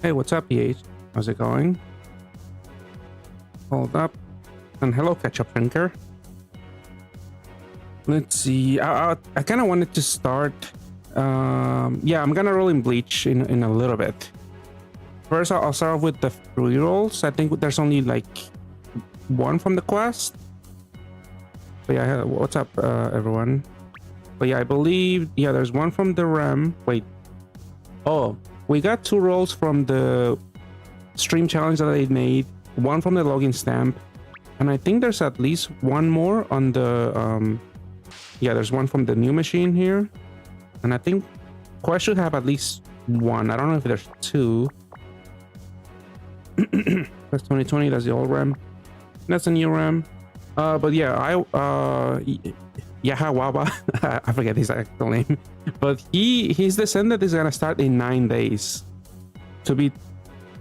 Hey, what's up, PH? How's it going? Hold up. And hello, ketchup drinker. Let's see. I kind of wanted to start. Yeah, I'm gonna roll in bleach in a little bit. First, I'll start off with the free rolls. I think there's only like one from the quest. But yeah, what's up, everyone? But yeah, I believe there's one from the RAM. Wait. Oh, we got 2 rolls from the stream challenge that I made. One from the login stamp, and I think there's at least one more on the there's one from the new machine here, and I think quest should have at least one. I don't know if there's 2. That's 2020. That's the old RAM. That's a new RAM. But yeah, Yahawaba, I forget his actual name, but his descendant is gonna start in 9 days to be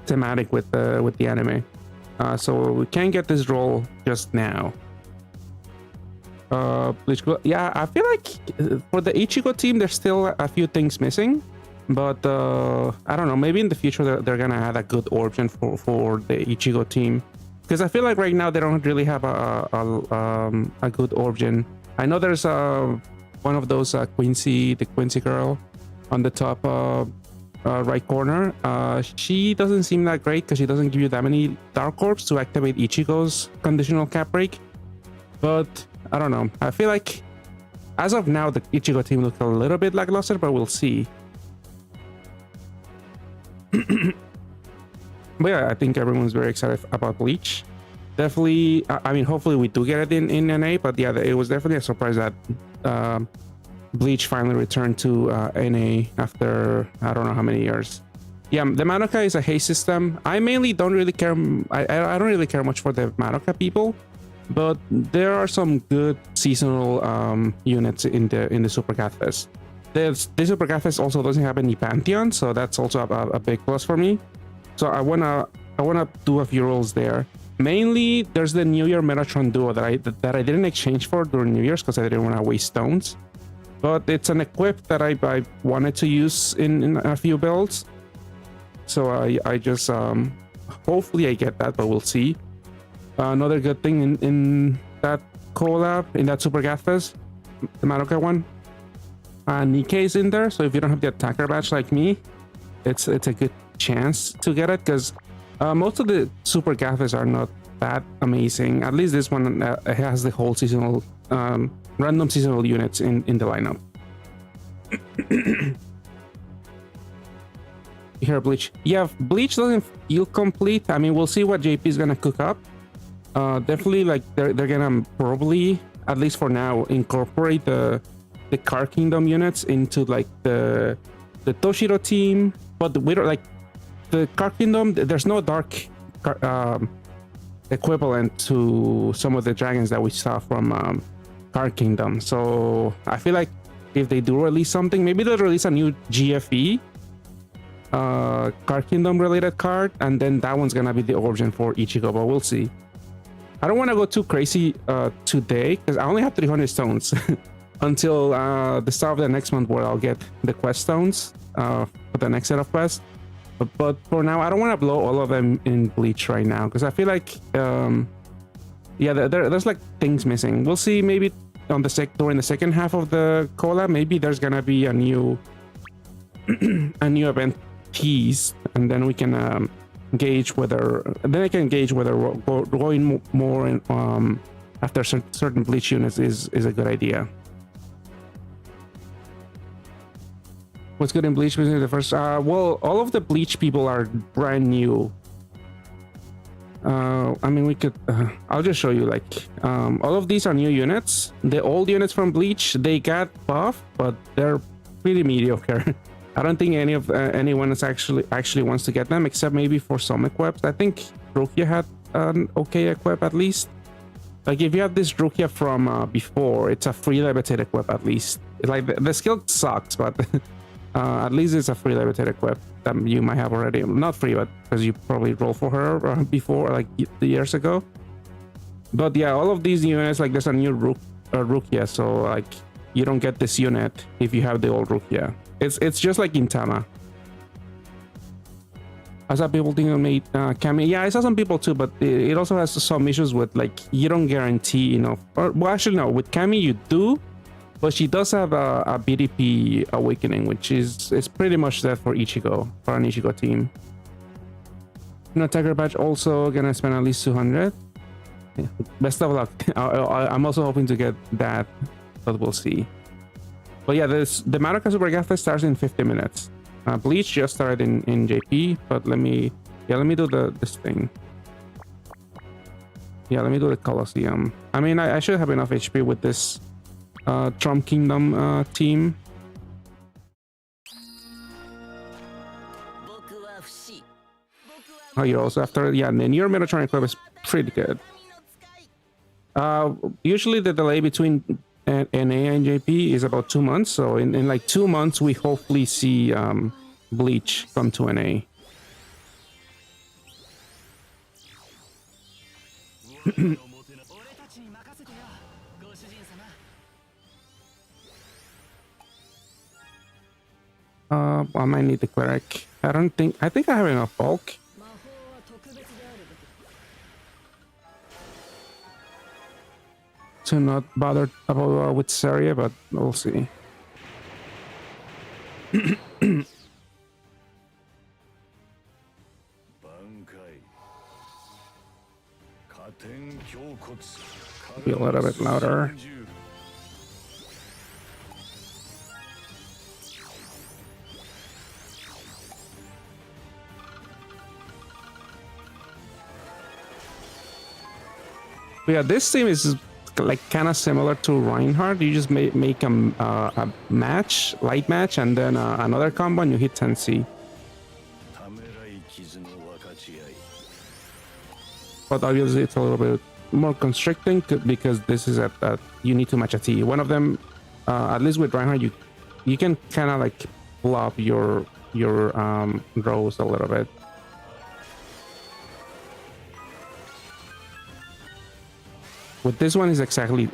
thematic with the anime. So we can't get this roll just now. Yeah, I feel like for the Ichigo team, there's still a few things missing, but I don't know. Maybe in the future they're gonna add a good origin for the Ichigo team, because I feel like right now they don't really have a good origin. I know there's one of those the Quincy girl on the top right corner. She doesn't seem that great because she doesn't give you that many Dark Orbs to activate Ichigo's conditional cap break. But I don't know. I feel like as of now the Ichigo team looks a little bit lackluster, but we'll see. But yeah, I think everyone's very excited about Bleach. Definitely, I mean, hopefully we do get it in NA, but yeah, it was definitely a surprise that Bleach finally returned to NA after I don't know how many years. Yeah, the Madoka is a haste system. I mainly don't really care. I don't really care much for the Madoka people, but there are some good seasonal units in the Super Cat Fest. The Super Cat Fest also doesn't have any Pantheon, so that's also a big plus for me. So I wanna do a few rolls there. Mainly, there's the New Year Metatron Duo that I didn't exchange for during New Year's because I didn't want to waste stones. But it's an equip that I wanted to use in a few builds. So I just hopefully I get that, but we'll see. Another good thing in that collab, in that Super Gathas, the Madoka one, Nikkei is in there. So if you don't have the attacker badge like me, it's a good chance to get it, because most of the Super Gathas are not that amazing. At least this one has the whole seasonal random seasonal units in the lineup. Here, Bleach. Yeah, Bleach doesn't feel complete. I mean, we'll see what JP is gonna cook up. Definitely, like they're gonna probably, at least for now, incorporate the Car Kingdom units into like the Toshiro team, but we don't like the Car Kingdom. There's no dark equivalent to some of the dragons that we saw from Car Kingdom. So I feel like if they do release something, maybe they'll release a new GFE Car Kingdom related card, and then that one's gonna be the origin for Ichigo, but we'll see. I don't want to go too crazy today because I only have 300 stones until the start of the next month, where I'll get the quest stones for the next set of quests. But for now, I don't want to blow all of them in Bleach right now, because I feel like there's like things missing. We'll see. Maybe on during the second half of the collab, maybe there's gonna be a new event teased, and then we can gauge whether we're going more in, after certain Bleach units is a good idea. What's good in Bleach? The first, well, all of the Bleach people are brand new. I mean, we could. I'll just show you. Like, all of these are new units. The old units from Bleach, they got buffed, but they're pretty mediocre. I don't think anyone is actually wants to get them, except maybe for some equips. I think Rukia had an okay equip at least. Like, if you have this Rukia from before, it's a free levitated equip at least. Like the skill sucks, but. At least it's a free levitated equip that you might have already. Not free, but because you probably rolled for her before, like years ago. But yeah, all of these units, like there's a new Rukia, so like you don't get this unit if you have the old Rukia. It's just like in Tama. I saw people think it made Cammy. Yeah, I saw some people too, but it also has some issues with like you don't guarantee enough. Or well, actually no, with Cammy you do, but she does have a BDP awakening, which is pretty much that for Ichigo, for an Ichigo team. No attacker badge, also gonna spend at least 200. Yeah. Best of luck. I'm also hoping to get that, but we'll see. But yeah, the Madoka Super Gaffer starts in 50 minutes. Bleach just started in JP, but let me do this thing. Yeah, let me do the Colosseum. I mean, I should have enough HP with this Trump Kingdom team. Oh, you're also after, yeah, the Near Metatron Club is pretty good. Usually the delay between NA and JP is about 2 months, so in like 2 months we hopefully see Bleach come to NA. I might need the cleric. I think I have enough bulk to not bother about with Saria, but we'll see. Be a little bit louder. But yeah, this team is like kind of similar to Reinhardt. You just make a match, light match, and then another combo, and you hit 10C. But obviously, it's a little bit more constricting because this is at you need to match a T. One of them, at least with Reinhardt, you can kind of like flop your rows a little bit. With this one is exactly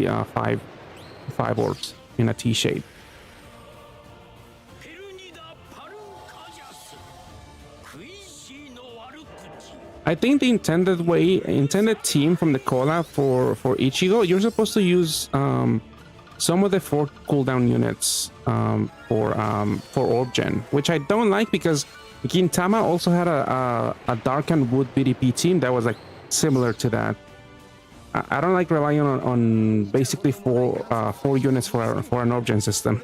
5 orbs in a T shape. I think the intended team from the collab for Ichigo, you're supposed to use some of the 4 cooldown units for orb gen, which I don't like because Gintama also had a Dark and Wood BDP team that was like similar to that. I don't like relying on basically 4 units for an orb gen system.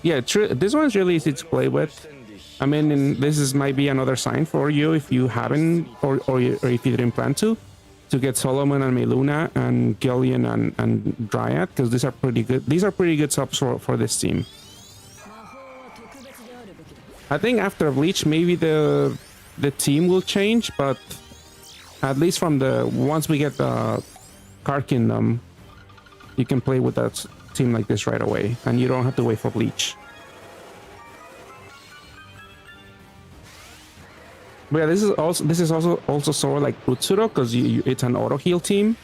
Yeah, true. This one's really easy to play with. I mean, this might be another sign for you if you haven't or if you didn't plan to get Solomon and Meluna and Gillian and Dryad, because these are pretty good. These are pretty good subs for this team. I think after Bleach, maybe the team will change, but at least from once we get the Card Kingdom, you can play with that team like this right away, and you don't have to wait for Bleach. But yeah, this is also sort of like Utsuro because it's an auto heal team,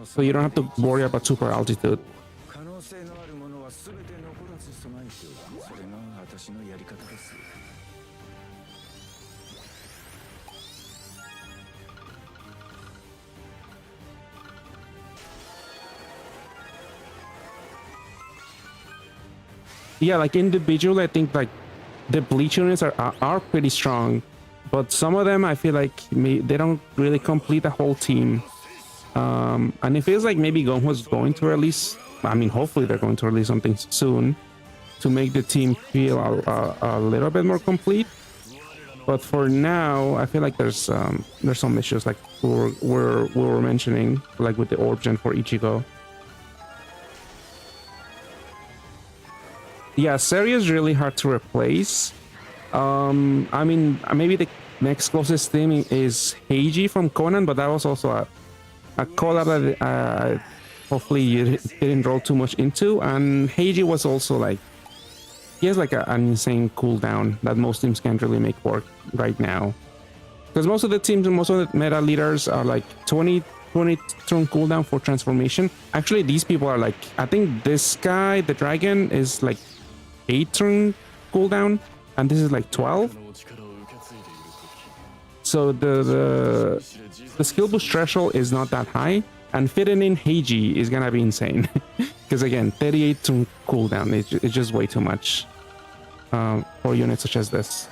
so you don't have to worry about super altitude. Yeah, like individually, I think like the Bleach units are pretty strong, but some of them I feel like they don't really complete the whole team. And it feels like maybe Gonho's going to release, I mean, hopefully they're going to release something soon to make the team feel a little bit more complete. But for now, I feel like there's some issues like we were mentioning, like with the orb gen for Ichigo. Yeah, Saria is really hard to replace. I mean, maybe the next closest thing is Heiji from Conan, but that was also a collab that hopefully you didn't roll too much into. And Heiji was also like he has like an insane cooldown that most teams can't really make work right now. Because most of the teams and most of the meta leaders are like 20 turn cooldown for transformation. Actually, these people are like, I think this guy, the dragon, is like 8 turn cooldown, and this is like 12. So the skill boost threshold is not that high, and fitting in Heiji is gonna be insane. Because again, 38 turn cooldown, it's just way too much for units such as this.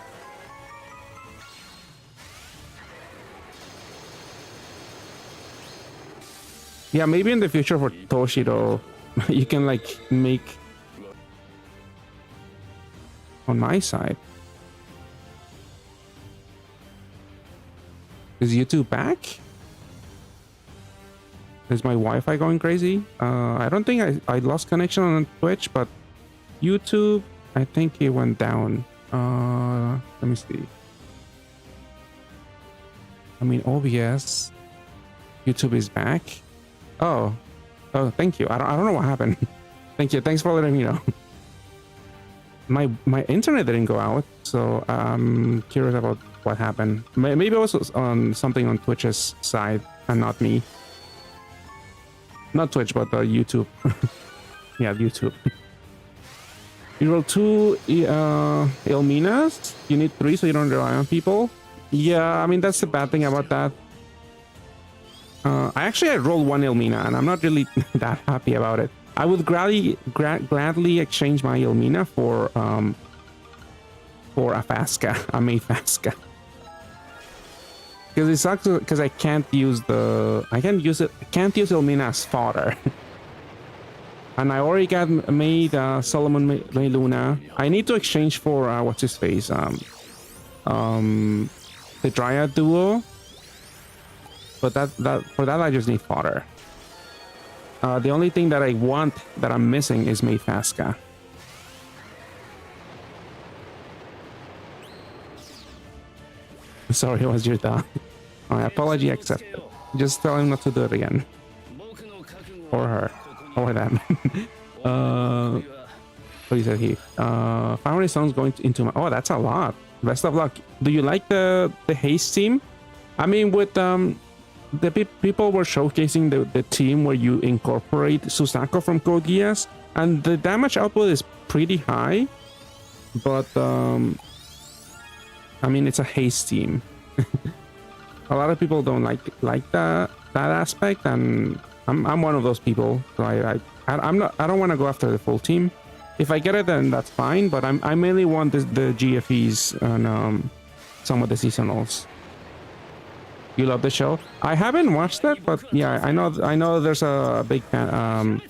Yeah, maybe in the future for Toshiro, you can like make on my side. Is YouTube back? Is my Wi-Fi going crazy? I don't think I lost connection on Twitch, but YouTube, I think it went down. Let me see. I mean, OBS, YouTube is back. Oh, thank you. I don't know what happened. Thank you. Thanks for letting me know. My internet didn't go out, so I'm curious about what happened. Maybe it was on something on Twitch's side and not me. Not Twitch, but YouTube. Yeah, YouTube. You roll 2 Ilminas. You need 3, so you don't rely on people. Yeah, I mean, that's the bad thing about that. I rolled 1 Ilmina, and I'm not really that happy about it. I would gladly exchange my Ilmina for a Fasca, a May Fasca. Because it sucks because I can't use Ilmina as fodder. And I already got made Solomon May Luna. I need to exchange for what's his face? The Dryad duo. But for that I just need fodder. The only thing that I want that I'm missing is May Fasca. Sorry, it was your thought. My apology accepted. Just tell him not to do it again. Or her. Or them. What he said here. 500 songs going into my... Oh, that's a lot. Best of luck. Do you like the haste team? I mean, with the people were showcasing the team where you incorporate Susako from Code Geass, and the damage output is pretty high, but I mean, it's a haste team. A lot of people don't like that aspect, and I'm one of those people. So I don't want to go after the full team. If I get it, then that's fine. But I mainly want the GFEs and some of the seasonals. You love the show? I haven't watched it, but yeah, I know there's a big fan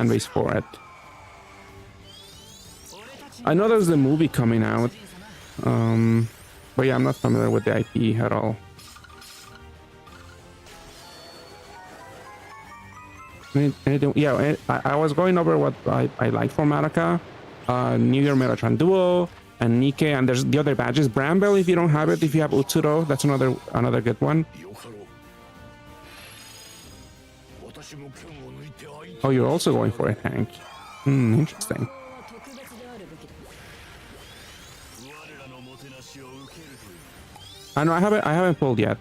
base for it. I know there's a movie coming out, but yeah, I'm not familiar with the IP at all. Yeah, I was going over what I like from Madoka, New Year Metatron Duo, and Nikke, and there's the other badges. Bramble, if you don't have it, if you have Utsuro, that's another good one. Oh, you're also going for a tank. Interesting. I know I haven't pulled yet.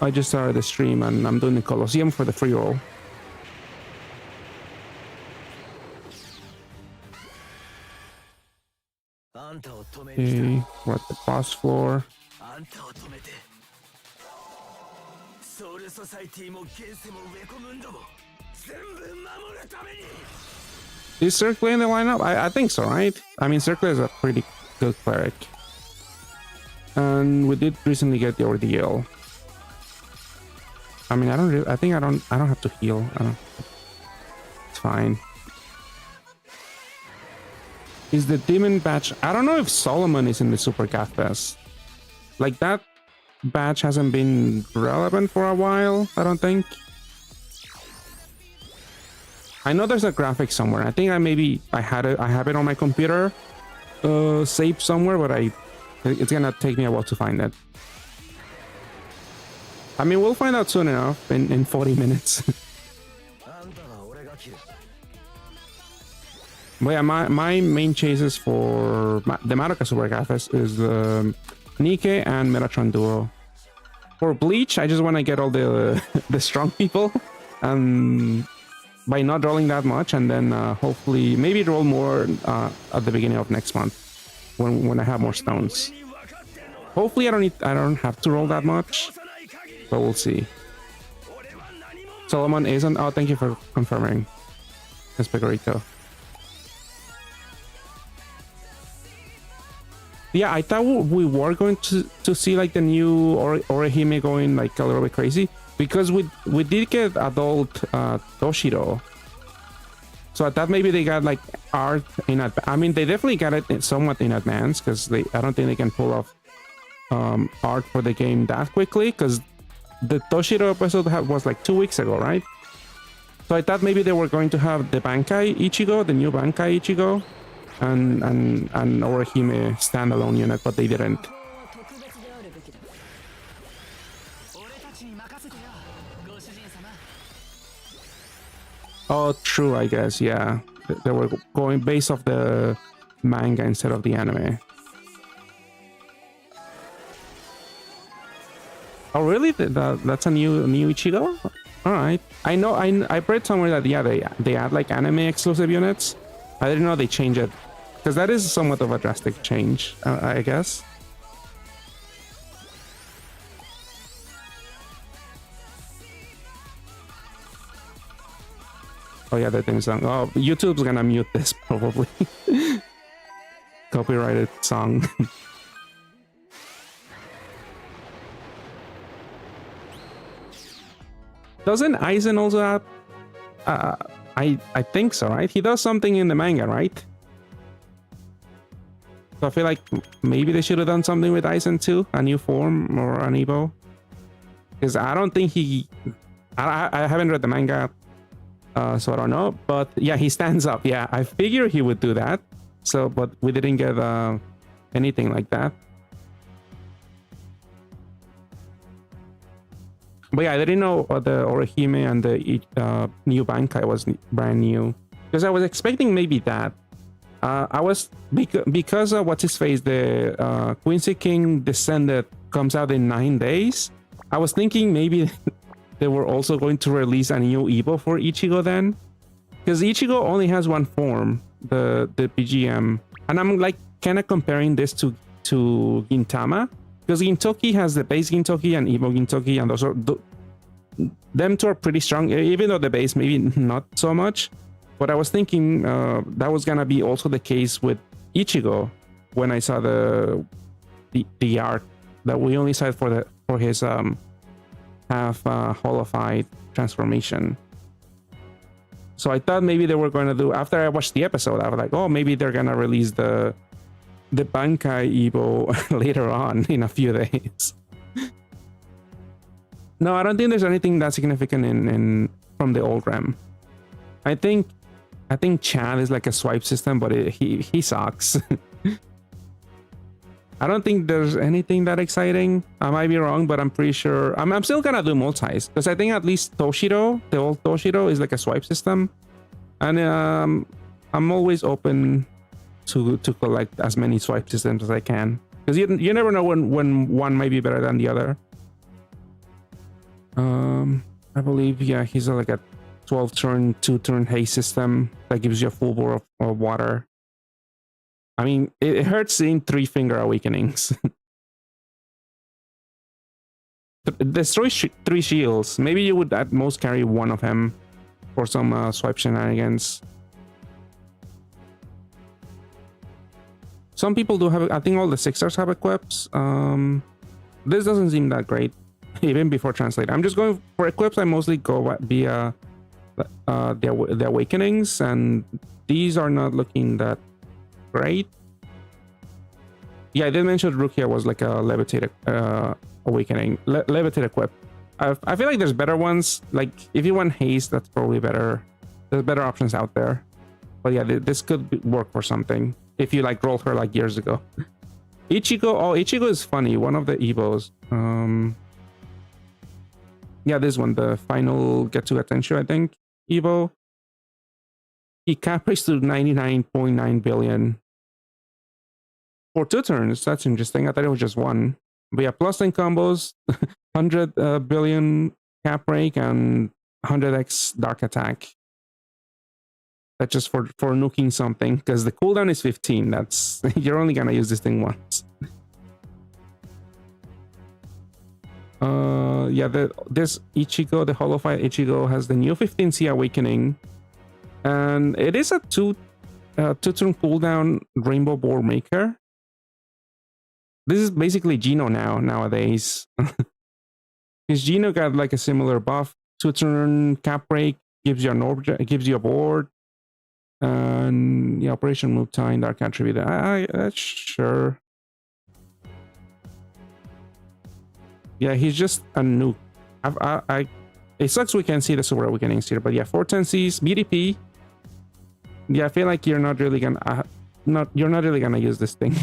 I just started the stream and I'm doing the Colosseum for the free roll. Okay, we're at the boss floor. Is Circle in the lineup? I think so, right? I mean, Circle is a pretty good cleric. And we did recently get the ordeal. I mean, I don't have to heal. It's fine. Is the demon badge? I don't know if Solomon is in the Super Cat Fest. Like, that badge hasn't been relevant for a while, I don't think. I know there's a graphic somewhere. I think I have it on my computer, saved somewhere, but it's gonna take me a while to find it. I mean, we'll find out soon enough in 40 minutes. But yeah, my main chases for the Madoka Super Cafes is Nike and Metatron Duo. For Bleach, I just want to get all the the strong people, by not rolling that much, and then hopefully maybe roll more at the beginning of next month when I have more stones. Hopefully I don't have to roll that much, but we'll see. Solomon isn't. Oh, thank you for confirming, Espegorito. Yeah, I thought we were going to see like the new Orihime going like a little bit crazy, because we did get adult Toshiro. So I thought maybe they got like art in advance. I mean, they definitely got it somewhat in advance, because I don't think they can pull off art for the game that quickly, because the Toshiro episode was like 2 weeks ago, right? So I thought maybe they were going to have the Bankai Ichigo, the new Bankai Ichigo, and Orihime standalone unit, but they didn't. Oh, true, I guess, yeah. They were going based off the manga instead of the anime. Oh, really? That's a new Ichigo? All right. I know. I read somewhere that yeah, they add like anime exclusive units. I didn't know they changed it, because that is somewhat of a drastic change, I guess. Oh yeah, the theme song. Oh, YouTube's gonna mute this probably. Copyrighted song. Doesn't Aizen also have? I think so, right? He does something in the manga, right? So I feel like maybe they should have done something with Aizen too, a new form or an Evo. Because I don't think he. I haven't read the manga, so I don't know. But yeah, he stands up. Yeah, I figure he would do that. So, but we didn't get anything like that. But yeah, I didn't know the Orihime and the new Bankai was brand new, because I was expecting maybe that. I was because of what's his face, the Quincy King Descended comes out in 9 days. I was thinking maybe they were also going to release a new Evo for Ichigo then, because Ichigo only has one form, the BGM, and I'm like kind of comparing this to Gintama. Because Gintoki has the base Gintoki and Evo Gintoki, and those are them two are pretty strong, even though the base maybe not so much. But I was thinking that was gonna be also the case with Ichigo when I saw the art that we only saw for his half holified transformation. So I thought maybe they were going to do, after I watched the episode, I was like, oh, maybe they're gonna release the Bankai Evo later on in a few days. No, I don't think there's anything that significant in from the old RAM. I think Chad is like a swipe system, but he sucks. I don't think there's anything that exciting. I might be wrong, but I'm pretty sure I'm still gonna do multis, because I think at least Toshiro, the old Toshiro, is like a swipe system, and I'm always open to collect as many swipe systems as I can, because you never know when one might be better than the other. I believe, yeah, he's like a 12 turn 2-turn haste system that gives you a full board of water. I mean, it hurts seeing 3-finger awakenings. Destroy 3 shields. Maybe you would at most carry one of them for some swipe shenanigans. Some people do have, I think all the 6-stars have equips. This doesn't seem that great, even before translate. I'm just going for equips. I mostly go via the awakenings, and these are not looking that great. Yeah, I did mention Rukia was like a levitate awakening, levitate equip. I feel like there's better ones. Like if you want haste, that's probably better. There's better options out there. But yeah, this could work for something if you like rolled her like years ago. Ichigo, oh, Ichigo is funny. One of the Evos. Yeah, this one, the final Getsu Attention, I think, Evo. he cap raised to 99.9 billion for 2 turns. That's interesting. I thought it was just one. But yeah, plus 10 combos, 100 billion cap rake, and 100x dark attack. That's just for nuking something, because the cooldown is 15. That's you're only gonna use this thing once. Yeah, this Ichigo, the Hollow-Fight Ichigo, has the new 15C Awakening, and it is a 2-turn cooldown Rainbow Board Maker. This is basically Geno nowadays. Because Geno got like a similar buff, 2-turn cap break, gives you an orb, gives you a board, and yeah, Operation Move Time, Dark Attribute. Sure. Yeah, he's just a nuke. It sucks we can't see the Super Awakenings here, but yeah, 410Cs, BDP. Yeah, I feel like you're not really gonna use this thing.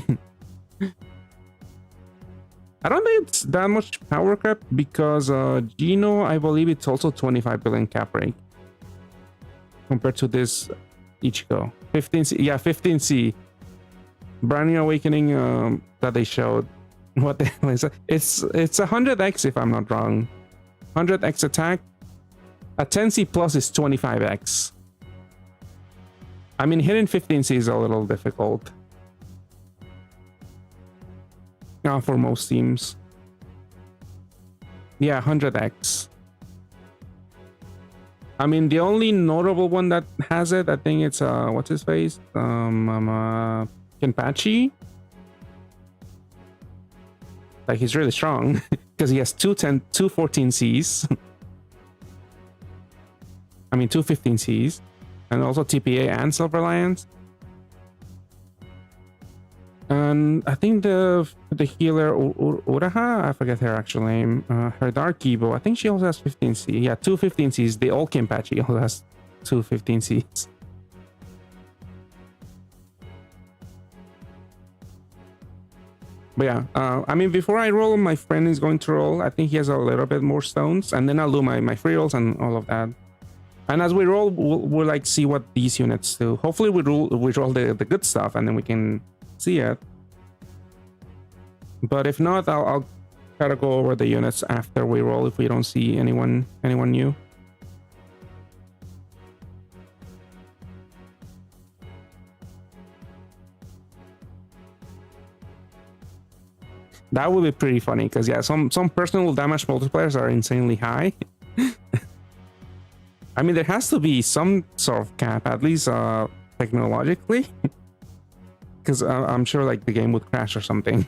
I don't think it's that much power cap because Geno, I believe it's also 25 billion cap rate compared to this Ichigo. 15C, yeah, 15C. Brand new Awakening that they showed. What the hell is that? It's 100x if I'm not wrong. 100x attack. A 10C plus is 25x. I mean, hitting 15C is a little difficult. For most teams. Yeah, 100x. I mean, the only notable one that has it, I think it's what's his face? Kenpachi. Like, he's really strong because he has two 14Cs. I mean, 2 15Cs, and also TPA and Self-Reliance. And I think the healer Uraha, I forget her actual name, her Dark Evo, I think she also has 15C. Yeah, 2 15Cs. The old Kenpachi also has 2 15Cs. But yeah, I mean, before I roll, my friend is going to roll. I think he has a little bit more stones, and then I'll do my free rolls and all of that. And as we roll, we'll like see what these units do. Hopefully we roll the good stuff, and then we can see it. But if not, I'll try to go over the units after we roll if we don't see anyone new. That would be pretty funny because yeah, some personal damage multipliers are insanely high. I mean, there has to be some sort of cap, at least technologically, because I'm sure like the game would crash or something.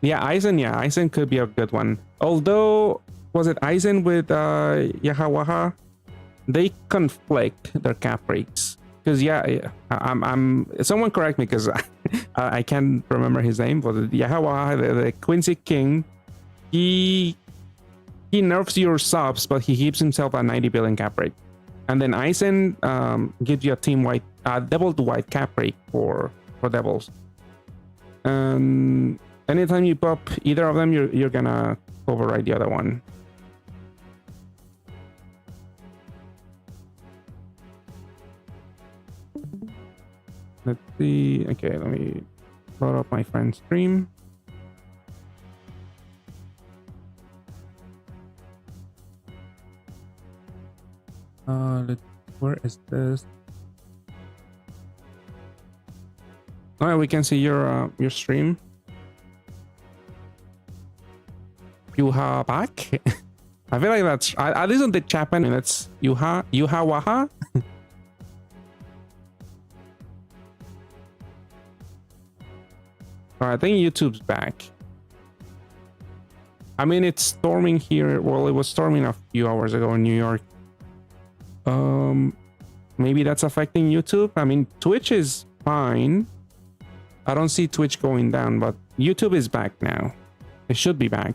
Yeah, Aizen could be a good one. Although, was it Aizen with Yahawaha? They conflict their cap rates. Because yeah, I'm someone correct me because I can't remember his name. But Yahawaha, the Quincy King, he nerfs your subs, but he keeps himself at 90 billion cap rate. And then Aizen gives you a team-wide, devil-to-white cap rate for devils. And anytime you pop either of them, you're gonna override the other one. Let's see. Okay, let me load up my friend's stream. Where is this? All right, we can see your stream. Yuha back. I feel like that's at least on the Japan. It's Yuha Waha. All right, I think YouTube's back. I mean, it's storming here. Well, it was storming a few hours ago in New York. Maybe that's affecting YouTube. I mean, Twitch is fine. I don't see Twitch going down, but YouTube is back now. It should be back.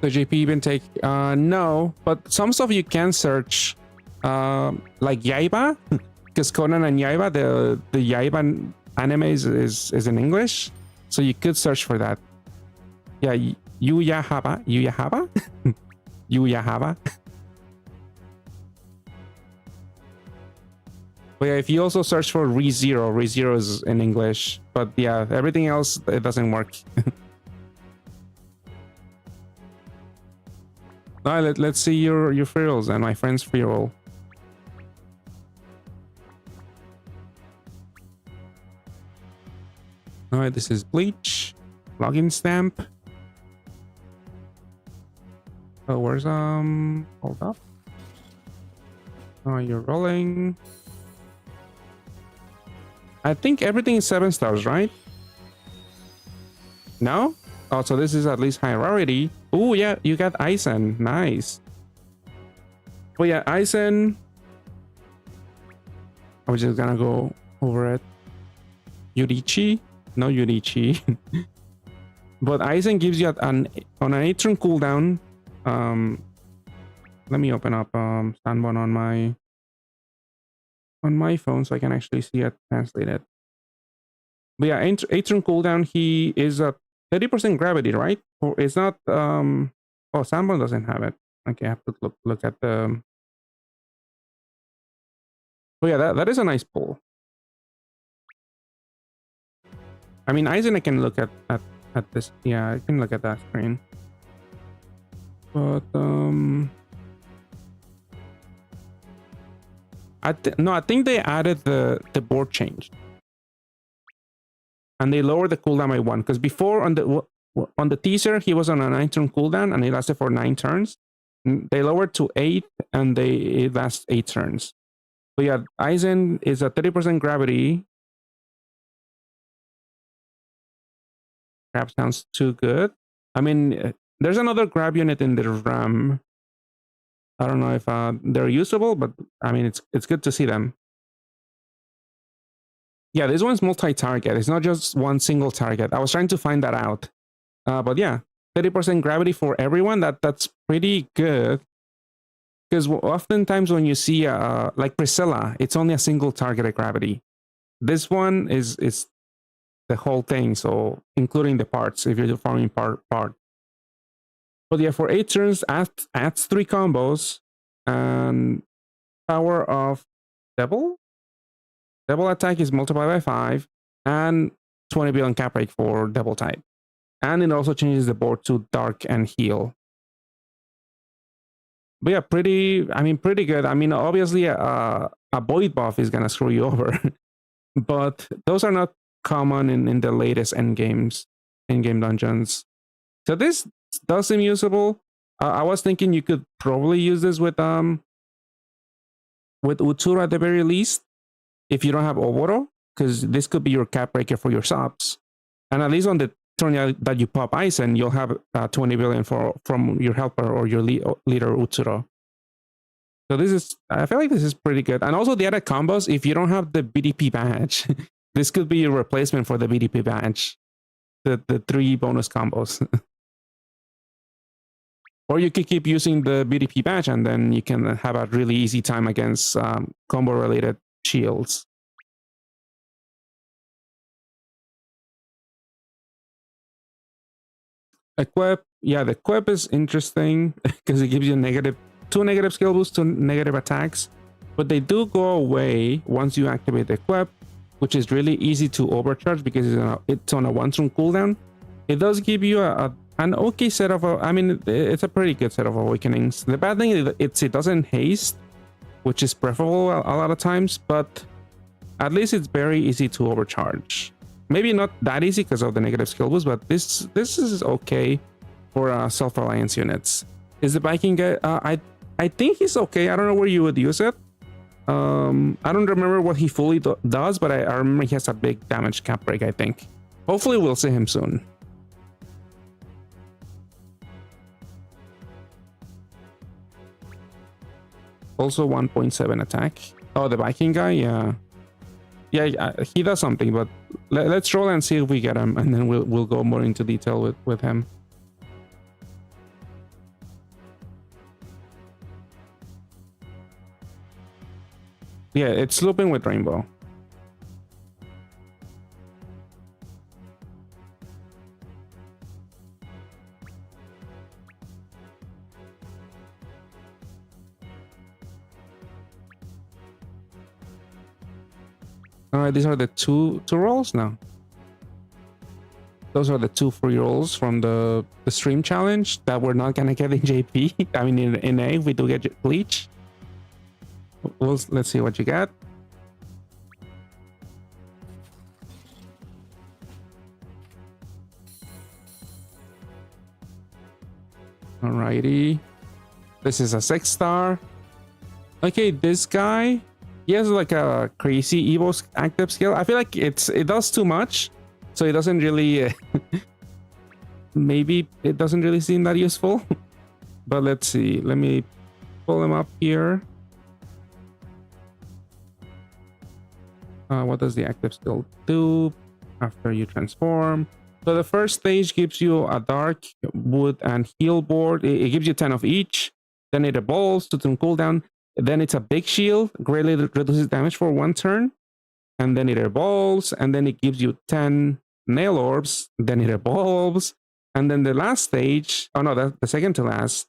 The JP even take no, but some stuff you can search like Yaiba, because Conan and Yaiba, the Yaiba anime is in English, so you could search for that. Yeah, Yuya Haba. Yuya Haba? Yuya Haba. But yeah, if you also search for ReZero, ReZero is in English. But yeah, everything else, it doesn't work. Alright, let's see your free rolls and my friend's free roll. Alright, this is Bleach. Login stamp. Oh, where's hold up. Oh, you're rolling. I think everything is 7 stars, right? No? Oh, so this is at least high rarity. Oh, yeah, you got Aizen. Nice. Oh, yeah, Aizen. I was just gonna go over it. Yurichi? No Yurichi. But Aizen gives you on an 8-turn cooldown. Let me open up Sanbon on my phone so I can actually see it translated. But yeah, 8-turn cooldown, he is at 30% gravity, right? Or it's not oh, Sanbon doesn't have it. Okay, I have to look at the. Oh yeah, that is a nice pull. I mean, Aizen, I can look at this. Yeah, I can look at that screen. But I think they added the board change, and they lowered the cooldown by 1. Because before on the teaser he was on a 9-turn cooldown and it lasted for 9 turns. They lowered to 8 and it lasts 8 turns. But yeah, Aizen is at 30% gravity. Grab sounds too good. I mean, there's another grab unit in the RAM. I don't know if they're usable, but I mean, it's good to see them. Yeah, this one's multi-target. It's not just one single target. I was trying to find that out. But yeah, 30% gravity for everyone. That's pretty good. Because oftentimes when you see like Priscilla, it's only a single targeted gravity. This one is the whole thing, so including the parts if you're farming part. But yeah, for 8 turns, adds 3 combos and power of double attack is multiplied by 5 and 20 billion cap rate for double type, and it also changes the board to dark and heal. But yeah, pretty good. I mean, obviously a void buff is gonna screw you over, but those are not common in the latest in-game dungeons. So this does seem usable. I was thinking you could probably use this with Utsuro at the very least, if you don't have Oboro, because this could be your cap breaker for your subs. And at least on the turn that you pop Aizen, you'll have 20 billion from your helper or your leader Utsuro. So I feel like this is pretty good. And also the other combos, if you don't have the BDP badge, this could be your replacement for the BDP badge. The 3 bonus combos. Or you could keep using the BDP badge and then you can have a really easy time against combo related shields. Equip, yeah, the equip is interesting because it gives you 2 negative skill boosts to negative attacks, but they do go away once you activate the equip, which is really easy to overcharge because it's on a 1-turn cooldown. It does give you an okay set of, it's a pretty good set of awakenings. The bad thing is it doesn't haste, which is preferable a lot of times, but at least it's very easy to overcharge. Maybe not that easy because of the negative skill boost, but this is okay for self-reliance units. Is the Viking guy? I think he's okay. I don't know where you would use it. I don't remember what he fully does, but I remember he has a big damage cap break, I think. Hopefully we'll see him soon. Also 1.7 attack. Oh, the Viking guy, yeah. Yeah, he does something, but let's roll and see if we get him, and then we'll go more into detail with him. Yeah, it's looping with Rainbow. All right, these are the two rolls now. Those are the 2 free rolls from the stream challenge that we're not gonna get in JP. I mean, in A, if we do get Bleach. Let's see what you get. Alrighty. This is a 6-star. Okay, this guy, he has like a crazy Evo active skill. I feel like it does too much. So it doesn't really, maybe it doesn't really seem that useful. But let's see. Let me pull him up here. What does the active skill do after you transform? So the first stage gives you a dark, wood, and heal board. It gives you 10 of each. Then it evolves to turn cooldown. Then it's a big shield, greatly reduces damage for 1 turn. And then it evolves, and then it gives you 10 nail orbs. Then it evolves, and then the last stage, oh no, that's the second to last.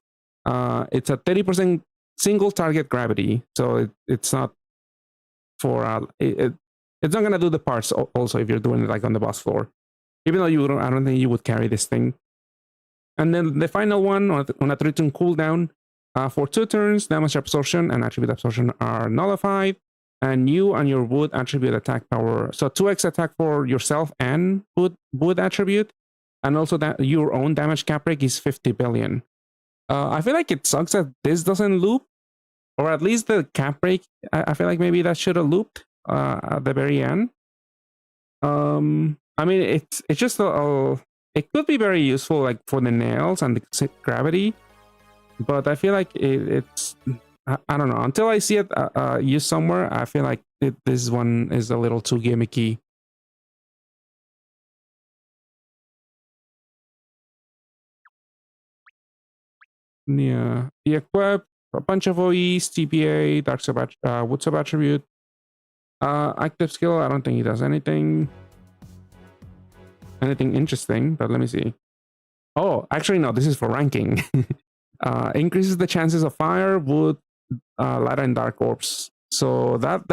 It's a 30% single target gravity, so it's not for it's not gonna do the parts also if you're doing it like on the boss floor. Even though you don't, I don't think you would carry this thing. And then the final one on a 3-turn cooldown, for 2 turns, damage absorption and attribute absorption are nullified. And you and your wood attribute attack power. So 2x attack for yourself and wood attribute. And also that your own damage cap rate is 50 billion. I feel like it sucks that this doesn't loop. Or at least the cap rate, I feel like maybe that should have looped at the very end. I mean, it's just it could be very useful like for the nails and the gravity. But I feel like it's... I don't know. Until I see it used somewhere, I feel like this one is a little too gimmicky. Yeah. The equip, a bunch of OEs, TPA, dark sub, wood sub attribute. Active skill, I don't think he does anything interesting, but let me see. Oh, actually, no, this is for ranking. Increases the chances of fire, wood, light and dark orbs. So that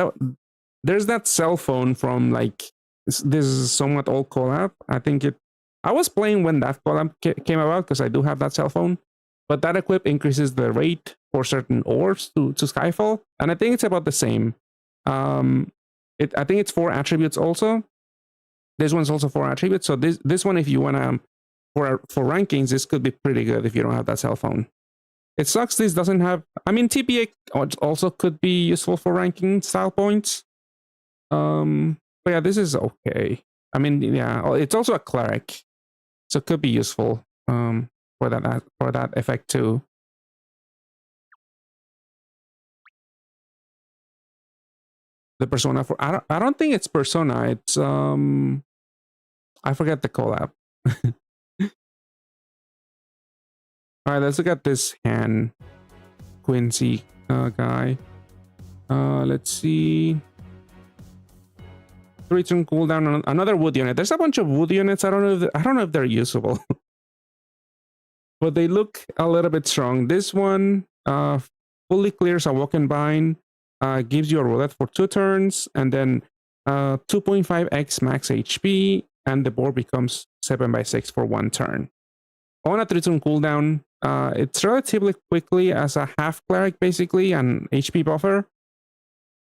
there's that cell phone from like this is somewhat old collab. I was playing when that collab came about because I do have that cell phone. But that equip increases the rate for certain orbs to Skyfall, and I think it's about the same. I think it's 4 attributes also. This one's also 4 attributes. So this one, if you wanna for rankings, this could be pretty good if you don't have that cell phone. It sucks this doesn't have... I mean, TPA also could be useful for ranking style points. But yeah, this is okay. I mean, yeah, it's also a cleric, so it could be useful for that effect too. The persona for... I don't think it's persona. It's I forget the collab. All right, let's look at this hand Quincy guy. Let's see. 3-turn cooldown on another wood unit. There's a bunch of wood units. I don't know if they're usable, but they look a little bit strong. This one fully clears a walk and bind, gives you a roulette for 2 turns, and then 2.5x max HP, and the board becomes 7/6 for 1 turn. On a 3-turn cooldown, it's relatively quickly as a half cleric, basically, an HP buffer.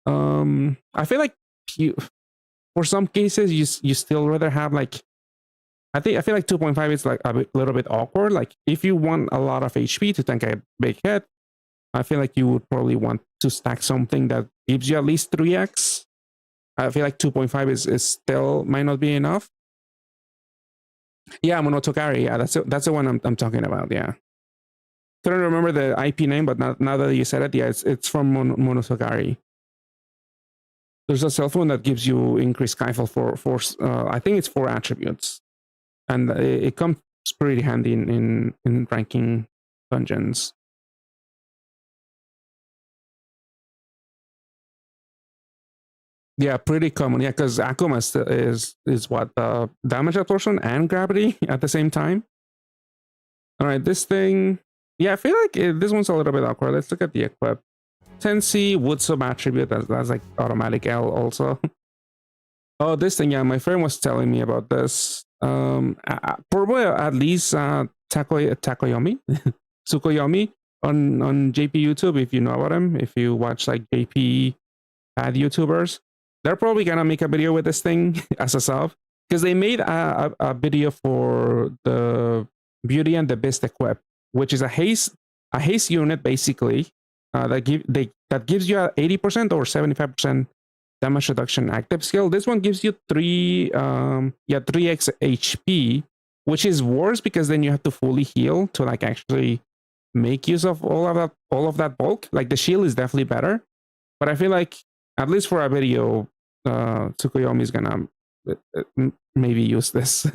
I feel like for some cases you still rather have like... I feel like 2.5 is like a little bit awkward. Like if you want a lot of HP to tank a big hit, I feel like you would probably want to stack something that gives you at least 3x. I feel like 2.5 is still might not be enough. Yeah, Monotokari. Yeah, that's the one I'm talking about. Yeah, couldn't remember the IP name, but now that you said it, yeah, it's from Monotokari. There's a cell phone that gives you increased Skyfall for I think it's 4 attributes, and it comes pretty handy in ranking dungeons. Yeah, pretty common. Yeah, because Akuma is what damage absorption and gravity at the same time. All right, this thing. Yeah, I feel like this one's a little bit awkward. Let's look at the equip. 10C wood sub attribute. That's like automatic L also. Oh, this thing, yeah, my friend was telling me about this. Probably at least Takoyomi, Tsukuyomi on JP YouTube, if you know about him, if you watch like JP ad YouTubers, they're probably gonna make a video with this thing as a sub, because they made a video for the Beauty and the Beast equip, which is a haste unit basically, that gives you a 80% or 75% damage reduction active skill. This one gives you 3x HP, which is worse because then you have to fully heal to like actually make use of all of that bulk. Like the shield is definitely better, but I feel like at least for a video, Tsukuyomi is gonna maybe use this.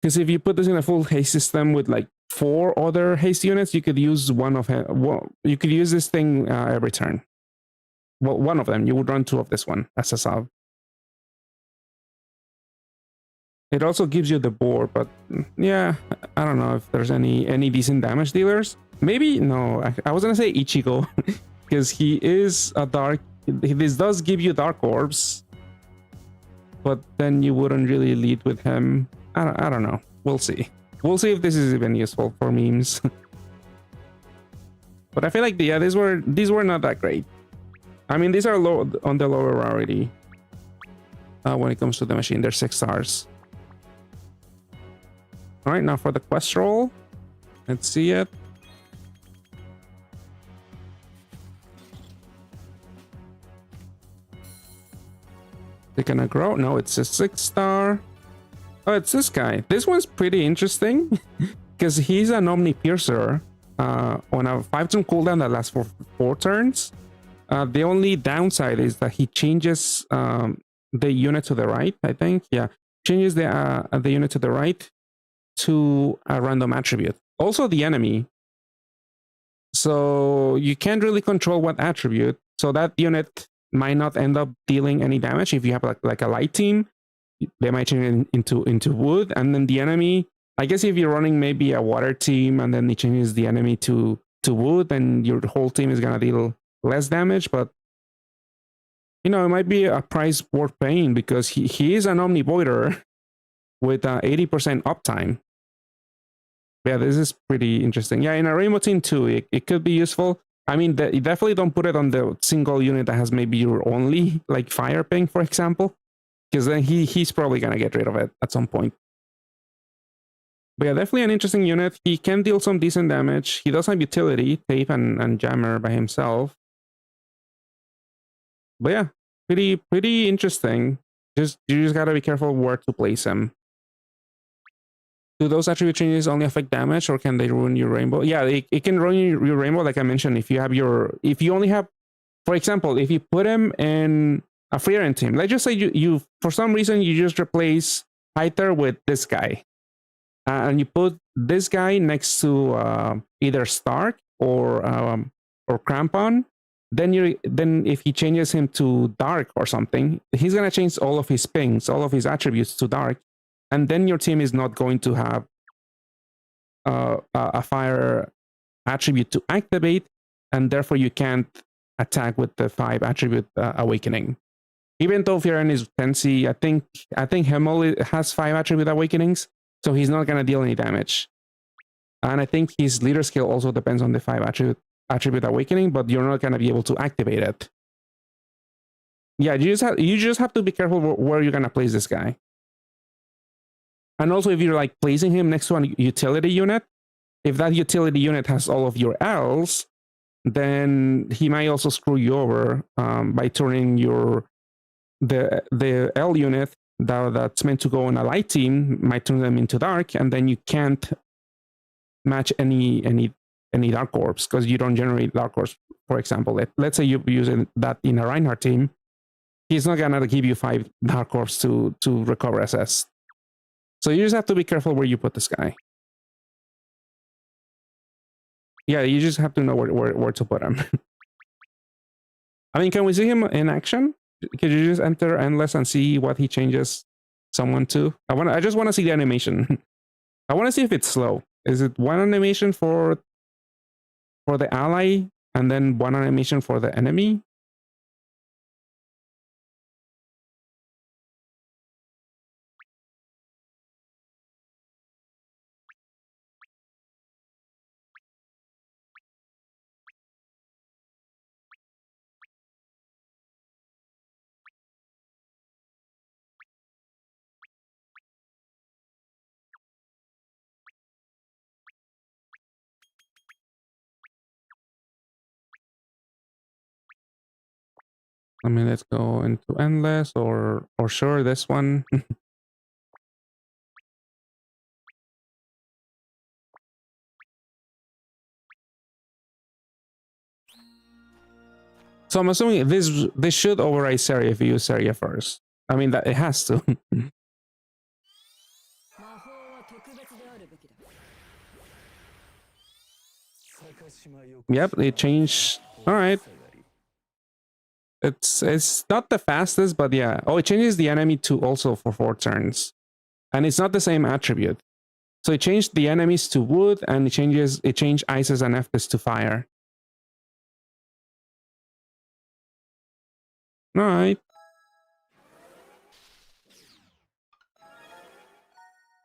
Because if you put this in a full haste system with like 4 other haste units, you could use you could use this thing every turn. Well, one of them. You would run 2 of this one as a sub. It also gives you the board, but yeah, I don't know if there's any decent damage dealers. Maybe no. I was gonna say Ichigo because he is a dark. This does give you dark orbs, but then you wouldn't really lead with him. I don't know. We'll see. We'll see if this is even useful for memes. But I feel like these were not that great. I mean, these are low on the lower rarity. When it comes to the machine, they're 6 stars. All right, now for the quest roll. Let's see it. They're gonna grow. No, it's a 6 star. Oh, it's this guy. This one's pretty interesting because he's an Omni Piercer on a 5-turn cooldown that lasts for 4 turns. The only downside is that he changes the unit to the right, I think. Yeah, changes the unit to the right to a random attribute. Also the enemy. So you can't really control what attribute. So that unit might not end up dealing any damage. If you have like a light team, they might change it into wood. And then the enemy, I guess if you're running maybe a water team and then it changes the enemy to wood, then your whole team is gonna deal less damage. But you know, it might be a price worth paying because he is an Omnivoider with 80% uptime. Yeah, this is pretty interesting. Yeah, in a Rainbow team too, it could be useful. I mean, definitely don't put it on the single unit that has maybe your only like fire ping, for example, because then he's probably gonna get rid of it at some point. But yeah, definitely an interesting unit. He can deal some decent damage. He does have utility, tape and jammer by himself. But yeah, pretty interesting. You just gotta be careful where to place him. Do those attribute changes only affect damage, or can they ruin your rainbow? Yeah, it can ruin your rainbow, like I mentioned. If you only have, for example, if you put him in a free run team, let's just say you for some reason you just replace Hyther with this guy, and you put this guy next to either Stark or Crampon. Then if he changes him to Dark or something, he's gonna change all of his pings, all of his attributes to Dark. And then your team is not going to have a fire attribute to activate, and therefore you can't attack with the 5 attribute awakening. Even though Firen is 10C, I think Hemel has 5 attribute awakenings, so he's not gonna deal any damage. And I think his leader skill also depends on the 5 attribute awakening, but you're not gonna be able to activate it. Yeah, you just have to be careful where you're gonna place this guy. And also, if you're like placing him next to a utility unit, if that utility unit has all of your Ls, then he might also screw you over by turning the L unit that's meant to go on a light team, might turn them into dark, and then you can't match any dark orbs because you don't generate dark orbs. For example, let's say you're using that in a Reinhardt team, he's not gonna give you 5 dark orbs to recover SS. So you just have to be careful where you put this guy. Yeah, you just have to know where to put him. I mean, can we see him in action? Could you just enter Endless and see what he changes someone to? I just want to see the animation. I want to see if it's slow. Is it one animation for the ally and then one animation for the enemy? I mean, let's go into endless or sure this one. So I'm assuming this should override Seria if you use Seria first. I mean that it has to. Yep, it changed. All right. It's not the fastest, but yeah. Oh, it changes the enemy to also for 4 turns, and it's not the same attribute. So it changed the enemies to wood, and it changed ices and FPS to fire. All right.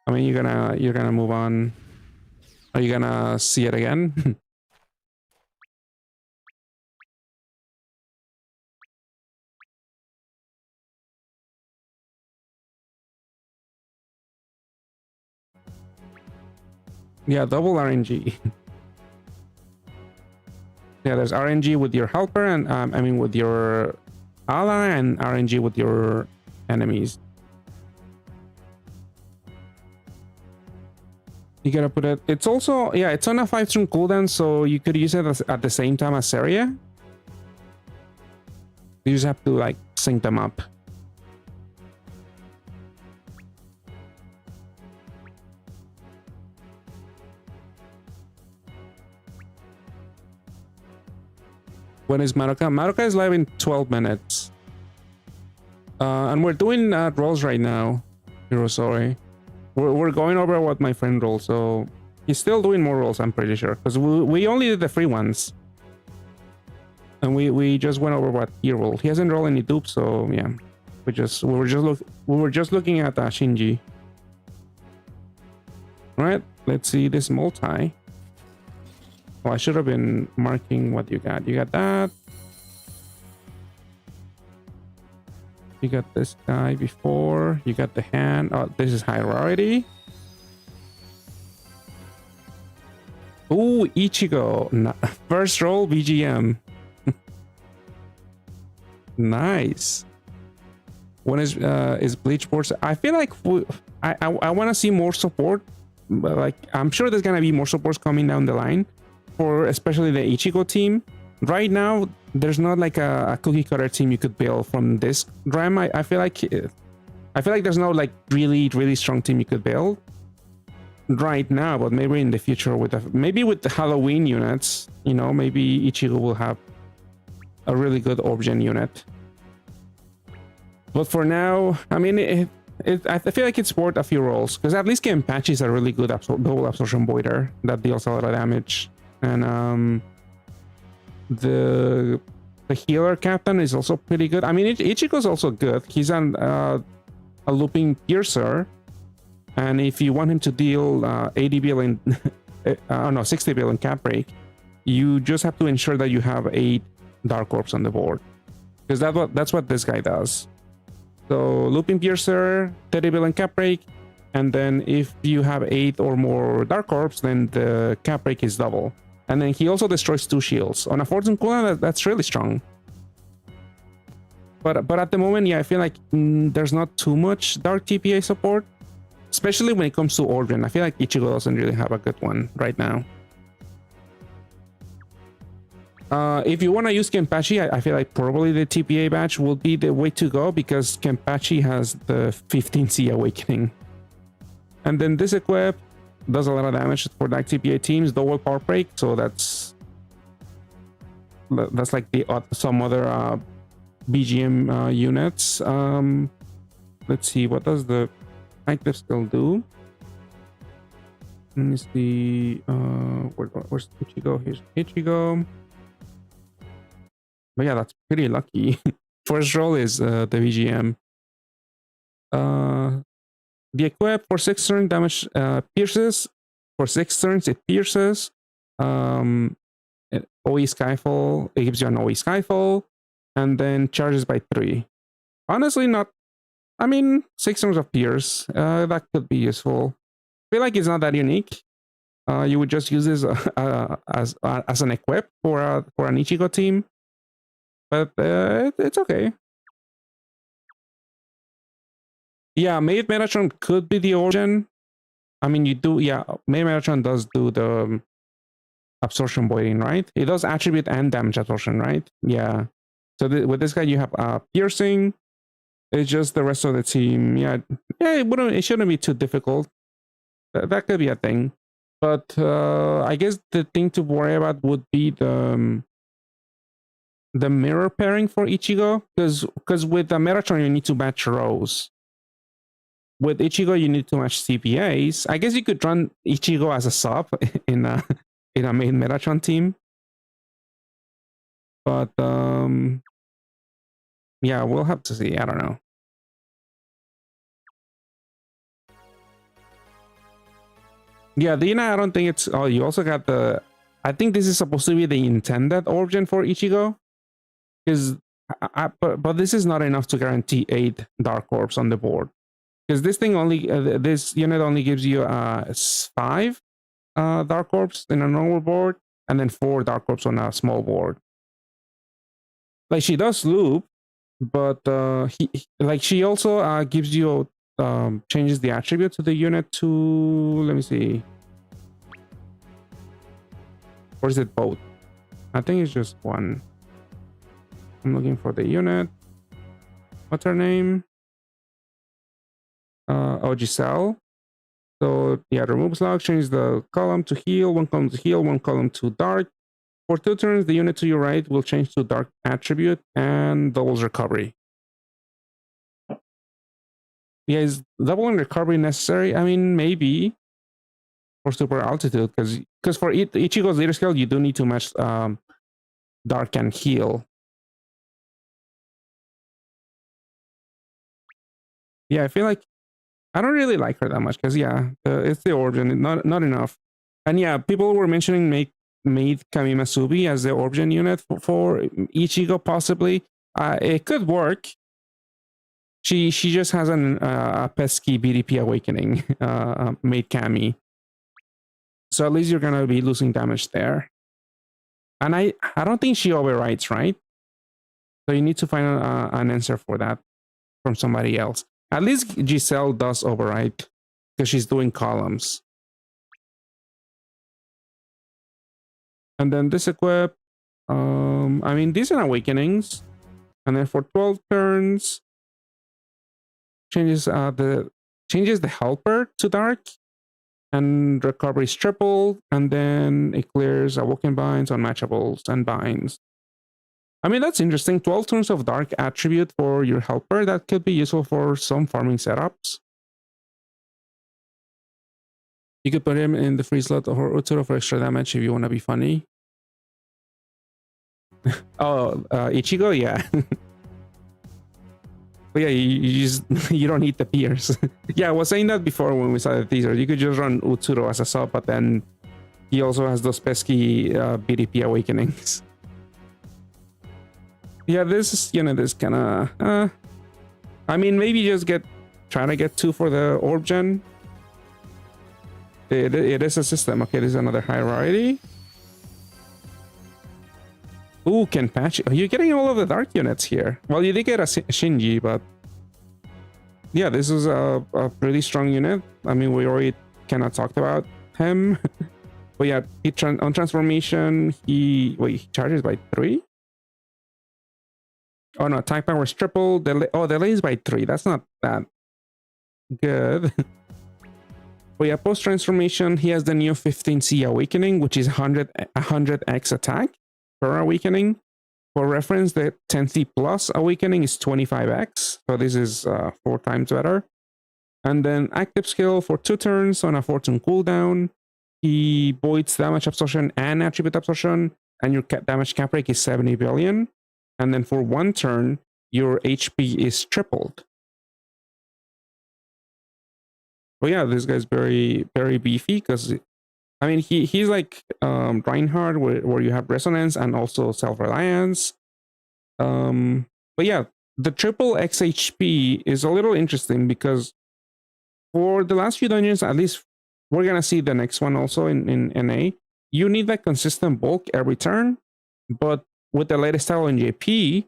I mean, you're gonna move on. Are you gonna see it again? Yeah, double RNG. Yeah, there's RNG with your helper, and I mean with your ally, and RNG with your enemies. You gotta put it. It's also, yeah, it's on a 5-turn cooldown, so you could use it at the same time as Seria. You just have to like sync them up. When is Madoka? Madoka is live in 12 minutes. And we're doing rolls right now. Sorry. We're going over what my friend rolled, so he's still doing more rolls, I'm pretty sure. Because we only did the free ones. And we just went over what he rolled. He hasn't rolled any dupes, so yeah. We were just looking at Shinji. Alright, let's see this multi. Oh, I should have been marking what you got. You got that. You got this guy before. You got the hand. Oh, this is high rarity. Ooh, Ichigo. First roll BGM. Nice. When is Bleach Force? I feel like I want to see more support. But like, I'm sure there's gonna be more supports coming down the line for especially the Ichigo team. Right now, there's not like a cookie cutter team you could build from this RAM. I feel like there's no like really strong team you could build right now, but maybe in the future with the Halloween units, you know, maybe Ichigo will have a really good Origin unit. But for now, I mean, I feel like it's worth a few rolls because at least Kenpachi is a really good double absorption voider that deals a lot of damage, and the healer captain is also pretty good. I mean, Ichigo's also good. He's a looping piercer, and if you want him to deal 80 billion, no, 60 billion cap break, you just have to ensure that you have 8 Dark Orbs on the board, because that's what this guy does. So looping piercer, 30 billion cap break, and then if you have 8 or more Dark Orbs, then the cap break is double. And then he also destroys 2 shields on a 4-turn cooldown. That's really strong. But at the moment, yeah, I feel like there's not too much Dark TPA support, especially when it comes to Origin. I feel like Ichigo doesn't really have a good one right now. If you want to use Kenpachi, I feel like probably the TPA batch will be the way to go, because Kenpachi has the 15C awakening. And then this equip does a lot of damage for Dark TPA teams, double power break, so that's like some other BGM units. Let's see, what does the Nightclip skill do? Let me see. Where's Ichigo? Here's Ichigo. But yeah, that's pretty lucky. First roll is the BGM. The equip for 6 turn damage pierces. For 6 turns, it pierces. OE Skyfall, it gives you an OE Skyfall, and then charges by 3. Honestly, not. I mean, 6 turns of pierce. That could be useful. I feel like it's not that unique. You would just use this as an equip for an Ichigo team. but it's okay. Yeah, Maid Metatron could be the origin. I mean, you do, yeah, Maid Metatron does do the absorption voiding, right? It does attribute and damage absorption, right? Yeah. So with this guy, you have piercing. It's just the rest of the team. Yeah, it shouldn't be too difficult. That could be a thing. But I guess the thing to worry about would be the mirror pairing for Ichigo, because with the Metatron you need to match rows. With Ichigo you need to match CPAs. I guess you could run Ichigo as a sub in a main Metatron team. But yeah, we'll have to see. I don't know. Yeah, Dina, I don't think it's... Oh, you also got the... I think this is supposed to be the intended origin for Ichigo. Because... But this is not enough to guarantee 8 Dark Orbs on the board. Because this thing only... this unit only gives you 5 Dark Orbs in a normal board. And then 4 Dark Orbs on a small board. Like, she does loop. But she also gives you... changes the attribute to the unit to, let me see, or is it both? I think it's just one. I'm looking for the unit. What's her name? Giselle. So yeah, removes log, changes the column to heal, one column to heal, one column to dark. For 2 turns, the unit to your right will change to dark attribute and doubles recovery. Yeah, is doubling recovery necessary? I mean, maybe for super altitude, because for Ichigo's leader skill, you do need to match dark and heal. Yeah, I feel like I don't really like her that much because yeah, it's the origin, not enough. And yeah, people were mentioning made Kamimasubi as the origin unit for Ichigo possibly. It could work. She just has a pesky BDP awakening, made Kami. So at least you're gonna be losing damage there. And I don't think she overwrites, right? So you need to find an answer for that from somebody else. At least Giselle does overwrite because she's doing columns. And then this equip, I mean, these are awakenings. And then for 12 turns, changes the helper to dark, and recovery is tripled, and then it clears awoken binds, unmatchables, and binds. I mean, that's interesting. 12 turns of dark attribute for your helper. That could be useful for some farming setups. You could put him in the free slot or Utsuro for extra damage if you want to be funny. Oh, Ichigo, yeah. But yeah, you don't need the Pierce. Yeah, I was saying that before when we saw the teaser. You could just run Utsuro as a sub, but then he also has those pesky BDP awakenings. Yeah, this unit is kind of... I mean, maybe just try to get 2 for the orb gen. It is a system. Okay, this is another high variety. Ooh, Kenpachi. You're getting all of the dark units here. Well, you did get a Shinji, but yeah, this is a pretty strong unit. I mean, we already kind of talked about him. But yeah, on transformation, he charges by 3. Oh no, attack power is triple. Delays by 3. That's not that good. But yeah, post transformation, he has the new 15C awakening, which is 100x attack per awakening. For reference, the 10C plus awakening is 25x, so this is 4 times better. And then active skill for 2 turns on a 4-turn cooldown. He voids damage absorption and attribute absorption, and your damage cap rate is 70 billion. And then for 1 turn, your HP is tripled. But yeah, this guy's very, very beefy because, I mean, he's like Reinhardt, where you have resonance and also self-reliance. But yeah, the triple XHP is a little interesting because for the last few dungeons, at least we're gonna see the next one also in NA. You need that consistent bulk every turn, but with the latest style in JP,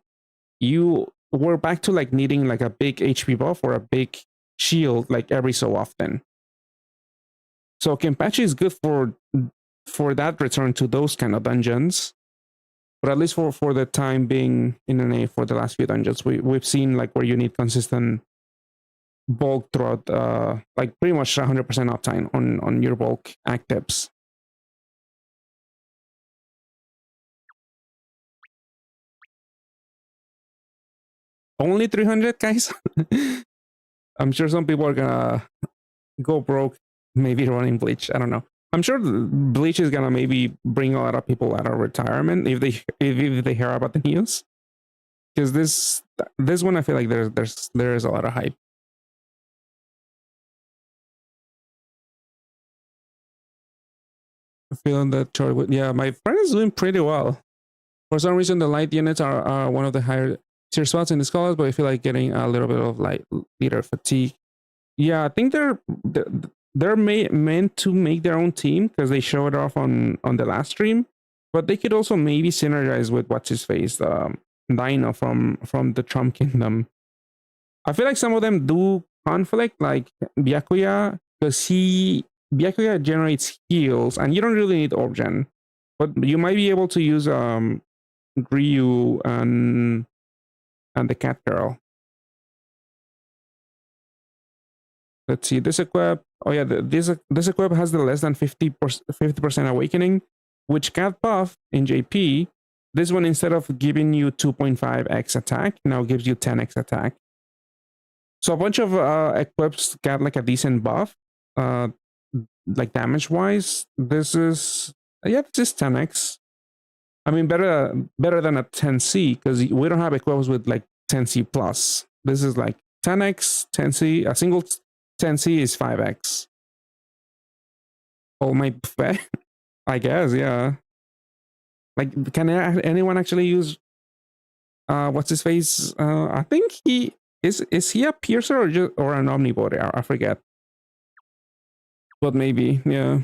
we're back to like needing like a big HP buff or a big shield like every so often. So Kenpachi is good for that return to those kind of dungeons. But at least for the time being in NA, for the last few dungeons, we've seen like where you need consistent bulk throughout, like pretty much 100% uptime on your bulk actives. Only 300, guys? I'm sure some people are gonna go broke, maybe running Bleach. I don't know. I'm sure Bleach is gonna maybe bring a lot of people out of retirement if they hear about the news. Because this one, I feel like there is a lot of hype. Feeling that chart. Yeah, my friend is doing pretty well. For some reason, the light units are one of the higher tier spots in the scholars, but I feel like getting a little bit of like leader fatigue. Yeah, I think they're meant to make their own team because they show it off on the last stream, but they could also maybe synergize with what's his face, Dino from the Trump Kingdom. I feel like some of them do conflict, like Byakuya, because Byakuya generates heals, and you don't really need Orgen, but you might be able to use Ryu and the Cat Girl. Let's see, this equip. Oh yeah, this equip has the less than 50% awakening, which Cat buff in JP. This one, instead of giving you 2.5x attack, now gives you 10x attack. So a bunch of equips got like a decent buff, like damage wise. This is 10x. I mean, better than a 10C, because we don't have equips with like 10C plus. This is like 10x, 10C. A single 10C is 5x. All my buffet, I guess, yeah. Like, can anyone actually use what's his face? I think he is he a piercer or an omnivore? I forget. But maybe, yeah.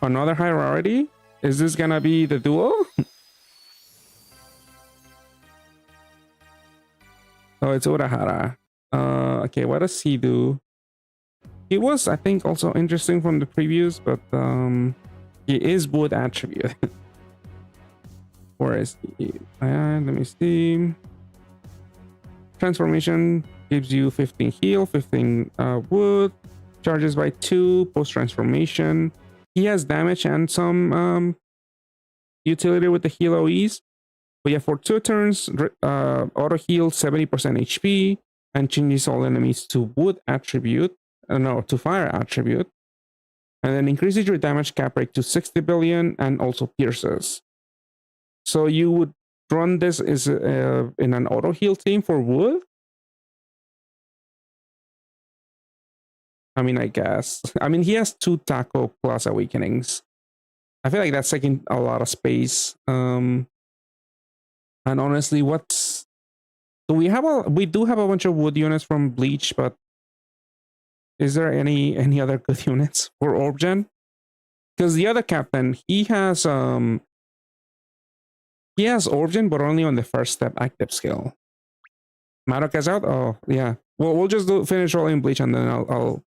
Another high rarity? Is this gonna be the duo? Oh, it's Urahara. Okay, what does he do? He was, I think, also interesting from the previews, but he is wood attribute. Where is he? Let me see. Transformation gives you 15 heal, 15 wood, charges by 2 post transformation. He has damage and some utility with the heal OEs. But yeah, for 2 turns, auto heal 70% HP and changes all enemies to wood attribute. To fire attribute. And then increases your damage cap rate to 60 billion and also pierces. So you would run this is in an auto heal team for wood. I mean, I guess. I mean, he has 2 taco plus awakenings. I feel like that's taking a lot of space. And honestly, we do have a bunch of wood units from Bleach, but is there any other good units for Orb-Gen? Because the other captain, he has Orb-Gen, but only on the first step active skill. Madoka's out? Oh, yeah. Well, we'll just finish rolling Bleach, and then I'll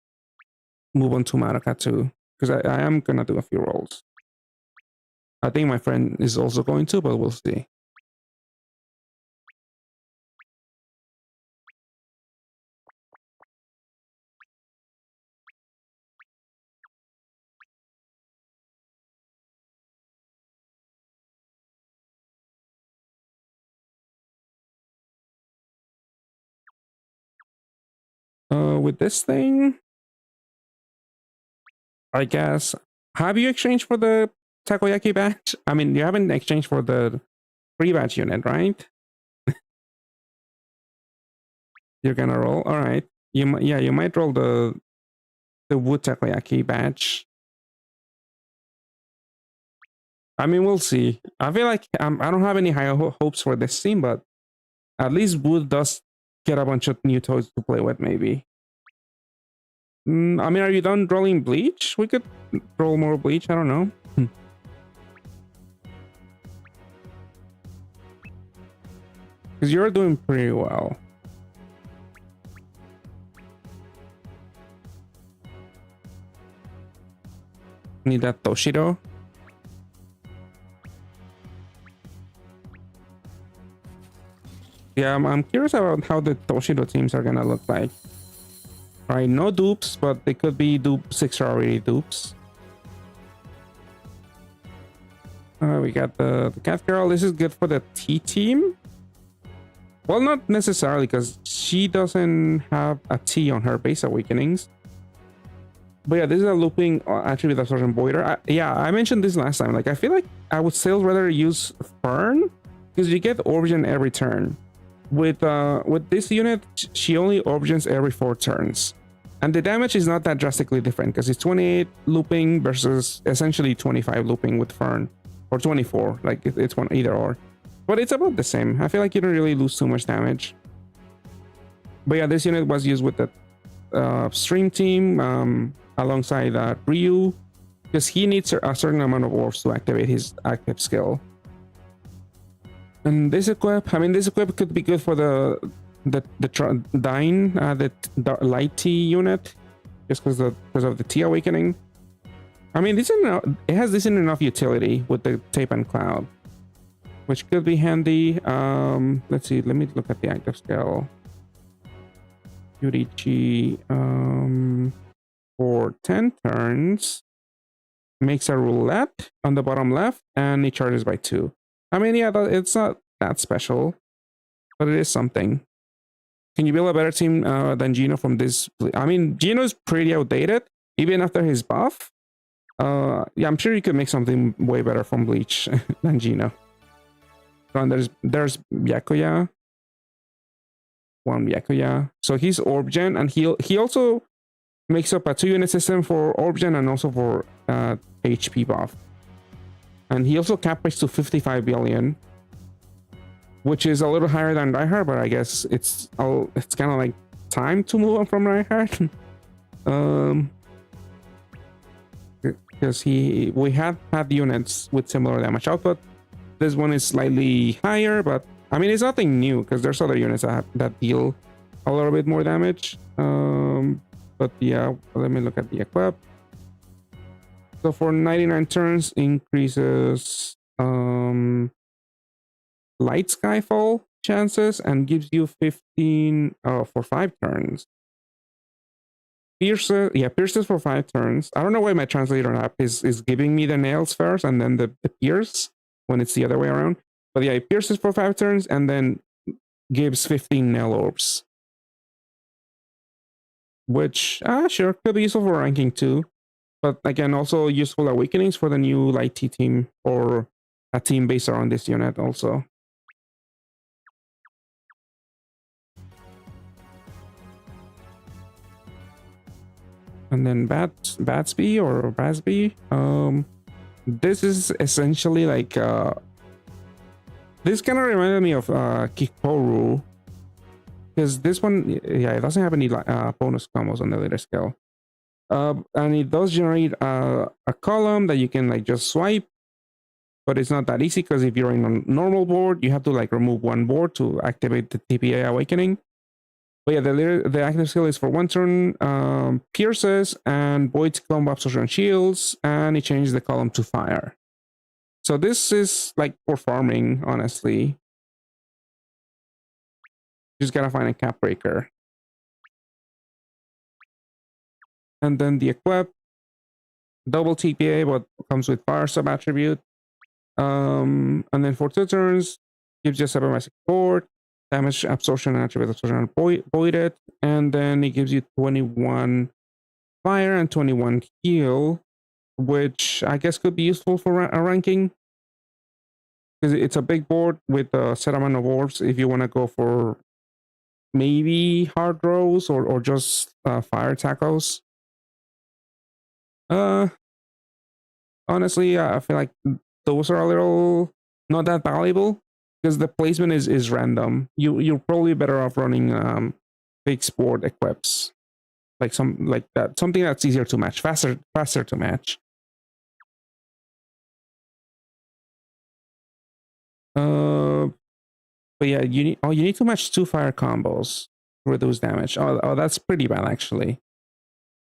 move on to Madoka too. Because I am gonna do a few rolls. I think my friend is also going to, but we'll see. With this thing, I guess, have you exchanged for the takoyaki batch? I mean, you haven't exchanged for the free batch unit, right? You're gonna roll, all right. You might roll the wood takoyaki batch. I mean, we'll see. I feel like I don't have any high hopes for this team, but at least wood does get a bunch of new toys to play with, maybe. I mean, are you done rolling Bleach? We could roll more Bleach. I don't know. because you're doing pretty well. Need that Toshido. Yeah, I'm curious about how the Toshido teams are gonna look like. Right, no dupes, but they could be dupe 6 already dupes. We got the cat girl. This is good for the T team. Well, not necessarily, because she doesn't have a T on her base awakenings. But yeah, this is a looping attribute absorption voider. Yeah, I mentioned this last time. Like, I feel like I would still rather use Fern, because you get Origin every turn. With this unit, she only Origins every 4 turns. And the damage is not that drastically different, because it's 28 looping versus essentially 25 looping with Fern. Or 24, like it's one either or. But it's about the same. I feel like you don't really lose too much damage. But yeah, this unit was used with the stream team alongside Ryu, because he needs a certain amount of orbs to activate his active skill. And this equip, I mean, this equip could be good for the Dyne, the light T unit, just because of the T awakening. I mean, it has decent enough utility with the tape and cloud, which could be handy. Let's see. Let me look at the active skill. Yurichi, for 10 turns, makes a roulette on the bottom left, and it charges by 2. I mean, yeah, it's not that special, but it is something. Can you build a better team than Gino from this? I mean, Gino's pretty outdated, even after his buff. Yeah, I'm sure you could make something way better from Bleach than Gino. And there's Byakuya. One Byakuya. So he's Orb-gen, and he also makes up a 2-unit system for Orb-gen and also for HP buff. And he also cap rates to 55 billion, which is a little higher than Reinhardt, but I guess it's kind of like time to move on from Reinhardt. Because we had units with similar damage output. This one is slightly higher, but I mean, it's nothing new because there's other units that deal a little bit more damage. But yeah, let me look at the equip. So for 99 turns, increases light skyfall chances and gives you 15 for 5 turns. Pierces for 5 turns. I don't know why my translator app is giving me the nails first and then the pierce when it's the other way around. But yeah, it pierces for 5 turns and then gives 15 nail orbs. Which, sure, could be useful for ranking too. But again, also useful awakenings for the new light T team or a team based around this unit also. And then Batsby or Basby. This is essentially like this kind of reminded me of Kikoru, because this one, yeah, it doesn't have any bonus combos on the later skill, and it does generate a column that you can like just swipe, but it's not that easy because if you're in a normal board, you have to like remove one board to activate the TPA awakening. But yeah, the active skill is for 1 turn, pierces and voids column absorption shields, and it changes the column to fire. So this is like for farming, honestly. Just gotta find a cap breaker. And then the equip, double TPA, but comes with fire sub attribute. And then for 2 turns, gives you a 7 by 6 board. Damage absorption and attribute absorption voided, and then it gives you 21 fire and 21 heal, which I guess could be useful for a ranking because it's a big board with a set amount of orbs. If you want to go for maybe hard rows or just fire tacos. Honestly, I feel like those are a little not that valuable. Because the placement is random. You're probably better off running big sport equips, like something that's easier to match, faster to match. But yeah, you need to match 2 fire combos to reduce damage. Oh, that's pretty bad actually,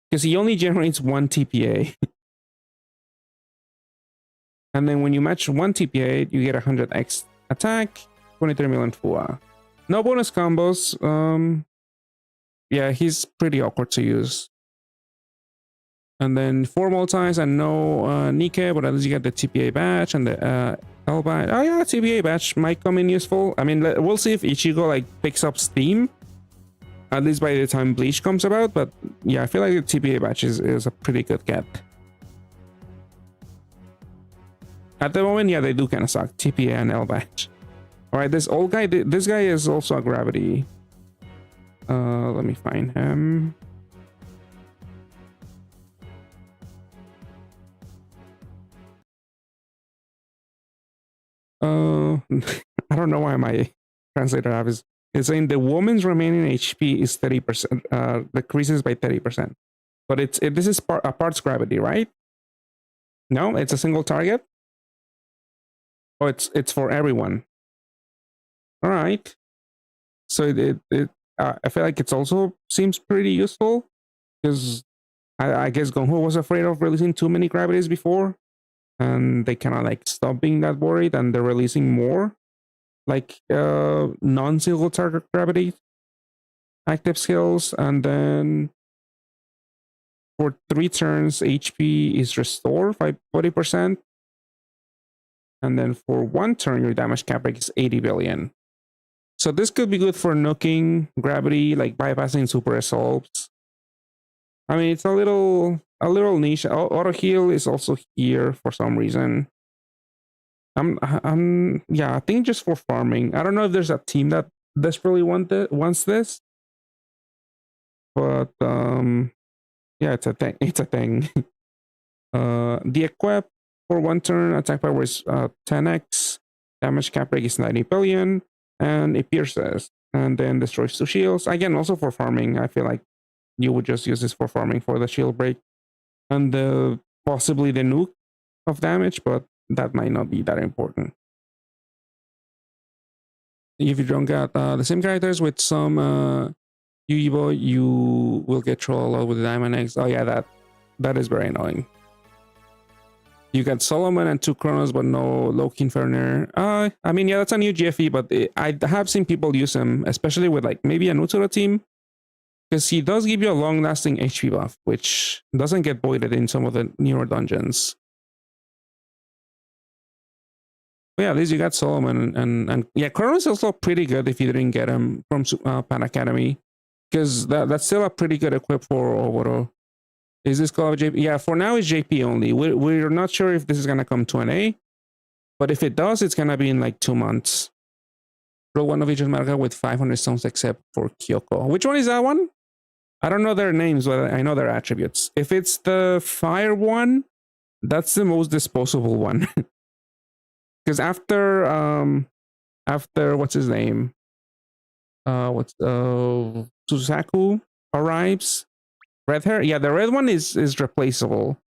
because he only generates 1 TPA. And then when you match 1 TPA, you get 100x attack, 23 million FUA. No bonus combos. Yeah, he's pretty awkward to use. And then 4 multis and no Nike, but at least you get the TPA badge and the L badge. Oh yeah, TPA badge might come in useful. I mean, we'll see if Ichigo like picks up steam, at least by the time Bleach comes about. But yeah, I feel like the TPA badge is a pretty good get. At the moment, yeah, they do kind of suck. TPA and L badge. All right, this old guy, this guy is also a gravity. Let me find him. I don't know why my translator app is saying the woman's remaining HP is 30%, decreases by 30%. But this is a parts gravity, right? No, it's a single target. Oh, it's for everyone. All right. So I feel like it's also seems pretty useful because I guess Gonho was afraid of releasing too many gravities before, and they kind of like stop being that worried, and they're releasing more like non-single target gravity active skills. And then for 3 turns, HP is restored by 40%. And then for 1 turn, your damage cap rate is 80 billion. So this could be good for nuking gravity, like bypassing super assaults. I mean, it's a little niche. Auto heal is also here for some reason. Yeah, I think just for farming. I don't know if there's a team that desperately wants this, but yeah, it's a thing. It's a thing. The equip for 1 turn attack power is 10x, damage cap rate is 90 billion, and it pierces and then destroys 2 shields. Again, also for farming. I feel like you would just use this for farming for the shield break and possibly the nuke of damage, but that might not be that important. If you don't get the same characters with some Yu-Gi-Oh, you will get trolled with the Diamond Eggs. Oh yeah, that is very annoying. You got Solomon and 2 Chronos, but no Loki Inferner. I mean, yeah, that's a new GFE, but I have seen people use him, especially with like maybe a Nutsura team, because he does give you a long-lasting HP buff, which doesn't get voided in some of the newer dungeons. But yeah, at least you got Solomon, and yeah, Chronos is also pretty good if you didn't get him from Pan Academy, because that's still a pretty good equip for Oboro. Is this Collab JP? Yeah, for now it's JP only. We're not sure if this is gonna come to an A, but if it does, it's gonna be in like 2 months. Roll 1 of each Madoka with 500 stones except for Kyoko. Which one is that one? I don't know their names, but I know their attributes. If it's the fire one, that's the most disposable one. Because after what's his name? Susaku arrives. Red hair? Yeah, the red one is replaceable.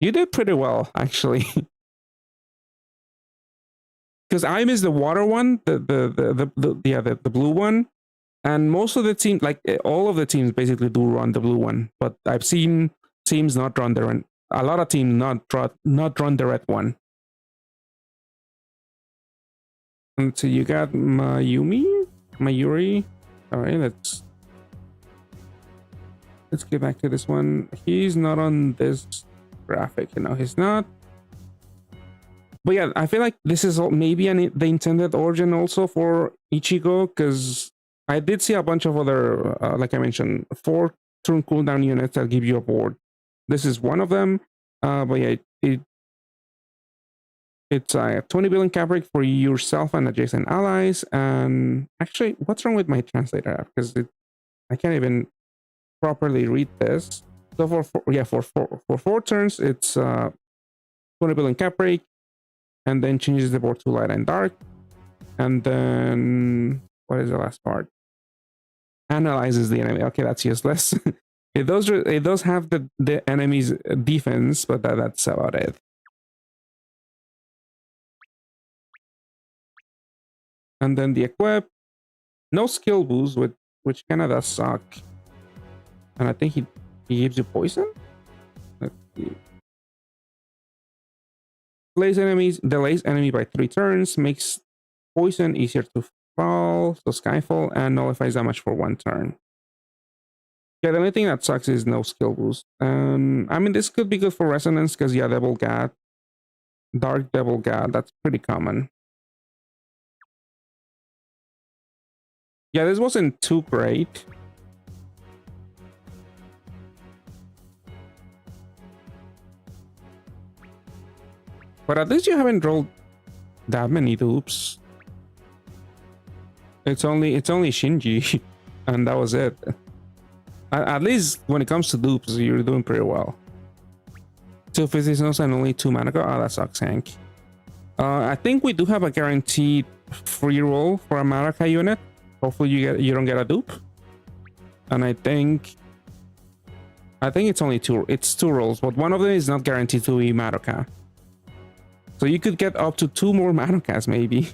You did pretty well, actually. Because I miss the water one, the blue one. And most of the teams, like all of the teams basically do run the blue one. But I've seen teams not run the red. A lot of teams not run the red one. And so you got Mayuri. All right, let's get back to this one. He's not on this graphic, he's not. But yeah, I feel like this is maybe the intended origin also for Ichigo, because I did see a bunch of other, like I mentioned, 4 turn cooldown units that give you a board. This is one of them. But yeah, it's a 20 billion cap rate for yourself and adjacent allies. And actually, what's wrong with my translator app? Because I can't even properly read this. So for 4 turns, it's 20 billion cap rate, and then changes the board to light and dark. And then what is the last part? Analyzes the enemy. Okay, that's useless. It does have the enemy's defense, but that's about it. And then the equip, no skill boost, which kind of does suck. And I think he gives you poison. Let's see. Delays enemy by 3 turns, makes poison easier to fall, so Skyfall, and nullifies damage for 1 turn. Yeah, the only thing that sucks is no skill boost. I mean, this could be good for Resonance, because, yeah, Devil God, Dark Devil God, that's pretty common. Yeah, this wasn't too great. But at least you haven't rolled that many dupes. It's only Shinji, and that was it. At least when it comes to dupes, you're doing pretty well. 2 Physicians and only 2 Madoka. Oh, that sucks, Hank. I think we do have a guaranteed free roll for a Madoka unit. Hopefully you don't get a dupe. And I think it's only 2. It's 2 rolls, but one of them is not guaranteed to be Madoka. So you could get up to 2 more Madokas, maybe.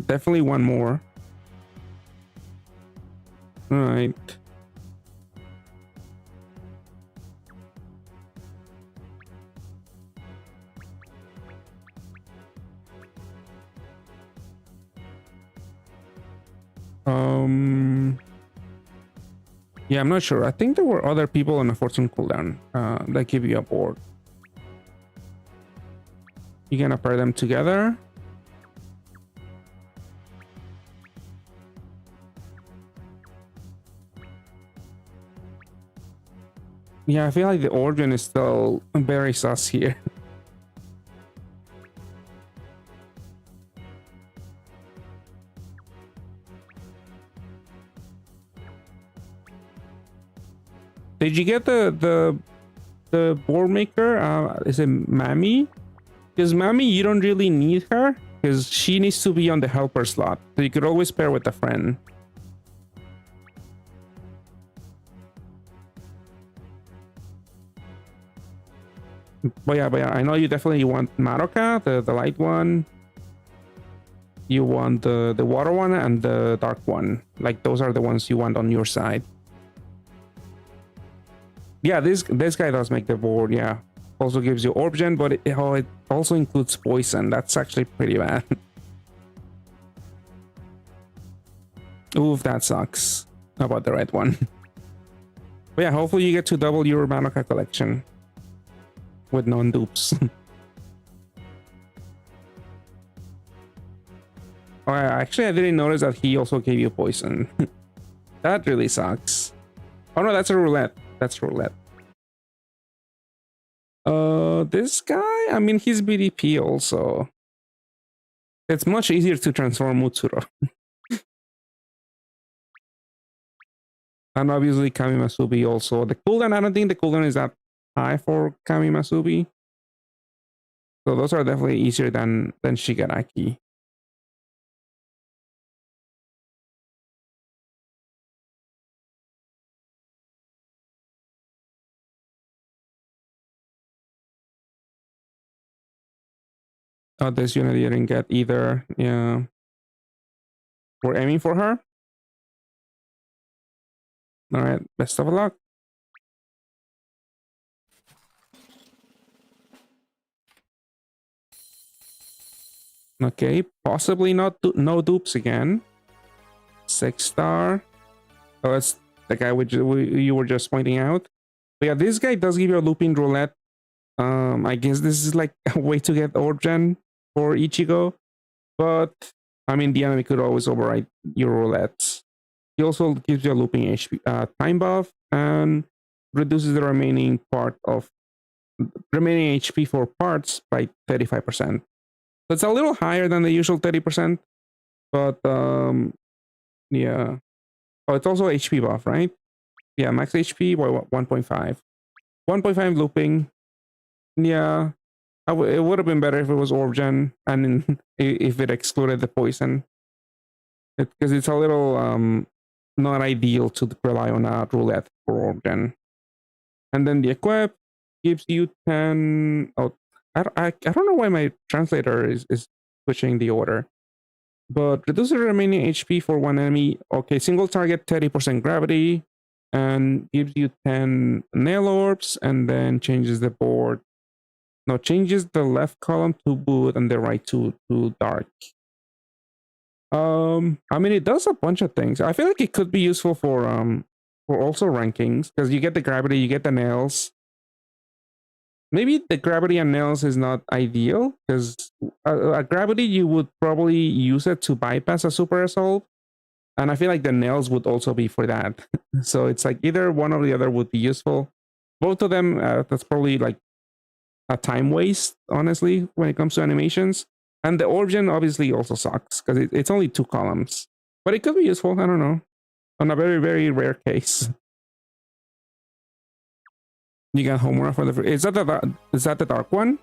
Definitely 1 more. All right. Yeah, I'm not sure. I think there were other people on a fortune cooldown that give you a board. You're gonna pair them together. Yeah, I feel like the origin is still very sus here. Did you get the board maker? Is it Mami? Because Mami, you don't really need her because she needs to be on the helper slot. So you could always pair with a friend. But yeah, I know you definitely want Madoka, the light one. You want the water one and the dark one. Like those are the ones you want on your side. Yeah, this guy does make the board. Yeah, also gives you orb gen, but it also includes poison. That's actually pretty bad. Oof, that sucks about the red one. But yeah, hopefully you get to double your Madoka collection with non-dupes. Oh, actually, I didn't notice that he also gave you poison. That really sucks. Oh no, that's a roulette. That's roulette. This guy, I mean, he's BDP also. It's much easier to transform Mutsuro. And obviously Kamimasubi also. The cooldown, I don't think the cooldown is that high for Kamimasubi. So those are definitely easier than Shigaraki. Oh, this unit didn't get either. Yeah. We're aiming for her. All right, best of luck. Okay, possibly no dupes again. 6-star. Oh, that's the guy you were just pointing out. But yeah, this guy does give you a looping roulette. I guess this is like a way to get orb gen for Ichigo. But I mean, the enemy could always override your roulettes. He also gives you a looping HP time buff and reduces the remaining HP for parts by 35%. So it's a little higher than the usual 30%, but yeah. Oh, it's also HP buff, right? Yeah, max HP by 1.5. 1.5 looping. Yeah, it would have been better if it was orb gen and if it excluded the poison. Because it's a little not ideal to rely on a roulette for orb gen. And then the equip gives you 10. Oh, I don't know why my translator is switching the order. but reduces the remaining HP for one enemy. Okay, single target 30% gravity, and gives you 10 nail orbs, and then changes the board. No, changes the left column to boot and the right to dark. I mean, it does a bunch of things. I feel like it could be useful for also rankings, because you get the gravity, you get the nails. Maybe the gravity and nails is not ideal, because a gravity you would probably use it to bypass a super assault, and I feel like the nails would also be for that. So it's like either one or the other would be useful. Both of them, that's probably like a time waste, honestly, when it comes to animations. And the origin obviously also sucks, because it's only 2 columns, but it could be useful. I don't know, on a very, very rare case. You got Homura for the... Is that the dark one?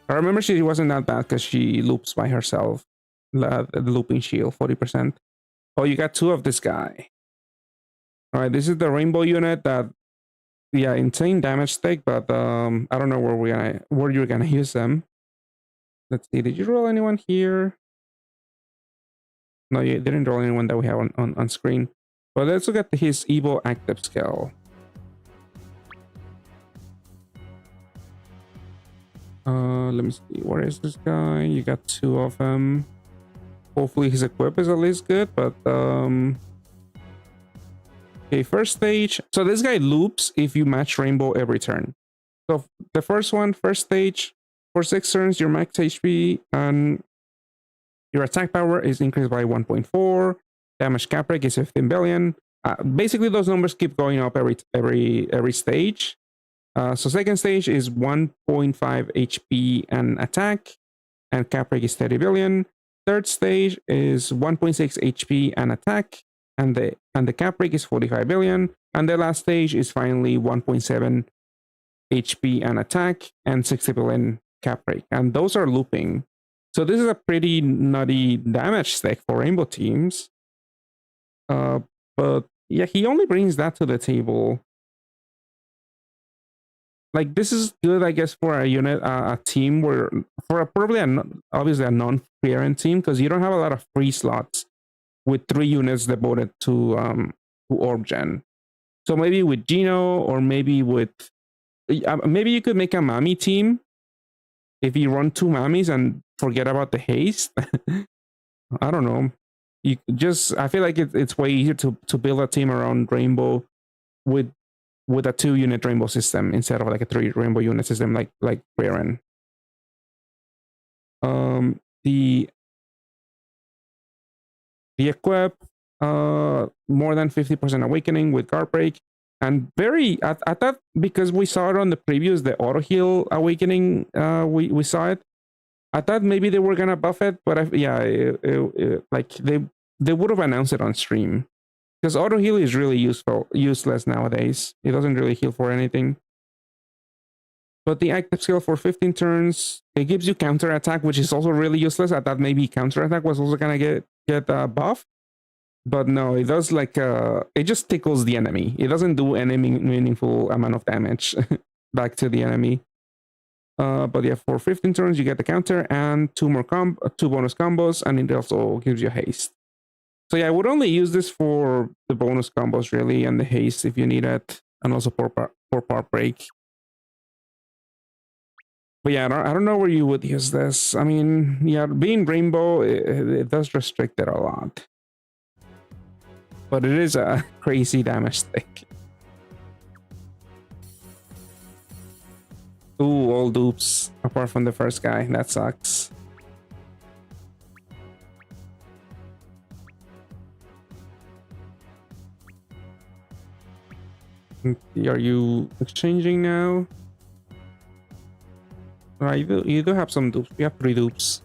I remember she wasn't that bad because she loops by herself. The looping shield, 40%. Oh, you got 2 of this guy. All right, this is the rainbow unit that... Yeah, insane damage stick, but I don't know where you're gonna use them. Let's see, did you roll anyone here? No, you didn't roll anyone that we have on screen. But let's look at his Evo active skill. Let me see, where is this guy? You got 2 of them. Hopefully his equip is at least good, but okay, first stage. So this guy loops if you match rainbow every turn. So the first stage, for 6 turns, your max HP and your attack power is increased by 1.4. Damage cap rate is 15 billion. Basically, those numbers keep going up every stage. So second stage is 1.5 HP and attack, and cap rate is 30 billion. Third stage is 1.6 HP and attack, and the cap rate is 45 billion. And the last stage is finally 1.7 HP and attack and 60 billion cap rate. And those are looping. So this is a pretty nutty damage stack for rainbow teams. But yeah, he only brings that to the table. Like, this is good, I guess, for a unit, a team where, for obviously a non-parent team, because you don't have a lot of free slots with 3 units devoted to orb gen. So maybe with Gino, or maybe with maybe you could make a Mami team if you run 2 Mamis and forget about the haste. I don't know. I feel like it's way easier to build a team around rainbow with a 2-unit rainbow system instead of like a 3 rainbow unit system like Raren. The equip, more than 50% awakening with guard break, and I thought, because we saw it on the previews, the auto heal awakening, we saw it. I thought maybe they were gonna buff it, but like they would have announced it on stream, because auto heal is really useless nowadays. It doesn't really heal for anything. But the active skill for 15 turns, it gives you counter attack, which is also really useless. I thought maybe counter attack was also gonna get buffed, but no, it does like it just tickles the enemy. It doesn't do any meaningful amount of damage back to the enemy. But yeah, for 15 turns you get the counter and 2 bonus combos, and it also gives you haste. So yeah, I would only use this for the bonus combos really, and the haste if you need it, and also for part break. But yeah, I don't know where you would use this. I mean, yeah, being rainbow, it does restrict it a lot. But it is a crazy damage stick. Ooh, all dupes, apart from the first guy. That sucks. Are you exchanging now? Right, you do have some dupes. We have 3 dupes.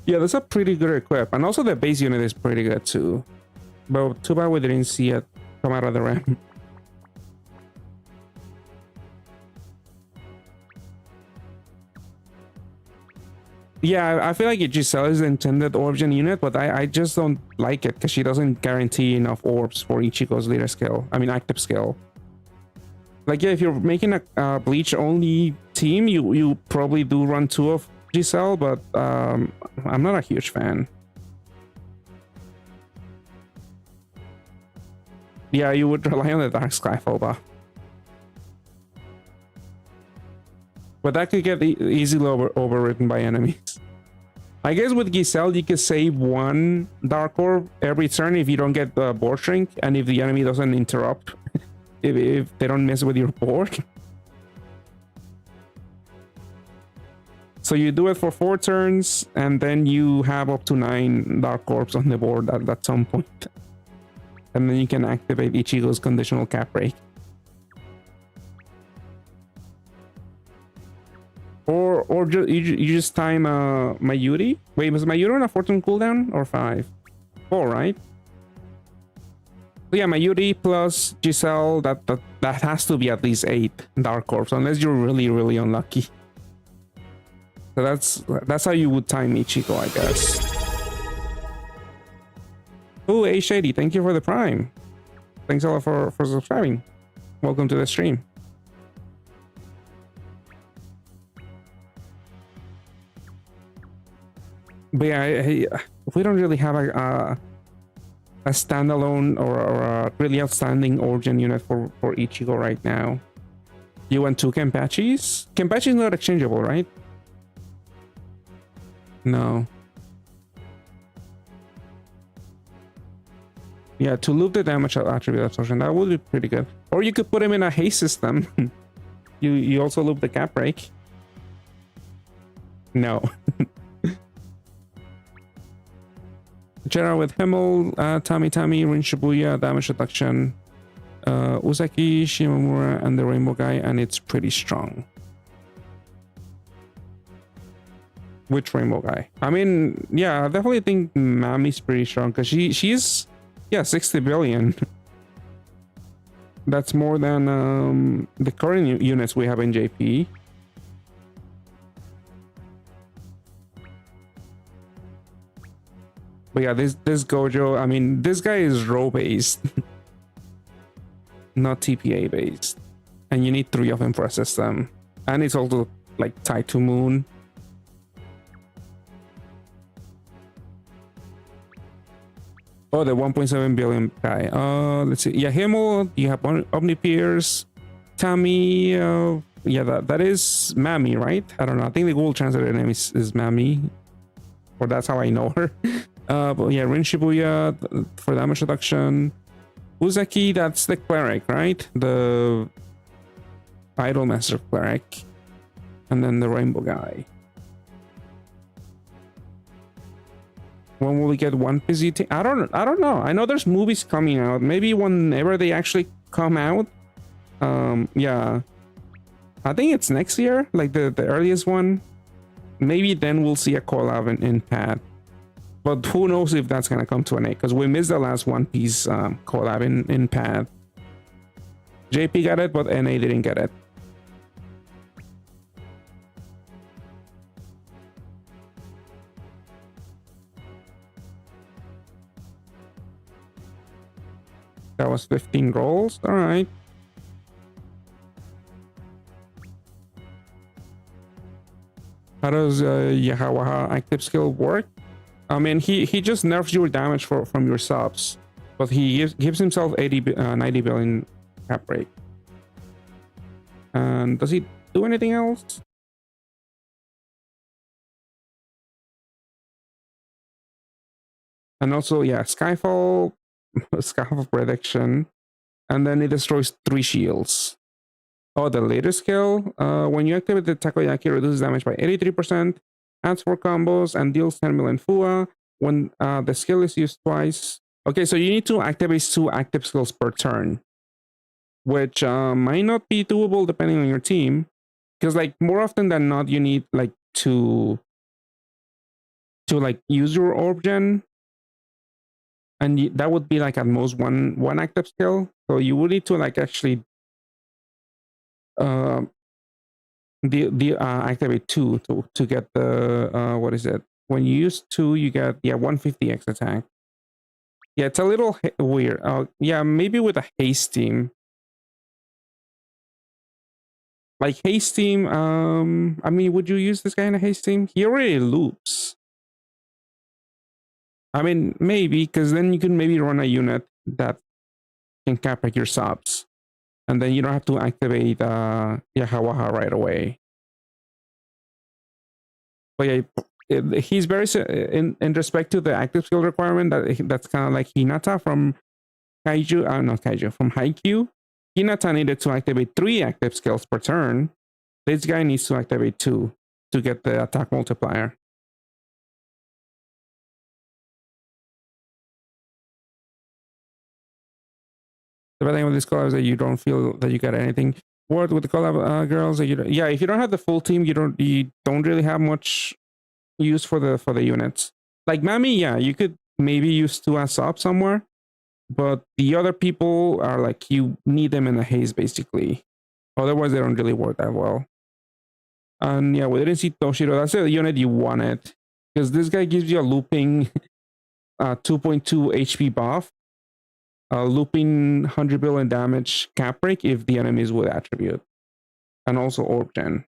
Yeah, that's a pretty good equip, and also the base unit is pretty good too. But too bad we didn't see it come out of the RAM. Yeah, I feel like Giselle is the intended origin unit, but I just don't like it because she doesn't guarantee enough orbs for Ichigo's leader skill. I mean, active skill. Like, yeah, if you're making a Bleach only team, you probably do run 2 of Giselle, but I'm not a huge fan. Yeah, you would rely on the Dark Skyfall buff. But that could get easily overwritten by enemies. I guess with Giselle, you could save 1 Dark Orb every turn if you don't get the board shrink, and if the enemy doesn't interrupt, if they don't mess with your board. So you do it for 4 turns, and then you have up to 9 Dark Orbs on the board at some point. And then you can activate Ichigo's conditional cap break. Or you just time Mayuri? Wait, was Mayuri on a 14 cooldown or 5? 4, right? So yeah, Mayuri plus Giselle, that has to be at least 8 Dark Orbs, unless you're really unlucky. So that's how you would time Ichigo, I guess. Oh, A Shady, thank you for the Prime. Thanks a lot for subscribing. Welcome to the stream. But yeah, we don't really have a standalone or a really outstanding origin unit for Ichigo right now. You want 2 Kenpachis? Kenpachi is not exchangeable, right? No. Yeah, to loop the damage attribute absorption, that would be pretty good. Or you could put him in a haste system. you also loop the cap break. No. General with Himmel, Tami, Rin Shibuya, damage reduction, Uzaki, Shimamura, and the Rainbow Guy, and it's pretty strong. Which Rainbow Guy? I mean, yeah, I definitely think Mami's pretty strong because she's, yeah, 60 billion. That's more than the current units we have in JP. But yeah, this Gojo, I mean, this guy is row based, not TPA based, and you need 3 of him for a system, and it's also like tied to Moon. Oh, the 1.7 billion guy. Let's see. Yeah, Himmel. You have Omnipeers, Tami. Yeah, that is Mami, right? I don't know. I think the Google translator name is Mami, or that's how I know her. But yeah, Rin Shibuya for damage reduction. Uzaki, that's the cleric, right? The Idol Master cleric, and then the Rainbow Guy. When will we get One Piece? I don't know. I know there's movies coming out. Maybe whenever they actually come out. Yeah, I think it's next year, like the earliest one. Maybe then we'll see a collab in Pad. But who knows if that's gonna come to an end, because we missed the last One Piece collab in Pad. JP got it, but NA didn't get it. That was 15 rolls. All right. How does Yahawaha active skill work? I mean, he just nerfs your damage from your subs, but he gives himself 90 billion cap break. And does he do anything else? And also, yeah, Skyfall prediction, and then it destroys 3 shields. Oh, the later skill. When you activate the Takoyaki, reduces damage by 83%. Adds 4 combos and deals 10 million FUA when the skill is used twice. Okay, so you need to activate 2 active skills per turn, which might not be doable depending on your team, because like more often than not, you need like to like use your orb gen, and that would be like at most one active skill. So you would need to like actually activate 2 to get the what is it? When you use 2, you get 150x attack. Yeah, it's a little weird. Yeah, maybe with a haste team. Like haste team, I mean, would you use this guy in a haste team? He already loops. I mean, maybe, because then you can maybe run a unit that can cap like your subs. And then you don't have to activate Yahawaha right away. But yeah, he's very, in respect to the active skill requirement, that's kind of like Hinata from Kaiju, not Kaiju, from Haikyuu. Hinata needed to activate 3 active skills per turn. This guy needs to activate 2 to get the attack multiplier. The bad thing with this collab is that you don't feel that you got anything. What with the collab girls? That yeah, if you don't have the full team, you don't really have much use for the units. Like Mami, yeah, you could maybe use 2 as up somewhere, but the other people are like you need them in a haze basically. Otherwise, they don't really work that well. And yeah, we didn't see Toshiro. That's the unit you wanted because this guy gives you a looping 2.2 HP buff. Looping 100 billion damage cap break if the enemy is with attribute, and also orb gen.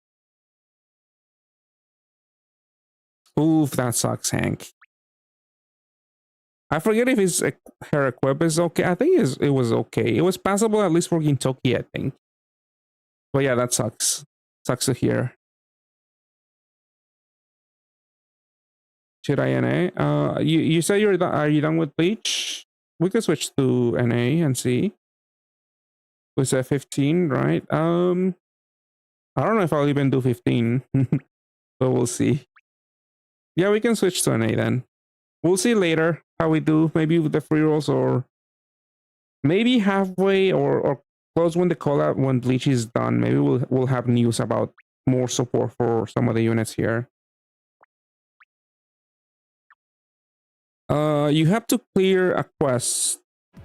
Oof, that sucks, Hank. I forget if her equip is okay. I think it was okay. It was passable at least for Gintoki, I think. But yeah, that sucks. Sucks to hear. Should I NA? You say are you done with Bleach? We could switch to NA and see. We said 15, right? I don't know if I'll even do 15, but we'll see. Yeah, we can switch to NA then. We'll see later how we do. Maybe with the free rolls, or maybe halfway or close when the collab when Bleach is done. Maybe we'll have news about more support for some of the units here. You have to clear a quest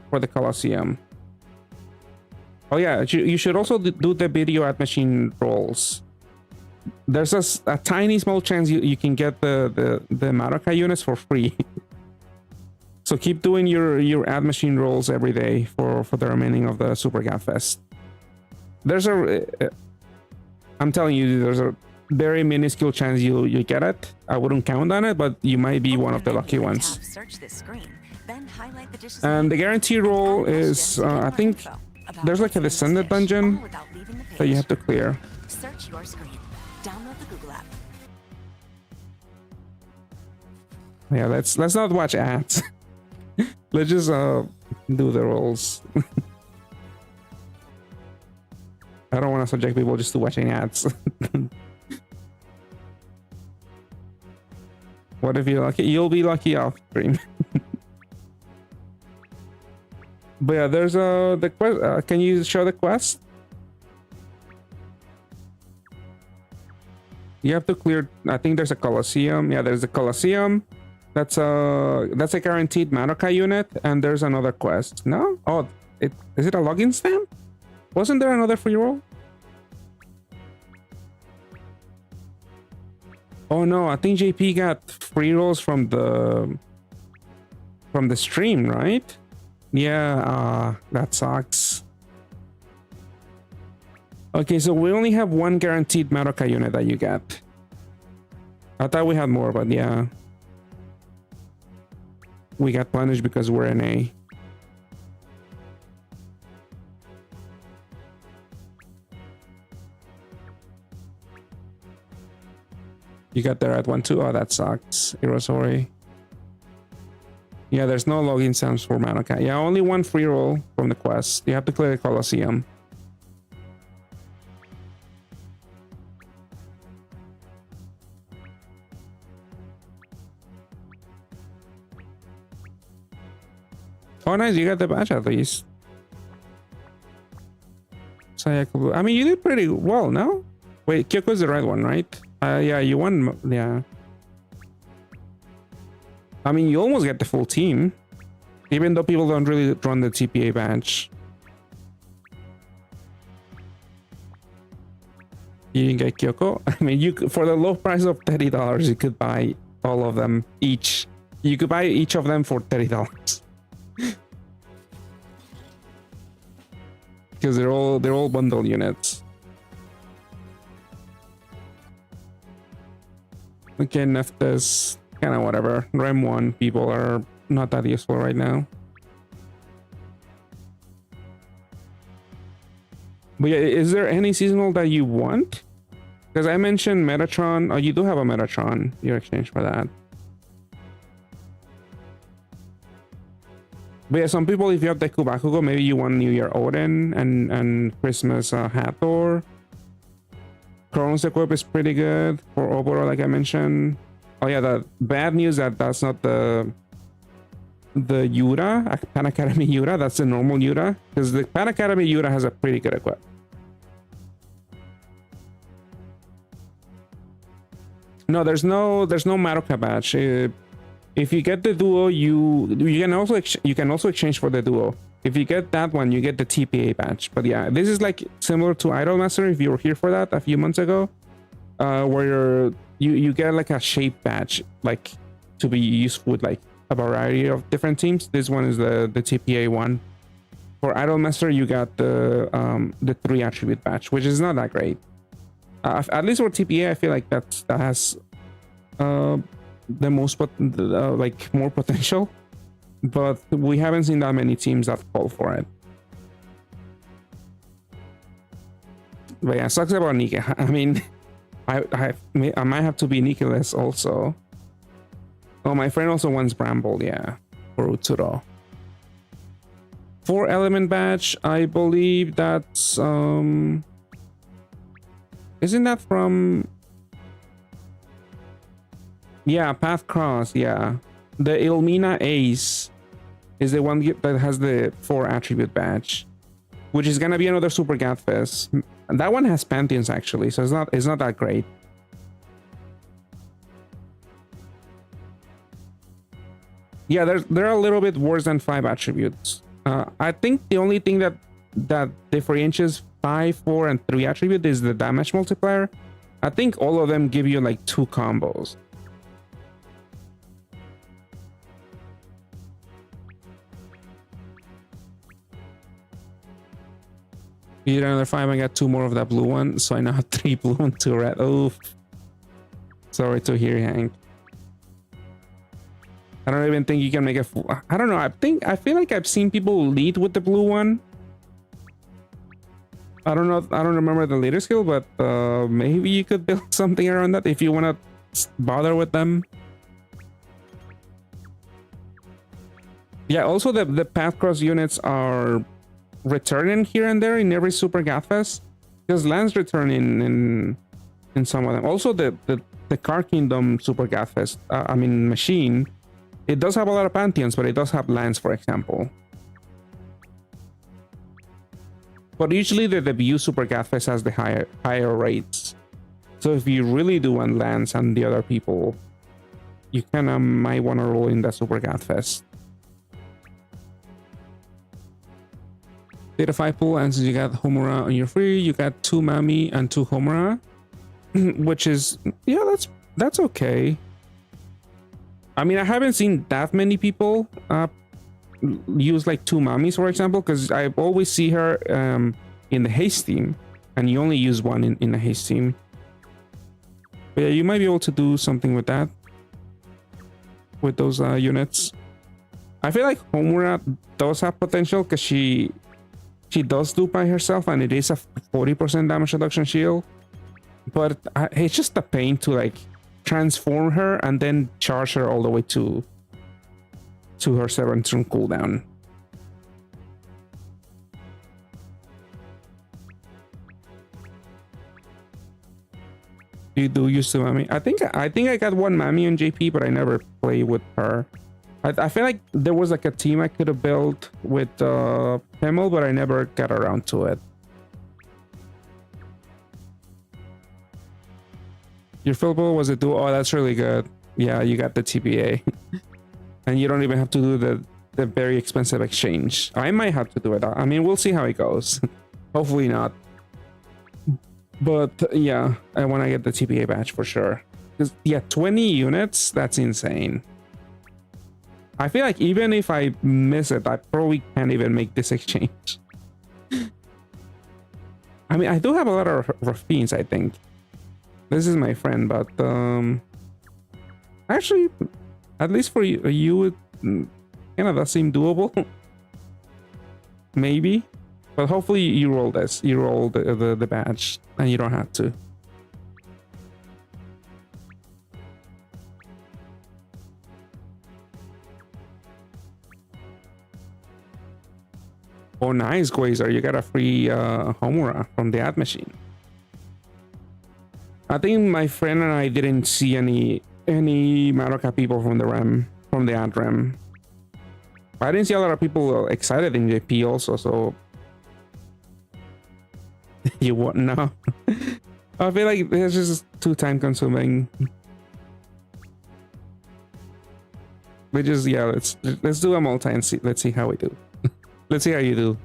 for the Colosseum. Oh yeah, you should also do the video at machine rolls. There's a tiny small chance you can get the Madoka units for free. So keep doing your ad machine rolls every day for the remaining of the Super Gap Fest. I'm telling you, there's a very minuscule chance you get it. I wouldn't count on it, but you might be one of the lucky ones. And the guarantee roll is, I think, there's like a descended dungeon that you have to clear. Search your screen. Download the Google app. Yeah, let's not watch ads. Let's just do the rolls. I don't want to subject people just to watching ads. What if you're lucky? You'll be lucky off stream. But yeah, there's the quest. Can you show the quest? You have to clear. I think there's a Colosseum. Yeah, there's a Colosseum. That's a guaranteed Madoka unit, and there's another quest. No? Oh, is it a login stamp? Wasn't there another free roll? Oh no, I think JP got free rolls from the stream, right? Yeah, that sucks. Okay, so we only have one guaranteed Madoka unit that you get. I thought we had more, but yeah. We got punished because we're NA. You got the right one too? Oh, that sucks. Irosori. Yeah, there's no login stamps for Madoka. Yeah, only one free roll from the quest. You have to clear the Colosseum. Oh, nice. You got the badge at least. Sayaka, I mean, you did pretty well, no? Wait, Kyoko's the right one, right? Yeah, you won. Yeah. I mean, you almost get the full team. Even though people don't really run the TPA badge. You didn't get Kyoko? I mean, for the low price of $30, you could buy all of them each. You could buy each of them for $30. Because they're all bundle units. Okay, Neftis, kind of whatever. Rem 1 people are not that useful right now. But yeah, is there any seasonal that you want? Because I mentioned Metatron. Oh, you do have a Metatron. You exchange for that. But yeah, some people, if you have Deku Bakugo, maybe you want New Year Odin and Christmas Hathor. Chronos Equip is pretty good for Oboro, like I mentioned. Oh yeah, the bad news that that's not the Yura, Pan Academy Yura. That's the normal Yura, because the Pan Academy Yura has a pretty good equip. No, there's no Madoka badge. If you get the duo, you can also exchange for the duo. If you get that one, you get the TPA badge. But yeah, this is like similar to Idolmaster. If you were here for that a few months ago, where you get like a shape badge, like to be used with like a variety of different teams. This one is the TPA one. For Idolmaster, you got the 3 attribute badge, which is not that great. At least for TPA, I feel like that has the most like more potential, but we haven't seen that many teams that call for it. But yeah, sucks about Nika. I mean, I might have to be Nicholas also. Oh, my friend also wants Bramble, yeah, for Utsuro. 4 element badge, I believe that's isn't that from, yeah, Path Cross, yeah. The Ilmina Ace is the one that has the 4 attribute badge, which is gonna be another Super Gadfest. And that one has Pantheons actually, so it's not that great. Yeah, they're a little bit worse than 5 attributes. I think the only thing that differentiates 5, 4, and 3 attribute is the damage multiplier. I think all of them give you like 2 combos. You get another 5, I got 2 more of that blue one, so I now have 3 blue and 2 red. Oh, sorry to hear, Hank. I don't even think you can make a full. I don't know. I feel like I've seen people lead with the blue one. I don't know. I don't remember the leader skill, but maybe you could build something around that if you want to bother with them. Yeah. Also, the Path Cross units are returning here and there in every Super Gadfest, because lands return in some of them. Also, the Car Kingdom Super Gadfest. I mean machine. It does have a lot of Pantheons, but it does have lands, for example. But usually the debut Super Gadfest has the higher rates. So if you really do want lands and the other people, you kind of might want to roll in the Super Gadfest. Data 5 pool, and since you got Homura on your free, you got 2 Mami and 2 Homura. Which is, yeah, that's okay. I mean, I haven't seen that many people use like 2 Mamis, for example, because I always see her in the haste team, and you only use 1 in the haste team. But yeah, you might be able to do something with that, with those units. I feel like Homura does have potential because she does do by herself, and it is a 40% damage reduction shield. But it's just a pain to like transform her and then charge her all the way to her 7-turn cooldown. You do use the Mami. I think I got 1 Mami on JP, but I never play with her. I feel like there was like a team I could have built with Pemel, but I never got around to it. Your Philbo was a duo. Oh, that's really good. Yeah, you got the TPA. And you don't even have to do the very expensive exchange. I might have to do it. I mean, we'll see how it goes. Hopefully not. But yeah, I want to get the TPA badge for sure. Yeah, 20 units? That's insane. I feel like even if I miss it, I probably can't even make this exchange. I mean, I do have a lot of Rafines, I think. This is my friend, but Actually, at least for you it kind of does seem doable. Maybe. But hopefully you roll this. You roll the badge and you don't have to. Oh, nice, Quasar. You got a free Homura from the ad machine. I think my friend and I didn't see any Madoka people from the ad rem. I didn't see a lot of people excited in JP also, so you what now? I feel like it's just too time consuming. We just let's do a multi and see. Let's see how we do. Let's see how you do.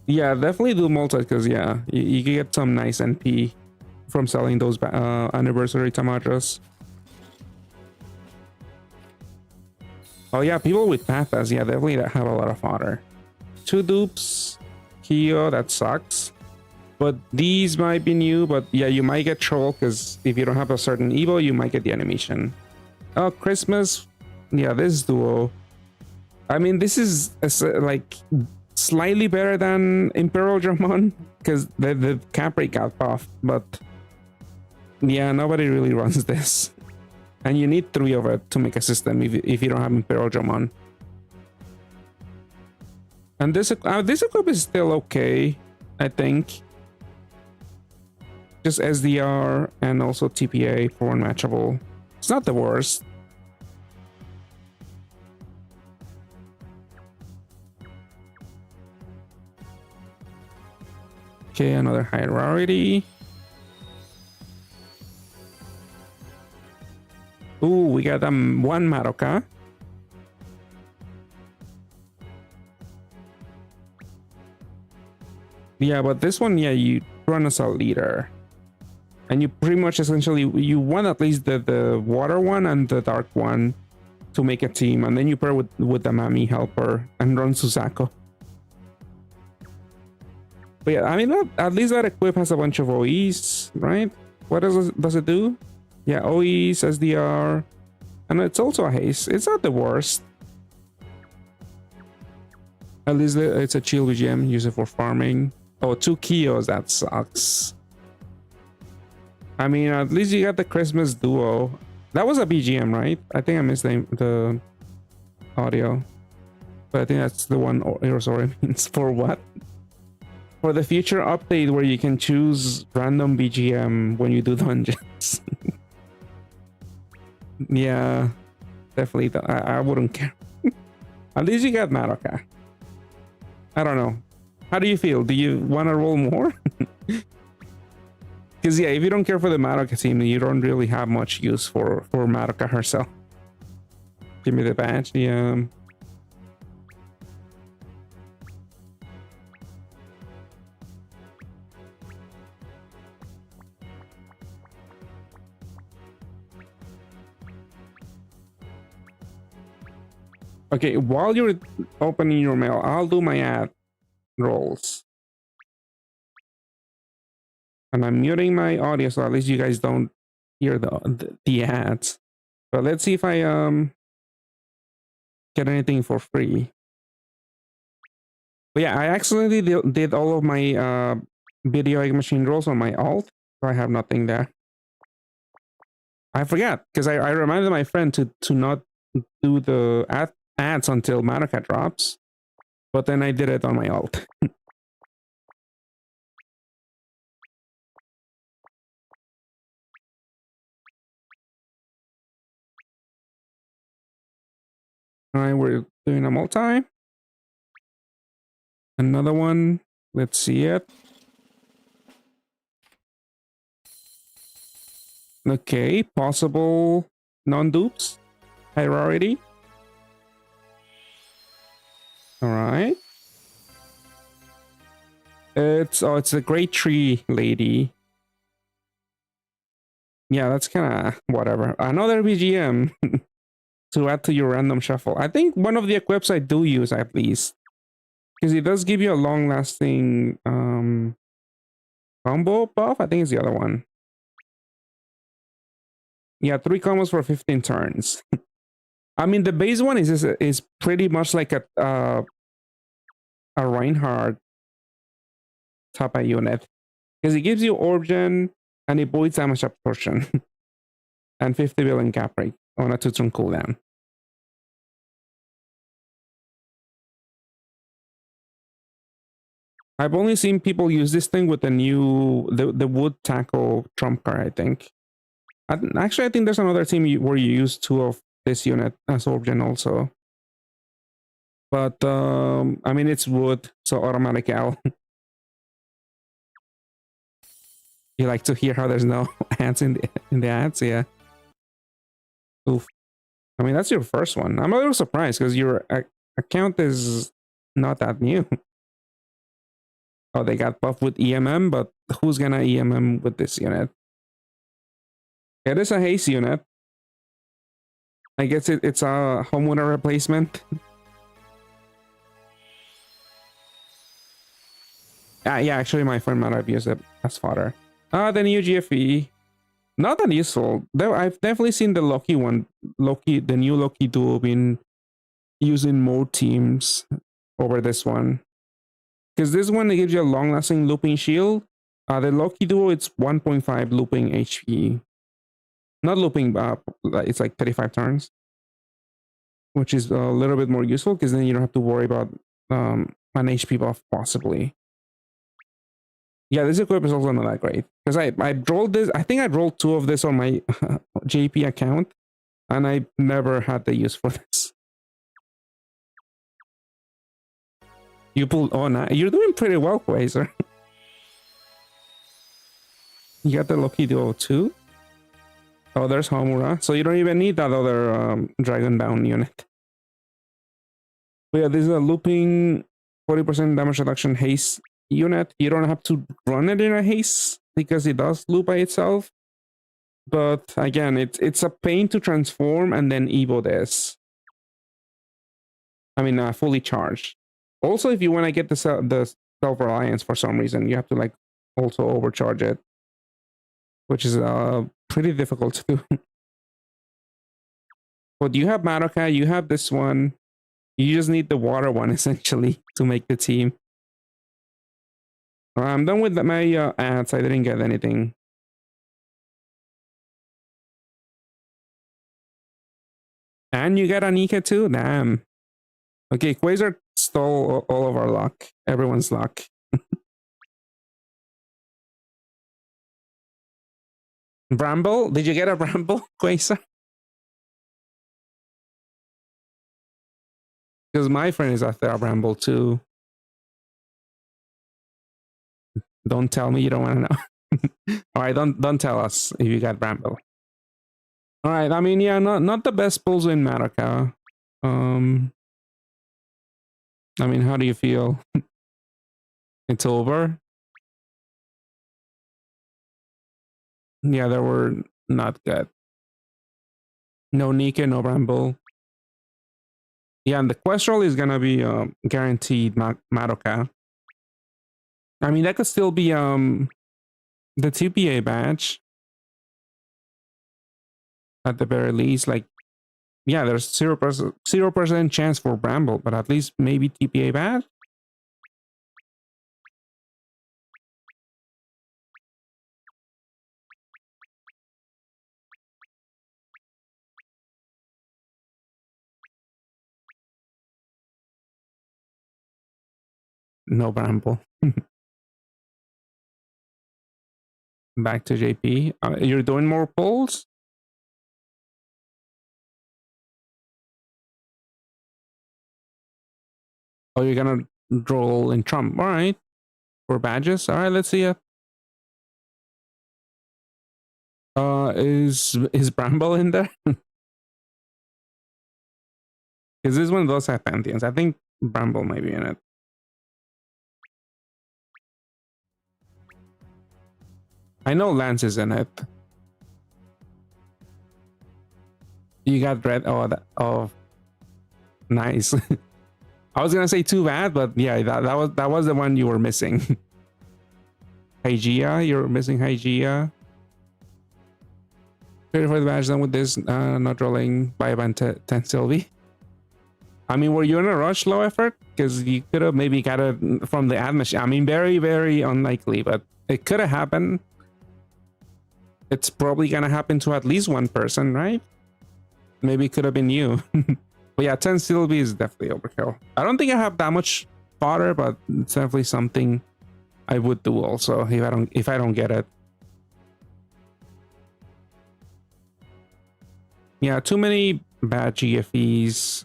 Yeah, definitely do multi because yeah, you can get some nice NP from selling those anniversary Tamadras. Oh yeah, people with Pathas, yeah, definitely that have a lot of fodder. 2 dupes, Kyo, that sucks. But these might be new, but yeah, you might get troll because if you don't have a certain Evo, you might get the animation. Oh, Christmas, yeah, this duo. I mean, this is like slightly better than Imperial Dramon because the cap rate got buffed, but yeah, nobody really runs this. And you need 3 of it to make a system if you don't have Imperial Dramon. And this equip is still okay, I think. Just SDR and also TPA for unmatchable. It's not the worst. Okay, another high rarity. Ooh, we got one Madoka. Yeah, but this one, yeah, you run as a leader. And you pretty much essentially, you want at least the water one and the dark one to make a team. And then you pair with the Mami helper and run Susako. But yeah, I mean, at least that equip has a bunch of OEs, right? What does it do? Yeah, OEs, SDR, and it's also a haste. It's not the worst. At least it's a chill BGM, use it for farming. Oh, 2 Kios, that sucks. I mean, at least you got the Christmas duo. That was a BGM, right? I think I missed the audio. But I think that's the one Erosori means for what? For the future update where you can choose random BGM when you do dungeons. Yeah, definitely. I wouldn't care. At least you got Madoka. I don't know. How do you feel? Do you want to roll more? Because yeah, if you don't care for the Madoka team, you don't really have much use for Madoka herself. Give me the badge. Yeah. Okay, while you're opening your mail, I'll do my ad rolls. And I'm muting my audio so at least you guys don't hear the ads. But let's see if I get anything for free. But yeah, I accidentally did all of my video egg machine rolls on my alt, so I have nothing there. I forgot because I reminded my friend to not do the ads until Madoka drops, but then I did it on my alt. All right, we're doing a multi. Another one. Let's see it. Okay, possible non-dupes. High rarity. All right. It's a great tree lady. Yeah, that's kind of whatever. Another BGM to add to your random shuffle. I think one of the equips I do use at least, because it does give you a long-lasting combo buff. I think it's the other one. Yeah, 3 combos for 15 turns. I mean, the base one is pretty much like a Reinhardt type of unit, because it gives you orb gen and it voids damage absorption and 50 billion cap rate on a 2-turn cooldown. I've only seen people use this thing with the new the wood tackle trump card, I think. Actually, I think there's another team where you use 2 of this unit as orb gen also. But I mean, it's wood, so automatic L. You like to hear how there's no ads in the ads, yeah. Oof. I mean, that's your first one. I'm a little surprised because your account is not that new. Oh, they got buffed with EMM, but who's gonna EMM with this unit? It is a haste unit. I guess it's a homeowner replacement. Yeah, actually my friend might have used it as fodder. The new GFE. Not that useful. I've definitely seen the Loki one, the new Loki duo being used in more teams over this one. Because this one gives you a long-lasting looping shield. The Loki duo, it's 1.5 looping HP. Not looping, it's like 35 turns. Which is a little bit more useful, because then you don't have to worry about an HP buff, possibly. Yeah, this equip is also not that great. Because I rolled this, I think I rolled 2 of this on my JP account. And I never had the use for this. You pulled, oh, nah, you're doing pretty well, Quasar. You got the Loki duo too. Oh, there's Homura. So you don't even need that other Dragon Down unit. But yeah, this is a looping 40% damage reduction haste unit. You don't have to run it in a haste because it does loop by itself. But again, it's a pain to transform and then Evo this. I mean, fully charged. Also, if you want to get the self-reliance for some reason, you have to like also overcharge it, which is pretty difficult to do. But you have Madoka, you have this one. You just need the water one essentially to make the team. I'm done with my ads. I didn't get anything. And you got Anika too? Damn. Okay, Quasar stole all of our luck. Everyone's luck. Bramble? Did you get a Bramble, Quasar? Because my friend is after a Bramble too. Don't tell me you don't want to know. All right, don't tell us if you got Bramble. All right, I mean, yeah, not the best pulls in Madoka. I mean, how do you feel? It's over? Yeah, they were not good. No Nika, no Bramble. Yeah, and the quest roll is gonna be guaranteed Madoka. I mean, that could still be the TPA badge. At the very least, like, yeah, there's 0% chance for Bramble, but at least maybe TPA badge. No Bramble. Back to JP. You're doing more polls? Oh, you're gonna roll in Trump. All right. For badges. All right, let's see it. Is Bramble in there? Because this one does have Pantheons. I think Bramble might be in it. I know Lance is in it. You got Red. Oh, nice. I was gonna say too bad, but yeah, that was the one you were missing. Hygeia. You're missing Hygeia. Ready for the match done with this. Not rolling by about 10 Sylvie. I mean, were you in a rush, low effort? Because you could have maybe got it from the ad machine. I mean, very, very unlikely, but it could have happened. It's probably gonna happen to at least one person, right? Maybe it could have been you. But yeah, 10 Sylvie is definitely overkill. I don't think I have that much fodder, but it's definitely something I would do also if I don't get it. Yeah, too many bad GFEs.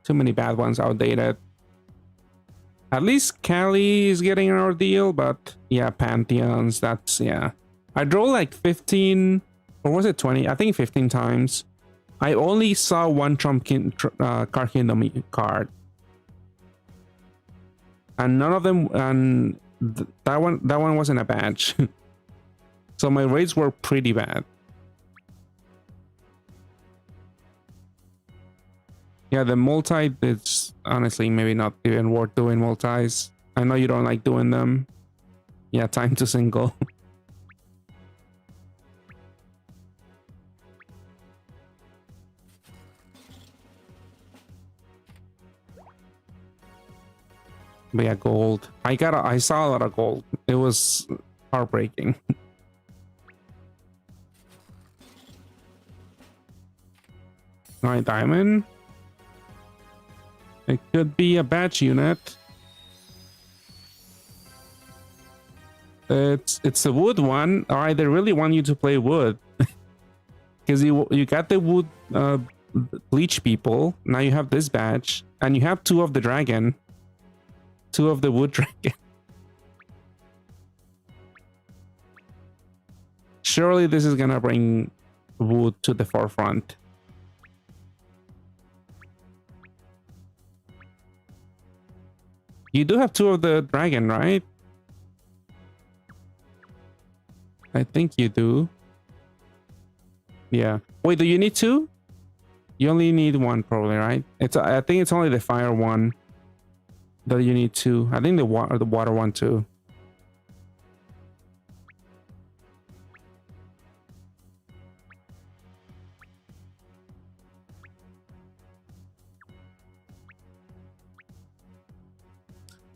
Too many bad ones, outdated. At least Cali is getting an ordeal, but yeah, Pantheons, that's, yeah. I drew like 15, or was it 20? I think 15 times. I only saw one Trump Car Kingdom card. And none of them, and that one wasn't a badge. So my rates were pretty bad. Yeah, the multi, it's honestly maybe not even worth doing multis. I know you don't like doing them. Yeah, time to single. But yeah, gold. I saw a lot of gold. It was heartbreaking. Alright, diamond. It could be a batch unit. It's a wood one. Alright, they really want you to play wood. Because you got the wood bleach people. Now you have this batch. And you have two of the dragon. Two of the wood dragon. Surely this is gonna bring wood to the forefront. You do have two of the dragon, right? I think you do. Yeah. Wait, do you need two? You only need one, probably, right? I think it's only the fire one that you need two. I think the water one too.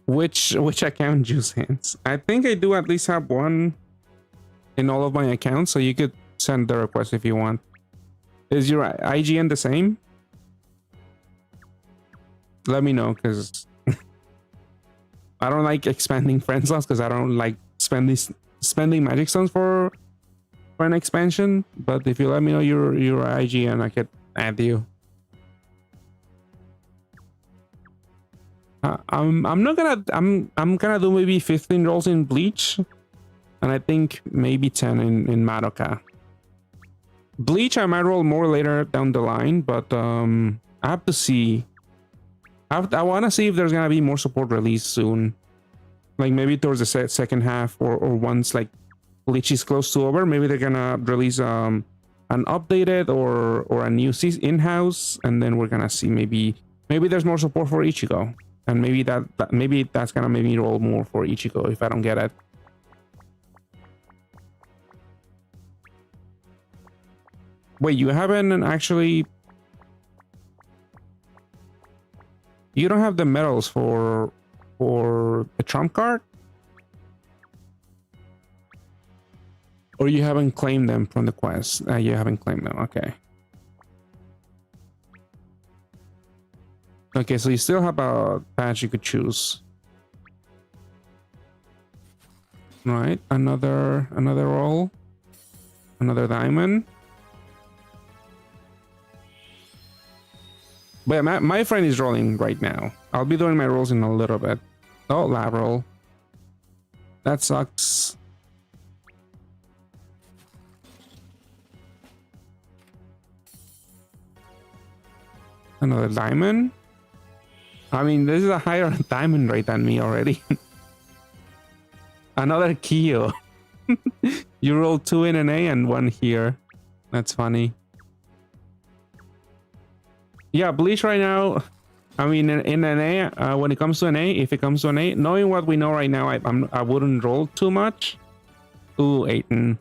Which account juice hands? I think I do at least have one in all of my accounts, so you could send the request if you want. Is your IGN the same? Let me know, because I don't like expanding friend slots, because I don't like spending magic stones for an expansion. But if you let me know your IGN, I could add you. I'm gonna do maybe 15 rolls in Bleach, and I think maybe 10 in Madoka. Bleach I might roll more later down the line, but I have to see. I want to see if there's gonna be more support released soon, like maybe towards the second half, or once like Bleach is close to over. Maybe they're gonna release an updated or a new in-house, and then we're gonna see maybe there's more support for Ichigo. And maybe that's gonna make me roll more for Ichigo if I don't get it. Wait, you haven't actually... You don't have the medals for the trump card? Or you haven't claimed them from the quest? You haven't claimed them, okay. Okay, so you still have a patch you could choose. Right, another roll. Another diamond. But my friend is rolling right now. I'll be doing my rolls in a little bit. Oh, lab roll. That sucks. Another diamond. I mean, this is a higher diamond rate than me already. Another Kyo. You rolled 2 in an A and 1 here. That's funny. Yeah, Bleach right now. I mean, in an A, when it comes to an A, if it comes to an A, knowing what we know right now, I wouldn't roll too much. Ooh, 18.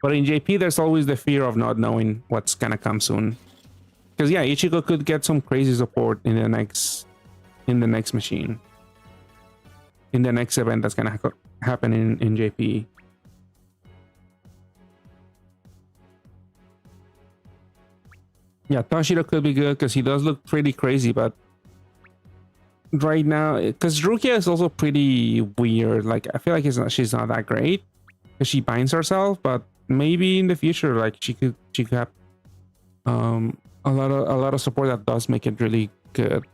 But in JP, there's always the fear of not knowing what's gonna come soon. Because yeah, Ichigo could get some crazy support in the next machine. In the next event that's gonna happen in JP. Yeah, Toshiro could be good because he does look pretty crazy, but right now, because Rukia is also pretty weird. Like, I feel like she's not that great because she binds herself, but maybe in the future, like she could have a lot of support that does make it really good.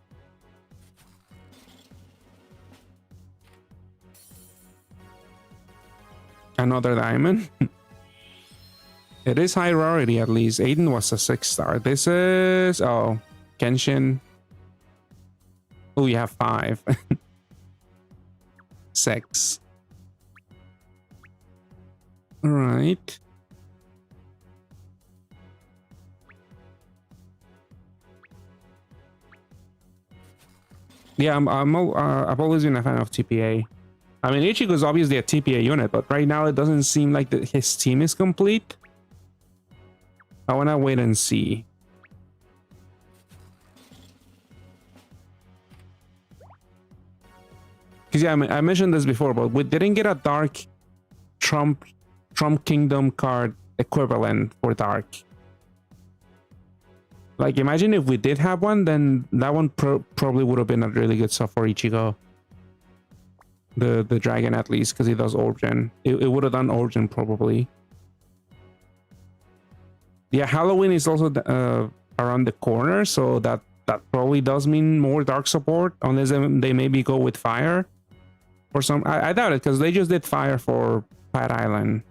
Another diamond. It is high rarity at least. Aiden was a 6-star. This is Kenshin. Oh, you have 5. 6. All right. Yeah, I've always been a fan of TPA. I mean, Ichigo is obviously a TPA unit, but right now it doesn't seem like his team is complete. I want to wait and see. Because yeah, I mentioned this before, but we didn't get a Dark Trump Kingdom card equivalent for Dark. Like, imagine if we did have one, then that one probably would have been a really good stuff for Ichigo. The dragon, at least, because he does Origin. It would have done Origin probably. Yeah, Halloween is also around the corner, so that probably does mean more dark support, unless they maybe go with fire or some. I doubt it, because they just did fire for Pat Island.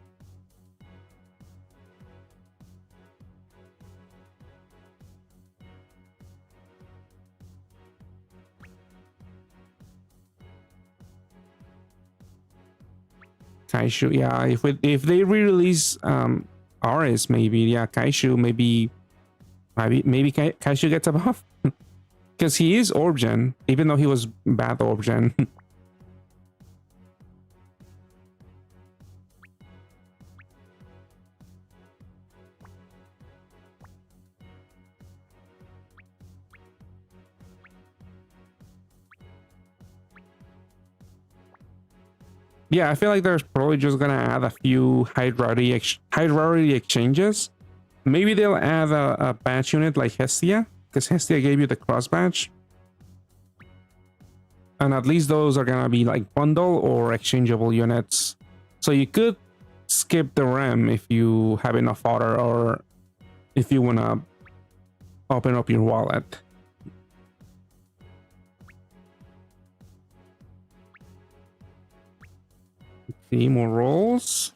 Kaishu, yeah. If they re-release Aris, maybe, yeah, Kaishu, maybe Kaishu gets a buff. Because he is Origin, even though he was bad Origin. Yeah, I feel like there's probably just gonna add a few high rarity exchanges. Maybe they'll add a badge unit like Hestia, because Hestia gave you the cross badge. And at least those are gonna be like bundle or exchangeable units. So you could skip the RAM if you have enough fodder, or if you wanna open up your wallet. See more rolls.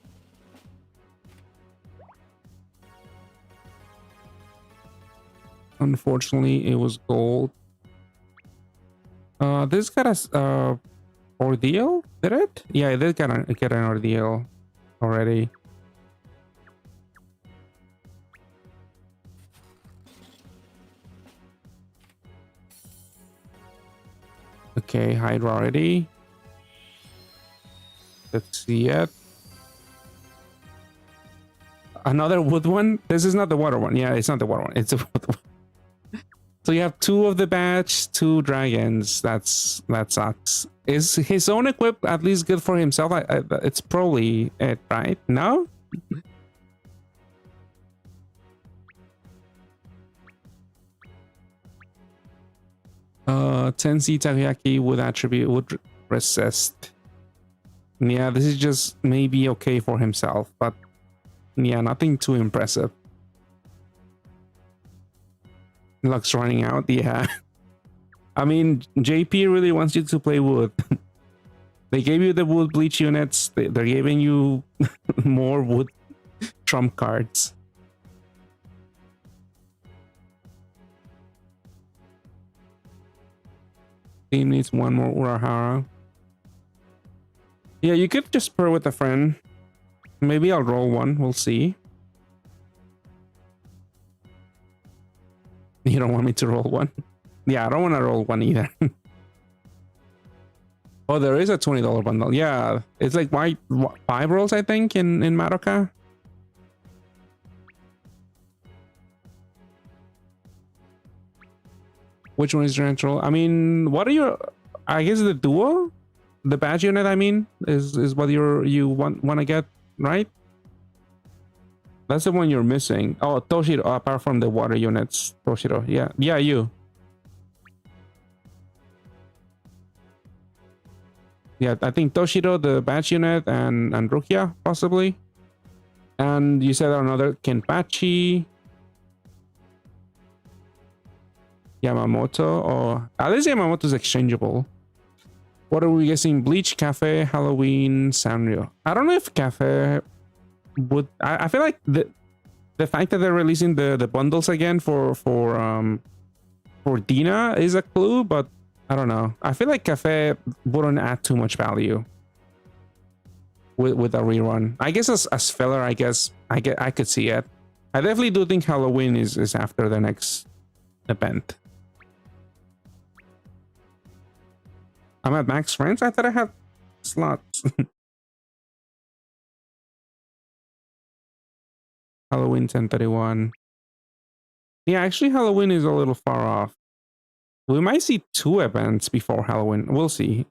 Unfortunately, it was gold. This got a ordeal, did it? Yeah, it did get an ordeal already. Okay, high rarity. Let's see it. Another wood one. This is not the water one. Yeah, it's not the water one. It's a wood one. So you have 2 of the badge, 2 dragons. That sucks. Is his own equip at least good for himself? It's probably it, right? No. Tensi Takoyaki would resist. Yeah, this is just maybe okay for himself, but yeah, nothing too impressive. Luck's running out, yeah. I mean, JP really wants you to play wood. They gave you the wood bleach units. They're giving you more wood trump cards. Team needs one more Urahara. Yeah, you could just pair with a friend. Maybe I'll roll one. We'll see. You don't want me to roll one? Yeah, I don't want to roll one either. Oh, there is a $20 bundle. Yeah, it's like 5 rolls, I think, in Madoka. Which one is your intro? I mean, what are your? I guess the duo, the badge unit. I mean, is what you want to get, right? That's the one you're missing. Oh, Toshiro. Apart from the water units, Toshiro. Yeah, yeah, you. Yeah, I think Toshiro, the badge unit, and Rukia possibly. And you said another Kenpachi, Yamamoto, or at least Yamamoto is exchangeable. What are we guessing? Bleach, Cafe, Halloween, Sanrio. I don't know if Cafe would. I feel like the fact that they're releasing the bundles again for Dina is a clue, but I don't know. I feel like Cafe wouldn't add too much value with a rerun. I guess as filler, I guess I could see it. I definitely do think Halloween is after the next event. I'm at max friends. I thought I had slots. Halloween 1031. Yeah, actually Halloween is a little far off. We might see 2 events before Halloween. We'll see.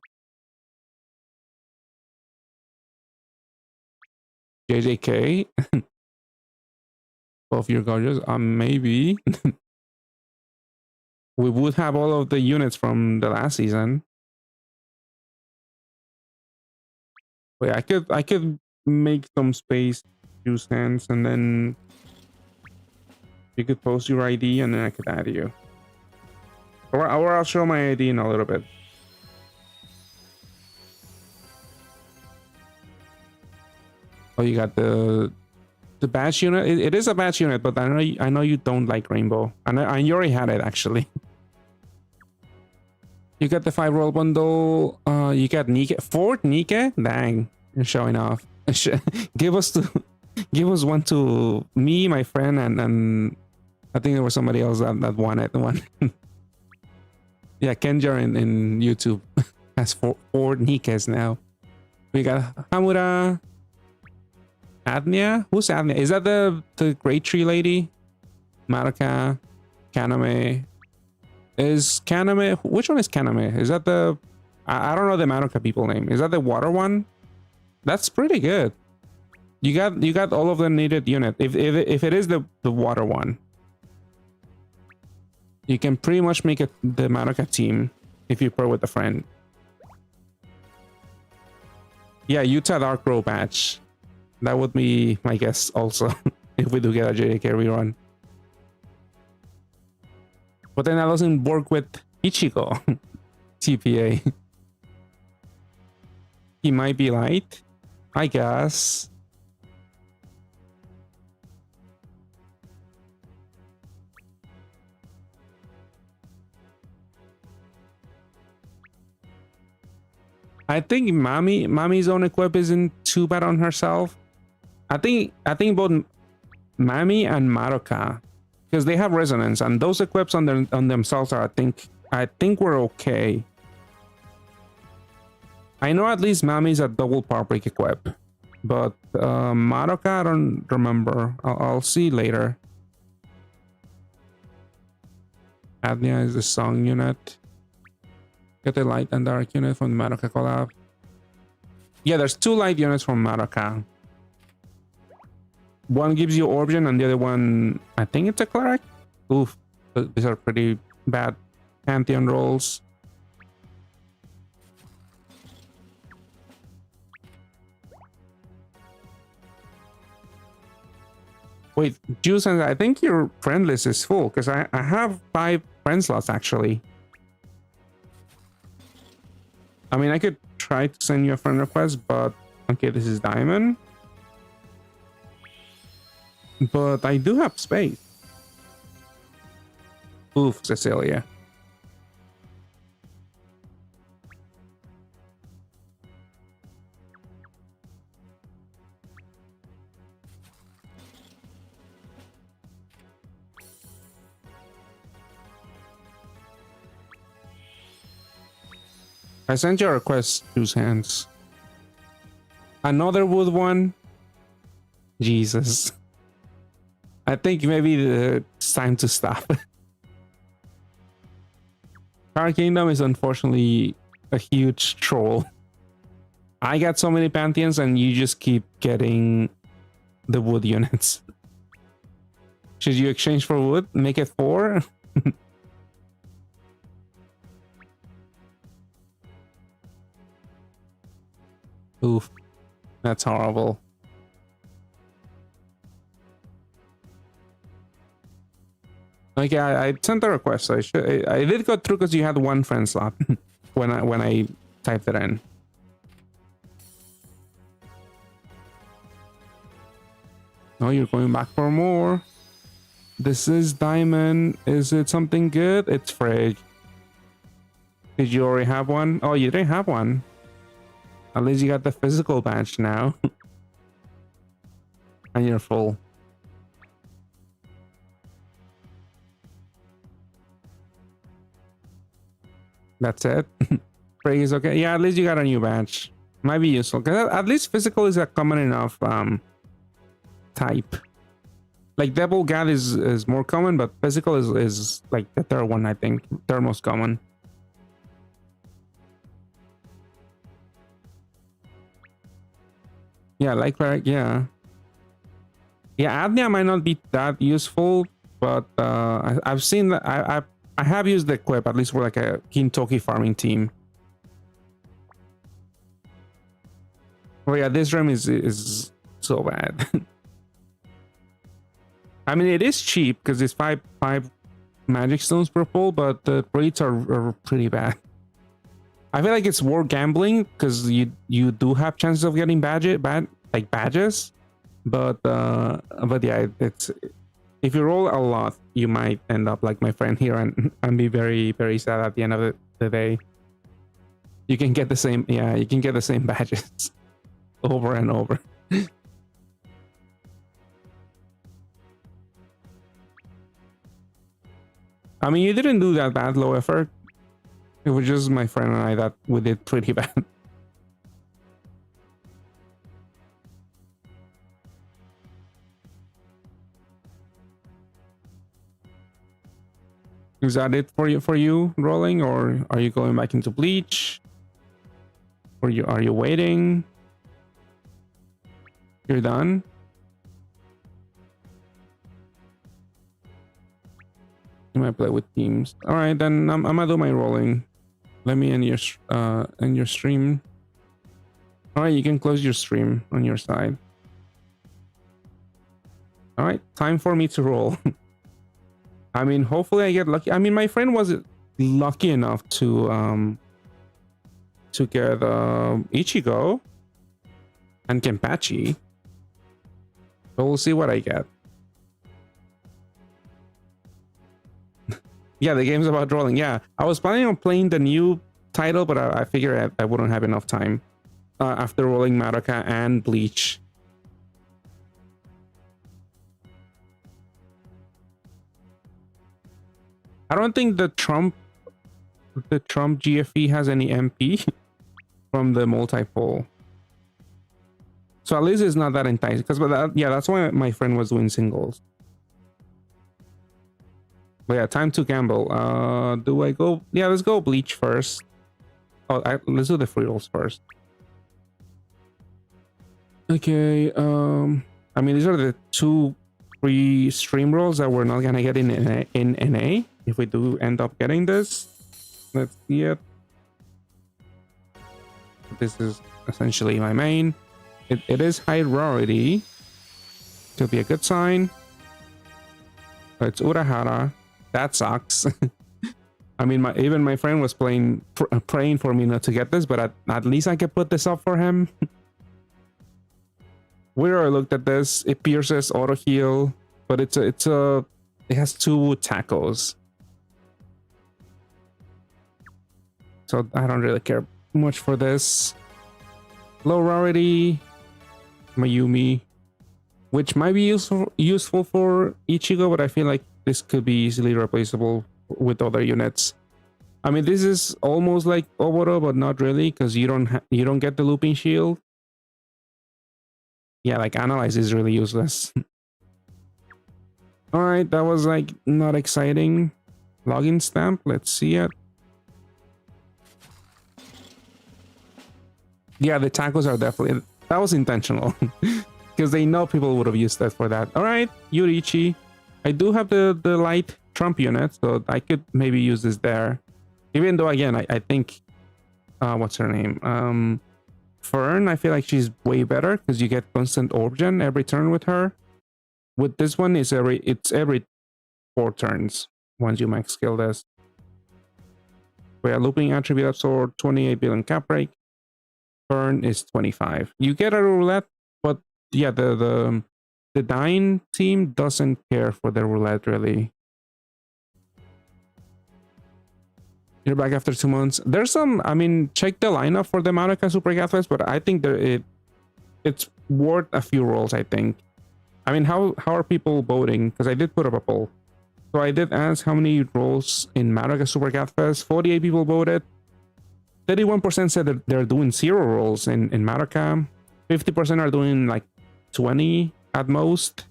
JJK. Both your gorgeous. Maybe. We would have all of the units from the last season. Wait, I could make some space, use hands, and then you could post your ID, and then I could add you. Or I'll show my ID in a little bit. Oh, you got the badge unit. It is a badge unit, but I know you don't like rainbow, and you already had it actually. You got the 5 roll bundle. You got Nike, 4 Nike. Dang, you're showing off. give us one to me, my friend, and I think there was somebody else that wanted one. Yeah, Kenjar in YouTube has 4 Nikes now. We got Hamura, Adnia. Who's Adnia? Is that the great tree lady? Madoka, Kaname. Is Kaname? Which one is Kaname? Is that the? I don't know the Madoka people name. Is that the water one? That's pretty good. You got all of the needed unit. If it is the water one, you can pretty much make it the Madoka team if you pair with a friend. Yeah, Utah Dark Row patch. That would be my guess also if we do get a JK rerun. But then that doesn't work with Ichigo. TPA. He might be light, I guess. I think Mami's own equip isn't too bad on herself. I think both Mami and Madoka, because they have resonance, and those equips on themselves are I think we're okay. I know at least Mami's a double power break equip, but Madoka I don't remember. I'll see later. Adnia is the song unit. Get the light and dark unit from the Madoka collab. Yeah, there's 2 light units from Madoka. One gives you Origin and the other one, I think it's a cleric. Oof, these are pretty bad Pantheon rolls. Wait, Juice, I think your friend list is full because I have 5 friend slots actually. I mean, I could try to send you a friend request, but okay, this is Diamond. But I do have space. Oof, Cecilia. I sent you a request, Juice Hands. Another wood one? Jesus. I think maybe it's time to stop. Our Kingdom is unfortunately a huge troll. I got so many Pantheons and you just keep getting the wood units. Should you exchange for wood? Make it 4? Oof. That's horrible. Okay, I sent a request. I did go through because you had one friend slot when I typed it in. Oh, you're going back for more. This is diamond. Is it something good? It's frig. Did you already have one? Oh, you didn't have one. At least you got the physical badge now. And you're full. That's it. Frig is okay. Yeah, at least you got a new badge. Might be useful. Because at least physical is a common enough type. Like Devil God is more common, but physical is like the third one, I think. Third most common. Yeah, like yeah. Yeah, Adnia might not be that useful, but I've seen that I have used the equip, at least for like a Kintoki farming team. Oh yeah, this room is so bad. I mean, it is cheap because it's five magic stones per pull, but the rates are pretty bad. I feel like it's worth gambling because you do have chances of getting badges, but yeah, it's if you roll a lot, you might end up like my friend here and be very, very sad at the end of the day. You can get the same, yeah, you can get the same badges over and over. I mean, you didn't do that bad, low effort. It was just my friend and I that we did pretty bad. Is that it for you rolling, or are you going back into Bleach? Or are you waiting? You're done? You might play with teams. All right, then I'm gonna do my rolling. Let me end your stream. All right, you can close your stream on your side. All right, time for me to roll. I mean, hopefully I get lucky. I mean, my friend was lucky enough to get Ichigo and Kenpachi. But we'll see what I get. Yeah, the game's about rolling. Yeah, I was planning on playing the new title, but I figured I wouldn't have enough time after rolling Madoka and Bleach. I don't think the Trump GFE has any MP from the multi-poll. So at least it's not that enticing. Because yeah, that's why my friend was doing singles. But yeah, time to gamble. Do I go? Yeah, let's go Bleach first. Oh, let's do the free rolls first. Okay. I mean, these are the 2 free stream rolls that we're not gonna get in NA. If we do end up getting this, let's see it. This is essentially my main. It is high rarity. Could be a good sign. But it's Urahara. That sucks. I mean, even my friend was praying for me not to get this, but at least I could put this up for him. We already looked at this. It pierces auto heal, but it has 2 tacos. So I don't really care much for this. Low rarity, Mayumi, which might be useful for Ichigo, but I feel like this could be easily replaceable with other units. I mean, this is almost like Oboro, but not really, because you don't get the looping shield. Yeah, like Analyze is really useless. All right, that was like not exciting. Login stamp, let's see it. Yeah, the tacos are definitely, that was intentional. Because they know people would have used that for that. All right, Yurichi. I do have the light Trump unit, so I could maybe use this there. Even though, again, I think, what's her name? Fern, I feel like she's way better because you get constant orb gen every turn with her. With this one, it's every 4 turns once you max skill this. We are looping attribute absorb, 28 billion cap break. Fern is 25. You get a roulette, but yeah, the Dyne team doesn't care for the roulette really. You're back after 2 months. There's some, I mean, check the lineup for the Madoka Super Gatwas, but I think it's worth a few rolls, I think. I mean, how are people voting? Because I did put up a poll. So I did ask how many rolls in Madoka Super Gatwas. 48 people voted. 31% said that they're doing 0 rolls in Madoka. 50% are doing like 20 at most.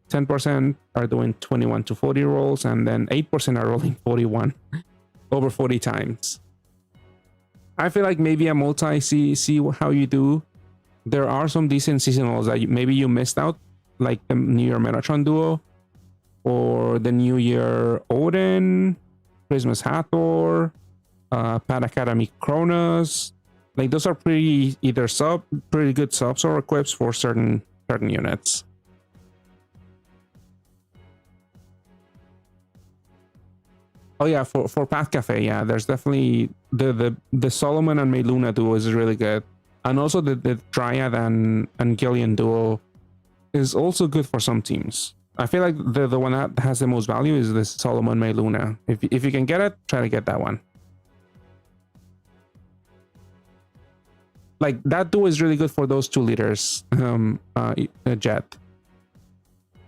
10% are doing 21 to 40 rolls, and then 8% are rolling 41 over 40 times. I feel like maybe a multi, see how you do. There are some decent seasonals that maybe you missed out, like the New Year Metatron Duo, or the New Year Odin, Christmas Hathor, Pad Academy Kronos. Like those are pretty good subs or equips for certain units. Oh yeah, for Path Cafe, yeah, there's definitely the Solomon and Meluna duo is really good, and also the Dryad and Gillian duo is also good for some teams. I feel like the one that has the most value is this Solomon Meluna. If you can get it, try to get that one. Like that duo is really good for those 2 leaders, Jet.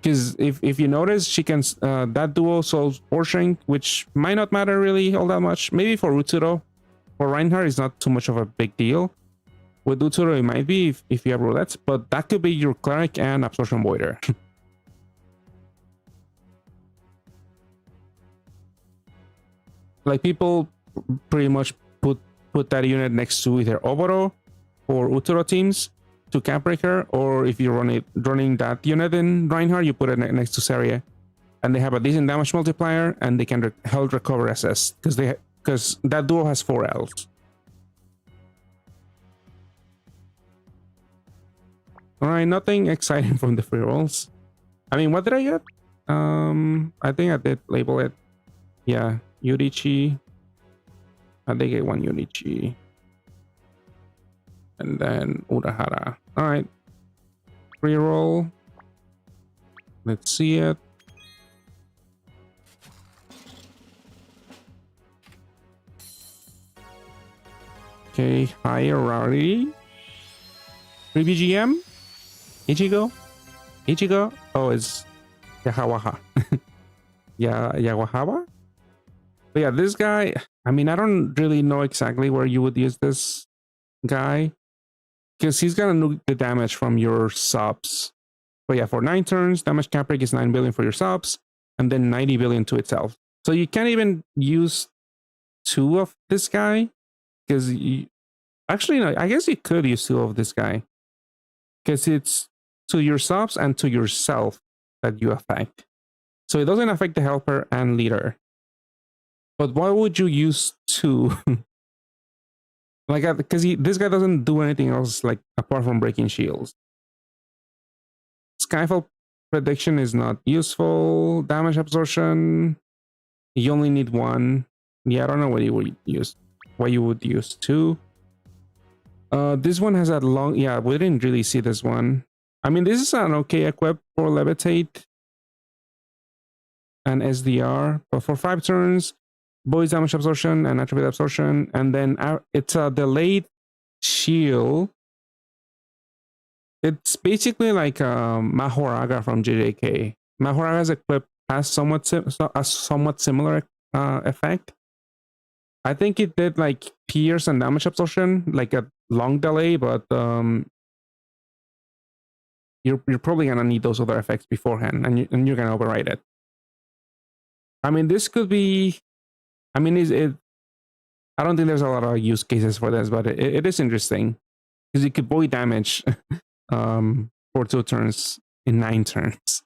Because if you notice, she can that duo solves Pore Shrink, which might not matter really all that much. Maybe for Utsuro. For Reinhardt, it's not too much of a big deal. With Utsuro, it might be if you have roulettes, but that could be your Cleric and Absorption Voider. Like people pretty much put that unit next to either Oboro or Utsuro teams to cap breaker, or if you're running that unit in Reinhardt, you put it next to Seria, and they have a decent damage multiplier, and they can help recover SS because that duo has 4 Ls. All right, nothing exciting from the free rolls. I mean, what did I get? I think I did label it. Yeah, Yurichi. I did get 1 Yurichi. And then Urahara. All right. Free roll. Let's see it. Okay, higher rarity. 3 BGM. Ichigo. Oh, it's Yahawaha. Yeah, Yawahawa. But yeah, this guy. I mean, I don't really know exactly where you would use this guy, because he's gonna nuke the damage from your subs. But yeah, for 9 turns, damage cap break is 9 billion for your subs, and then 90 billion to itself. So you can't even use 2 of this guy, because actually, no, I guess you could use 2 of this guy, because it's to your subs and to yourself that you affect. So it doesn't affect the helper and leader. But why would you use 2? Like, because this guy doesn't do anything else, like, apart from breaking shields. Skyfall prediction is not useful. Damage absorption, you only need 1. Yeah, I don't know what you would use. Why you would use 2. This one has that long. Yeah, we didn't really see this one. I mean, this is an okay equip for Levitate and SDR, but for 5 turns, Boy's damage absorption and attribute absorption, and then it's a delayed shield. It's basically like Mahoraga from JJK. Mahoraga's equip has a somewhat similar effect, I think it did like pierce and damage absorption, like a long delay, but you're probably gonna need those other effects beforehand, and you're gonna override it. I mean, this could be. I mean, is it? I don't think there's a lot of use cases for this, but it is interesting because you could void damage for 2 turns in 9 turns.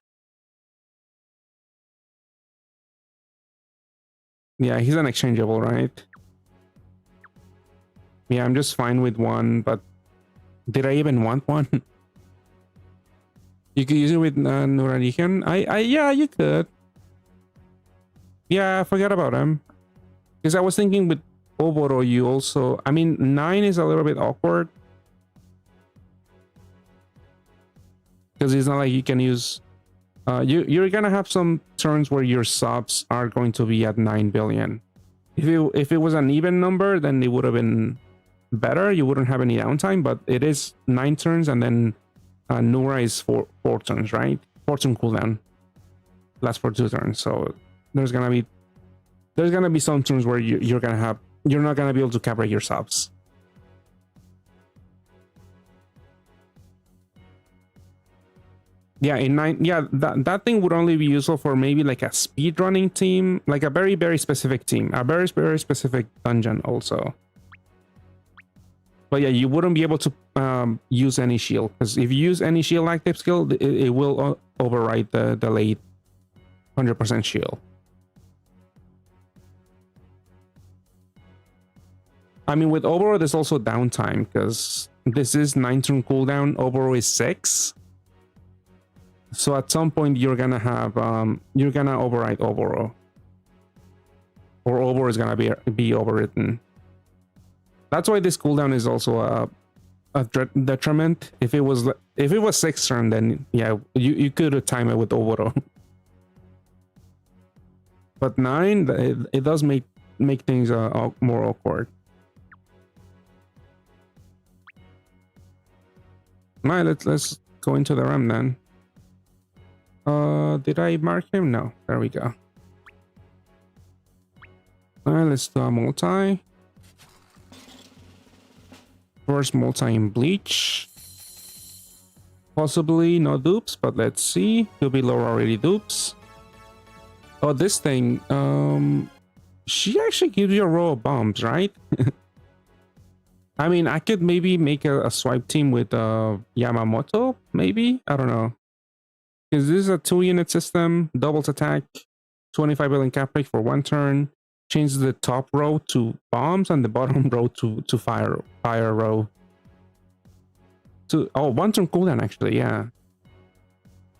Yeah, he's an exchangeable, right? Yeah, I'm just fine with 1, but did I even want 1? You could use it with Nurarihan. Yeah, you could. Yeah, I forgot about him. Because I was thinking with Oboro, you also... I mean, 9 is a little bit awkward. Because it's not like you can use... you're going to have some turns where your subs are going to be at 9 billion. If it was an even number, then it would have been better. You wouldn't have any downtime, but it is 9 turns, and then Nura is 4 turns, right? 4 turn cooldown. Lasts for 2 turns, so there's gonna be some turns where you're not gonna be able to cover your subs. Yeah, in 9, yeah, that thing would only be useful for maybe like a speed running team, like a very, very specific team, a very, very specific dungeon also. But yeah, you wouldn't be able to use any shield, because if you use any shield active skill, it will override the late 100% shield. I mean, with Oboro, there's also downtime, because this is 9 turn cooldown, Oboro is 6. So at some point you're gonna have you're gonna override Oboro, or Oboro is gonna be overwritten. That's why this cooldown is also a detriment. If it was 6 turn, then yeah, you could time it with Oboro. But 9, it does make things more awkward. Alright, let's go into the RAM then. Did I mark him? No. There we go. Alright, let's do a multi. First multi in Bleach. Possibly no dupes, but let's see. Could be lower already dupes. Oh, this thing. She actually gives you a row of bombs, right? I mean, I could maybe make a swipe team with Yamamoto, maybe? I don't know. Because this is a 2-unit system, doubles attack, 25 billion cap rate for 1 turn, changes the top row to bombs and the bottom row to fire row. Oh, 1 turn cooldown actually, yeah.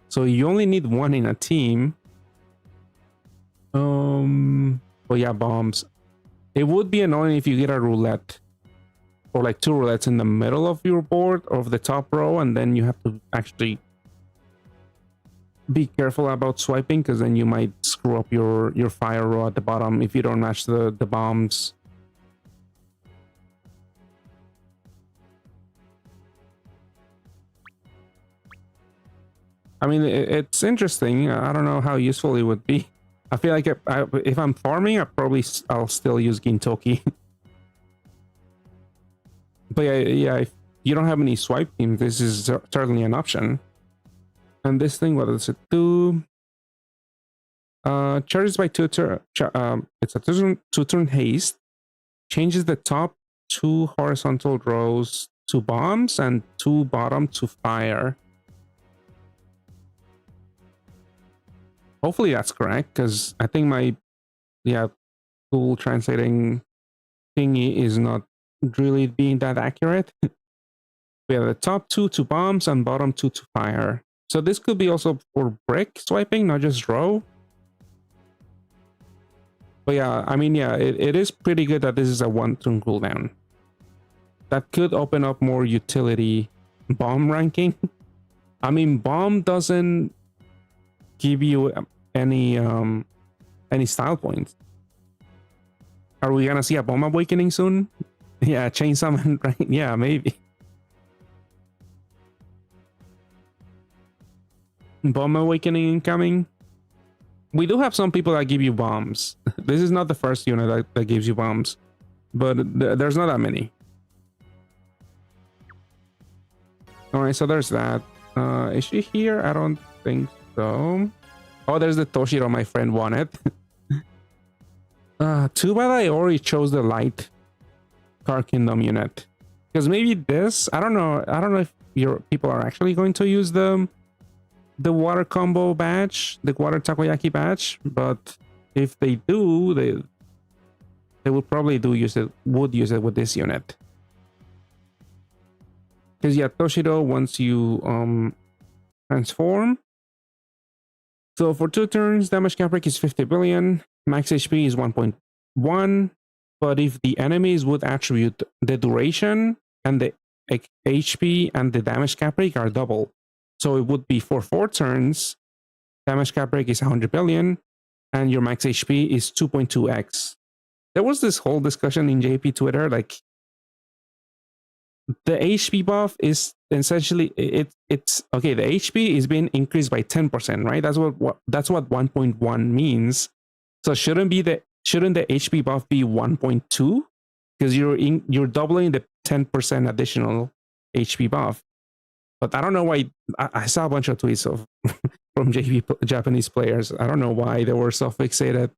So you only need 1 in a team. Oh yeah, bombs. It would be annoying if you get a roulette, or like 2 roulettes in the middle of your board of the top row, and then you have to actually be careful about swiping, because then you might screw up your fire row at the bottom if you don't match the bombs. I mean, it's interesting. I don't know how useful it would be. I feel like if I'm farming, I'll still use Gintoki. But yeah, if you don't have any swipe team, this is certainly an option. And this thing, what does it do? Charges by 2 turn. It's a 2-turn haste. Changes the top 2 horizontal rows to bombs and 2 bottom to fire. Hopefully that's correct, because I think my Google translating thingy is not really being that accurate. We have the top 2 to bombs and bottom 2 to fire. So this could be also for brick swiping, not just row. But yeah, I mean, yeah, it is pretty good that this is a 1-turn cooldown. That could open up more utility bomb ranking. I mean, bomb doesn't give you any style points. Are we gonna see a bomb awakening soon? Yeah, chain summon, right? Yeah, maybe. Bomb awakening incoming. We do have some people that give you bombs. This is not the first unit that gives you bombs. but there's not that many. All right, so there's that. Is she here? I don't think so. Oh, there's the Toshiro my friend wanted. Too bad I already chose the light Car Kingdom unit, because maybe this, I don't know if your people are actually going to use the water combo badge, the water takoyaki badge, but if they do, they would probably use it with this unit. Because yeah, Toshiro, once you transform, so for 2 turns, damage cap rate is 50 billion, max HP is 1.1, but if the enemies would attribute the duration and the HP and the damage cap rate are double. So it would be for 4 turns, damage cap rate is 100 billion, and your max HP is 2.2x. There was this whole discussion in JP Twitter, like the HP buff is essentially it's okay. The HP is being increased by 10%, right? That's what 1.1 means. So shouldn't the HP buff be 1.2? Because you're doubling the 10% additional HP buff. But I don't know why. I saw a bunch of tweets from Japanese players. I don't know why they were so fixated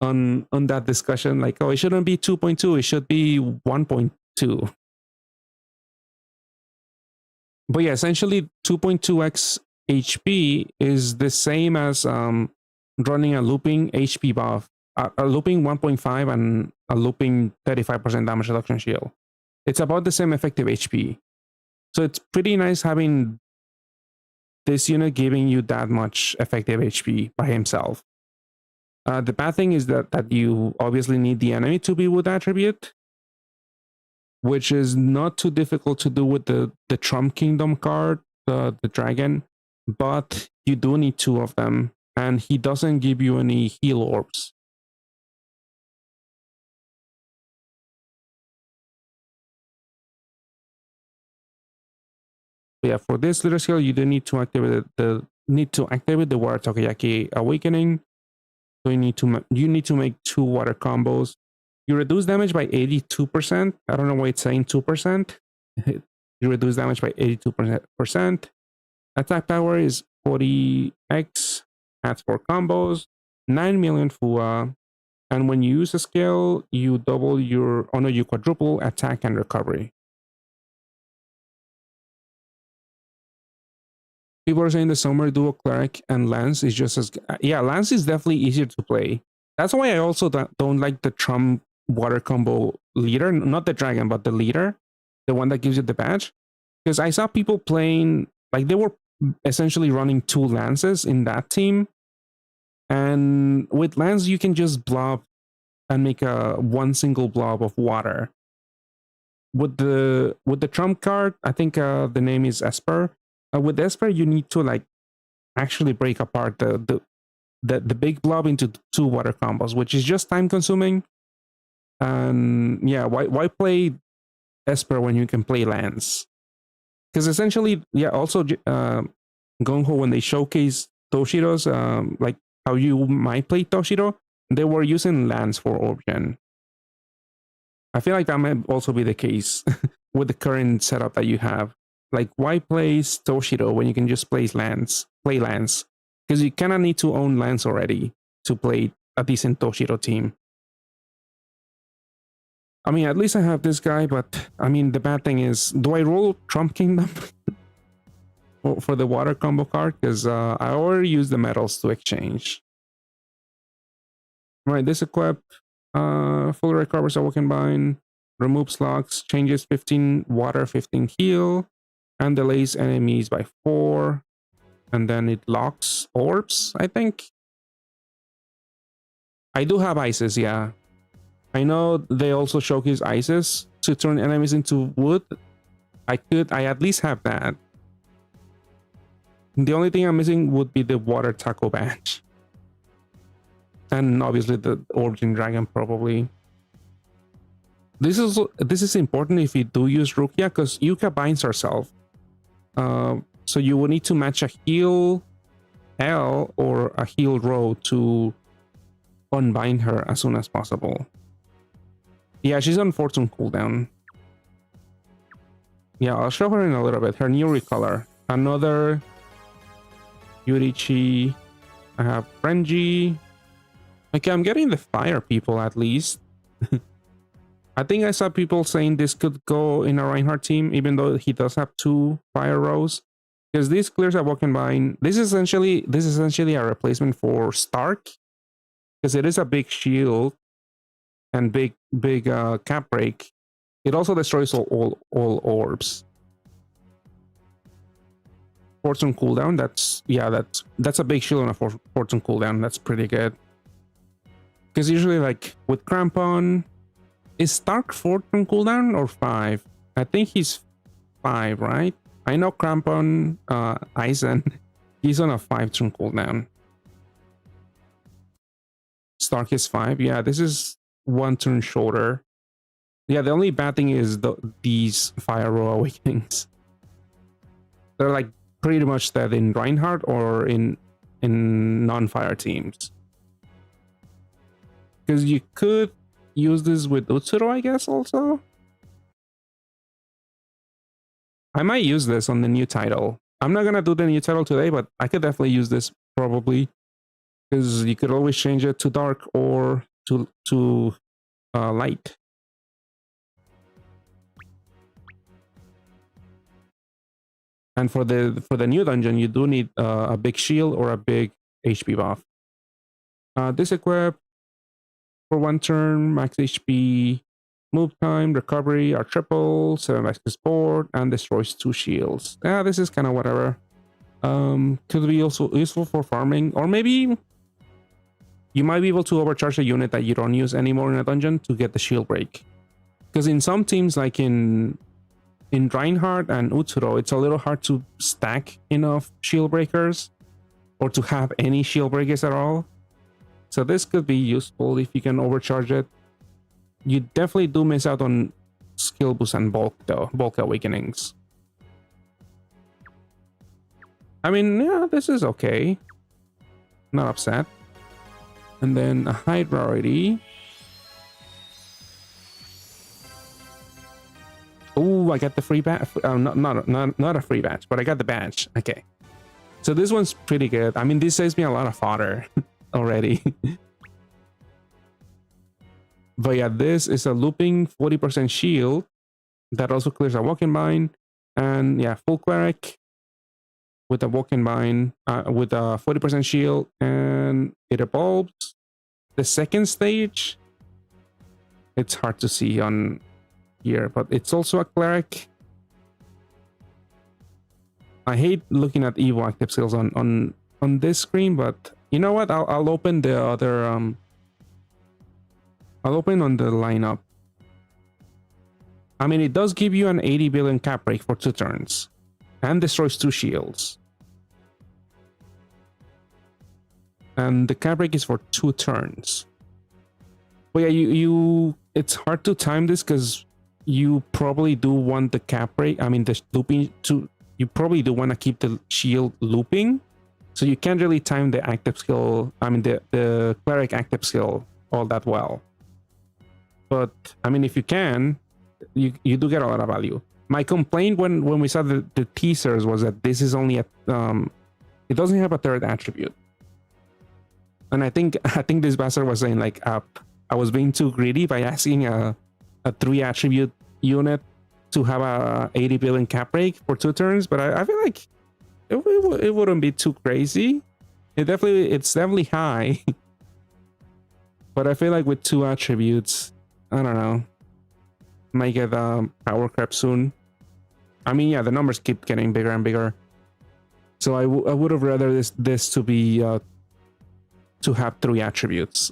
on that discussion. Like, oh, it shouldn't be 2.2. It should be 1.2. But yeah, essentially 2.2x HP is the same as running a looping HP buff, a looping 1.5 and a looping 35% damage reduction shield. It's about the same effective HP. So it's pretty nice having this unit giving you that much effective HP by himself. The bad thing is that you obviously need the enemy to be with attribute, which is not too difficult to do with the Trump Kingdom card, the dragon, but you do need 2 of them, and he doesn't give you any heal orbs. But yeah, for this little skill, you do need to activate the water takoyaki awakening. So you need to make 2 water combos. You reduce damage by 82%. I don't know why it's saying 2%. You reduce damage by 82%. Attack power is 40x. Adds 4 combos. 9 million FUA. And when you use a skill, you double you quadruple attack and recovery. People are saying the Summer Duo Cleric and Lance is just as... Yeah, Lance is definitely easier to play. That's why I also don't like the Trump water combo leader. Not the dragon, but the leader. The one that gives you the badge. Because I saw people playing... Like, they were essentially running 2 Lances in that team. And with Lance, you can just blob and make one single blob of water. With the Trump card, I think the name is Esper. With Esper, you need to like actually break apart the big blob into 2 water combos, which is just time consuming. And yeah, why play Esper when you can play Lance? Because essentially, yeah, also Gung-Ho, when they showcase Toshiro's, like how you might play Toshiro, they were using Lance for Orb-Gen. I feel like that might also be the case with the current setup that you have. Like, why play Toshiro when you can just play Lance? Because you kind of need to own Lance already to play a decent Toshiro team. I mean, at least I have this guy, but I mean, the bad thing is, do I roll Trump Kingdom for the water combo card? Because I already used the metals to exchange. Right, this equip, fully recovers Awoken Bind, removes locks, changes 15 water, 15 heal, and delays enemies by 4. And then it locks orbs, I think. I do have ices, yeah. I know they also showcase ices to turn enemies into wood. I at least have that. The only thing I'm missing would be the water taco badge. And obviously the Origin Dragon probably. This is important if you do use Rukia, because Yuka binds herself. So you will need to match a heal L or a heal row to unbind her as soon as possible. Yeah, she's on Fortune cooldown. Yeah, I'll show her in a little bit. Her new recolor. Another Yurichi. I have Renji. Okay, I'm getting the fire people at least. I think I saw people saying this could go in a Reinhardt team, even though he does have 2 fire rows. Because this clears a walking bind. This is essentially a replacement for Stark. Because it is a big shield and big cap break. It also destroys all orbs. Fortune cooldown. That's a big shield on a Fortune cooldown. That's pretty good. Because usually, like with Crampon, is Stark Fortune cooldown or 5? I think he's 5, right? I know Crampon, Aizen, he's on a 5 turn cooldown. Stark is 5. Yeah, this is 1 turn shorter. Yeah, the only bad thing is these Fire Row Awakenings. They're like pretty much dead in Reinhardt or in non-fire teams. Because you could use this with Utsuro, I guess, also. I might use this on the new title. I'm not gonna do the new title today, but I could definitely use this probably. Because you could always change it to dark or to light. And for the new dungeon, you do need a big shield or a big HP buff. This equip for 1 turn, max HP, move time, recovery are triple, 7 max support, and destroys 2 shields. Yeah, this is kind of whatever. Could be also useful for farming, or maybe you might be able to overcharge a unit that you don't use anymore in a dungeon to get the shield break. Because in some teams, like in Reinhardt and Utsuro, it's a little hard to stack enough shield breakers or to have any shield breakers at all. So this could be useful if you can overcharge it. You definitely do miss out on skill boost and bulk though, bulk awakenings. I mean, yeah, this is okay. Not upset. And then a high priority. Oh, I got the free badge. Not a free badge, but I got the badge. Okay. So this one's pretty good. I mean, this saves me a lot of fodder already. But yeah, this is a looping 40% shield that also clears a walking bind. And yeah, full cleric with a walking bind with a 40% shield, and it evolves. The second stage, it's hard to see on here, but it's also a cleric. I hate looking at Evo active skills on this screen, but you know what? I'll open the other I'll open on the lineup. I mean, it does give you an 80 billion cap break for 2 turns and destroys 2 shields. And the cap break is for 2 turns. But yeah, it's hard to time this because you probably do want the cap break. I mean, the looping to you probably do want to keep the shield looping, so you can't really time the active skill. I mean, the cleric active skill all that well. But I mean, if you can, you do get a lot of value. My complaint when we saw the teasers was that this is only a it doesn't have a 3rd attribute, and I think this bastard was saying like I was being too greedy by asking a 3 attribute unit to have a 80 billion cap break for 2 turns, but I feel like it wouldn't be too crazy. It's definitely high, but I feel like with 2 attributes, I don't know, might get power creep soon. I mean, yeah, the numbers keep getting bigger and bigger, so I would have rather this to be to have 3 attributes.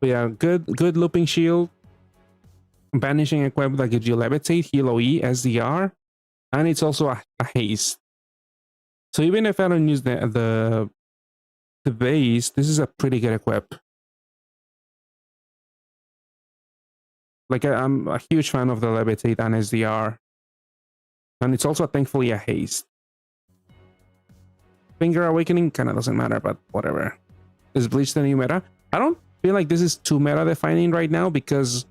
But yeah, good looping shield, banishing equip that gives you levitate, heal OE, SDR, and it's also a haste. So even if I don't use the base, this is a pretty good equip. Like I'm a huge fan of the levitate and SDR, and it's also thankfully a haste. Finger awakening kind of doesn't matter, but whatever. Is Bleach the new meta? I don't feel like this is too meta defining right now, because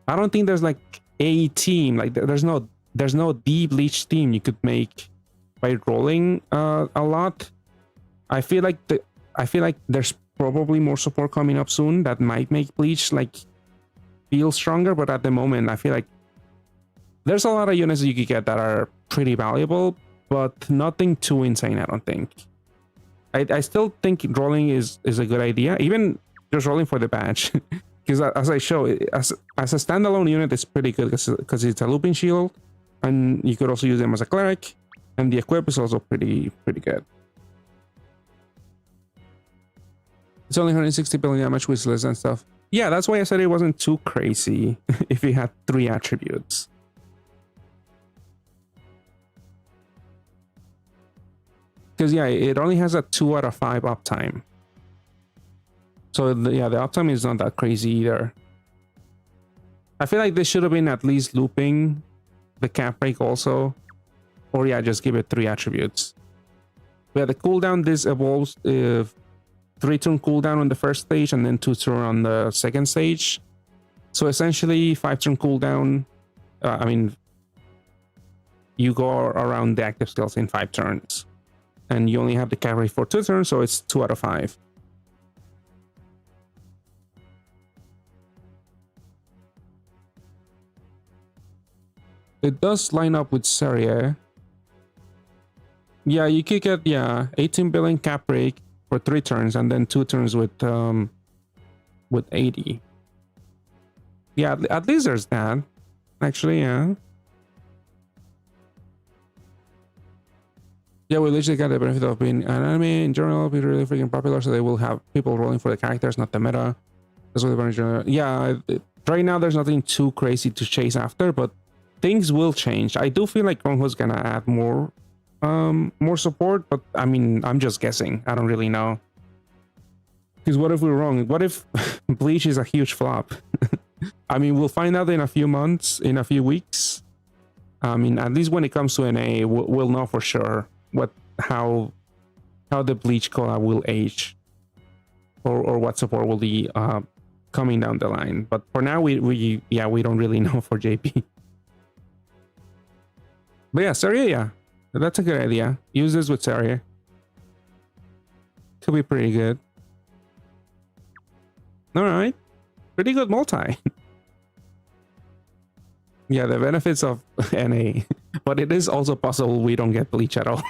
I don't think there's like a team, like there's no the Bleach team you could make by rolling a lot. I feel like there's probably more support coming up soon that might make Bleach like feel stronger, but at the moment I feel like there's a lot of units you could get that are pretty valuable, but nothing too insane, I don't think. I still think rolling is a good idea, even just rolling for the badge. Because as I show, as a standalone unit, it's pretty good because it's a looping shield, and you could also use them as a cleric, and the equip is also pretty good. It's only 160 billion damage with less and stuff. Yeah, that's why I said it wasn't too crazy if it had 3 attributes. Because yeah, it only has a 2 out of 5 uptime. So yeah, the uptime is not that crazy either. I feel like this should have been at least looping the cap break also. Or yeah, just give it 3 attributes. Yeah, the cooldown, this evolves 3-turn cooldown on the first stage and then 2-turn on the second stage. So essentially 5-turn cooldown. I mean, you go around the active skills in 5 turns. And you only have the cap break for 2 turns, so it's 2 out of 5. It does line up with Serie. Yeah, you could get 18 billion cap break for 3 turns and then 2 turns with 80. Yeah, at least there's that. Actually, yeah. Yeah, we literally got the benefit of being an anime in general, be really freaking popular, so they will have people rolling for the characters, not the meta. That's what the benefit. Yeah, right now there's nothing too crazy to chase after, but things will change. I do feel like Gonho's gonna add more support, but I mean, I'm just guessing. I don't really know. Because what if we're wrong? What if Bleach is a huge flop? I mean, we'll find out in a few months, in a few weeks. I mean, at least when it comes to NA, we'll know for sure how the Bleach collab will age, or what support will be coming down the line. But for now, we don't really know for JP. But yeah, Serie, yeah, that's a good idea. Use this with Serie. Could be pretty good. All right, pretty good multi. Yeah, the benefits of NA, but it is also possible we don't get Bleach at all.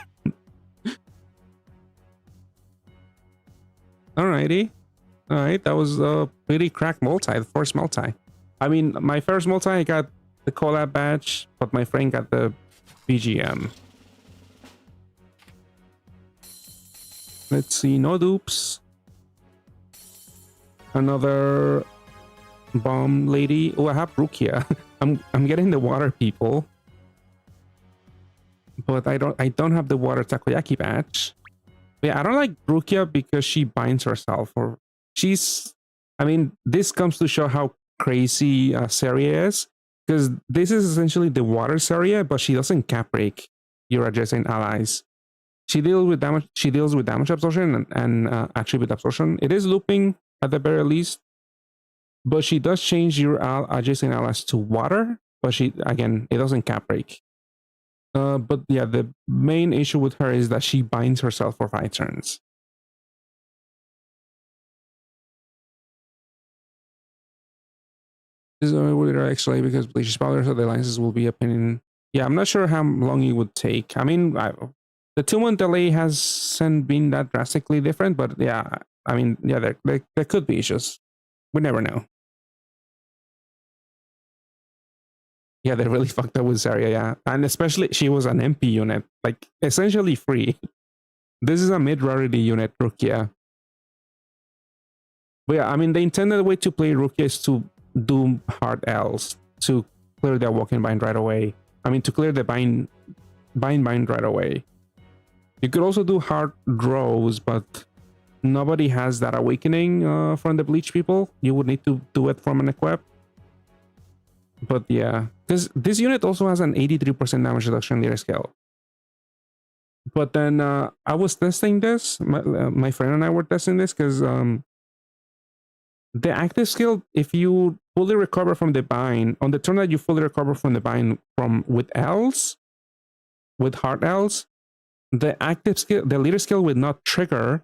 Alrighty. Alright, that was a pretty cracked multi, the first multi. I mean, my first multi, I got the collab badge, but my friend got the BGM. Let's see, no dupes. Another bomb lady. Oh, I have Rukia. I'm getting the water people, but I don't have the water takoyaki badge. But yeah, I don't like Rukia because she binds herself, or she's. I mean, this comes to show how crazy Serie is, because this is essentially the water Serie, but she doesn't cap break your adjacent allies. She deals with damage. She deals with damage absorption and attribute absorption. It is looping at the very least, but she does change your adjacent allies to water. But she, again, it doesn't cap break. But yeah, the main issue with her is that she binds herself for 5 turns. This is only actually because Bleach is popular, so the alliances will be opinion. Yeah, I'm not sure how long it would take. I mean, the 2-month delay hasn't been that drastically different, but yeah, I mean, yeah, there could be issues. We never know. Yeah, they really fucked up with Zarya, yeah. And especially, she was an MP unit, like, essentially free. This is a mid-rarity unit, Rukia. But yeah, I mean, the intended way to play Rukia is to do hard Ls to clear the Awoken Bind right away. I mean, to clear the bind right away. You could also do hard draws, but nobody has that awakening from the Bleach people. You would need to do it from an equip. But yeah, because this unit also has an 83% damage reduction leader scale. But then I was testing this. My friend and I were testing this because The active skill, if you fully recover from the bind, on the turn that you fully recover from the bind from with L's, with hard L's, the active skill, the leader skill will not trigger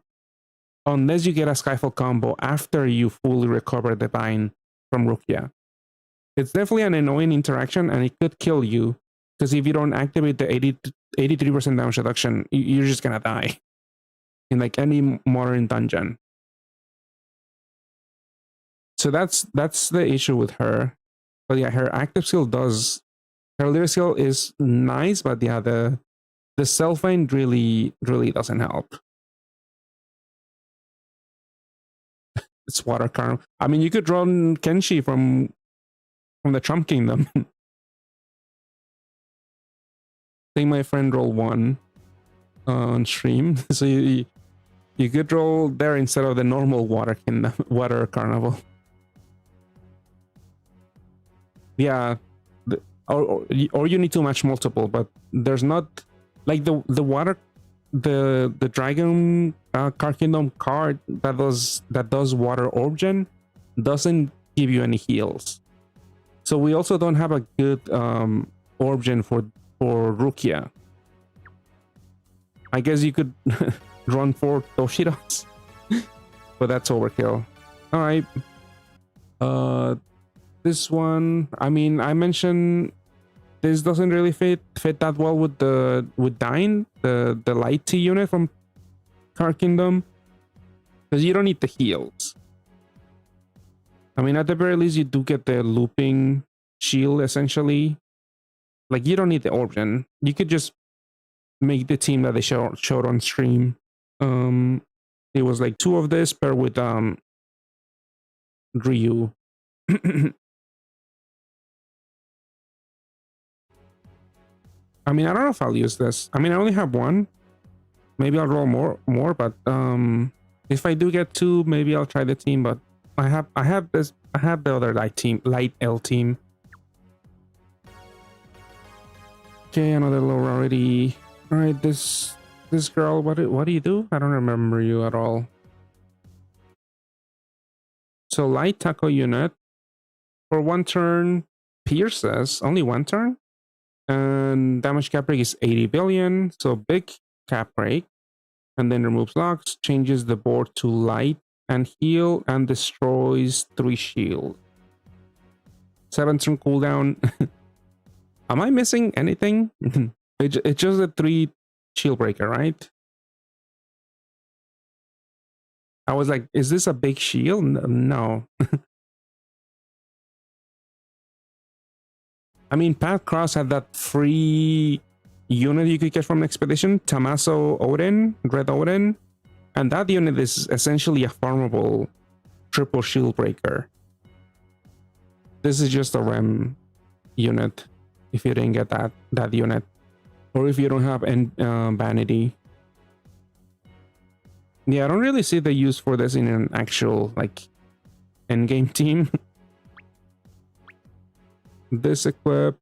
unless you get a Skyfall combo after you fully recover the bind from Rukia. It's definitely an annoying interaction and it could kill you, because if you don't activate the 83% damage reduction, you're just gonna die in like any modern dungeon. So that's the issue with her. But yeah, her active skill does, her leader skill is nice, but yeah, the self bind really doesn't help. It's water carnival. I mean, you could run Kenshi from the Trump Kingdom. I think my friend rolled one on stream, so you could roll there instead of the normal water kingdom, water carnival. Yeah, or you need to match multiple, but there's not like the water, the dragon car kingdom card that does water origin doesn't give you any heals. So we also don't have a good origin for Rukia. I guess you could run 4 Toshiras, but that's overkill. All right. This one, I mean, I mentioned this doesn't really fit that well with Dine, the light T unit from Car Kingdom, because you don't need the heals. I mean, at the very least, you do get the looping shield essentially. Like, you don't need the origin. You could just make the team that they showed on stream. It was like 2 of this paired with Ryu. I mean, I don't know if I'll use this. I mean, I only have 1. Maybe I'll roll more, but if I do get 2, maybe I'll try the team. But I have the other light L team. Okay, another low rarity. All right, this girl, what do you do? I don't remember you at all. So light taco unit for 1 turn pierces, only 1 turn. And damage cap break is 80 billion, so big cap break, and then removes locks, changes the board to light and heal, and destroys 3 shield. 7 turn cooldown. Am I missing anything? It's just a 3 shield breaker, right? I was like, is this a big shield? No. I mean, Path Cross had that free unit you could get from Expedition, Tamaso Odin, Red Odin, and that unit is essentially a farmable triple shield breaker. This is just a REM unit if you didn't get that unit, or if you don't have Vanity. Yeah, I don't really see the use for this in an actual like endgame team. This equip,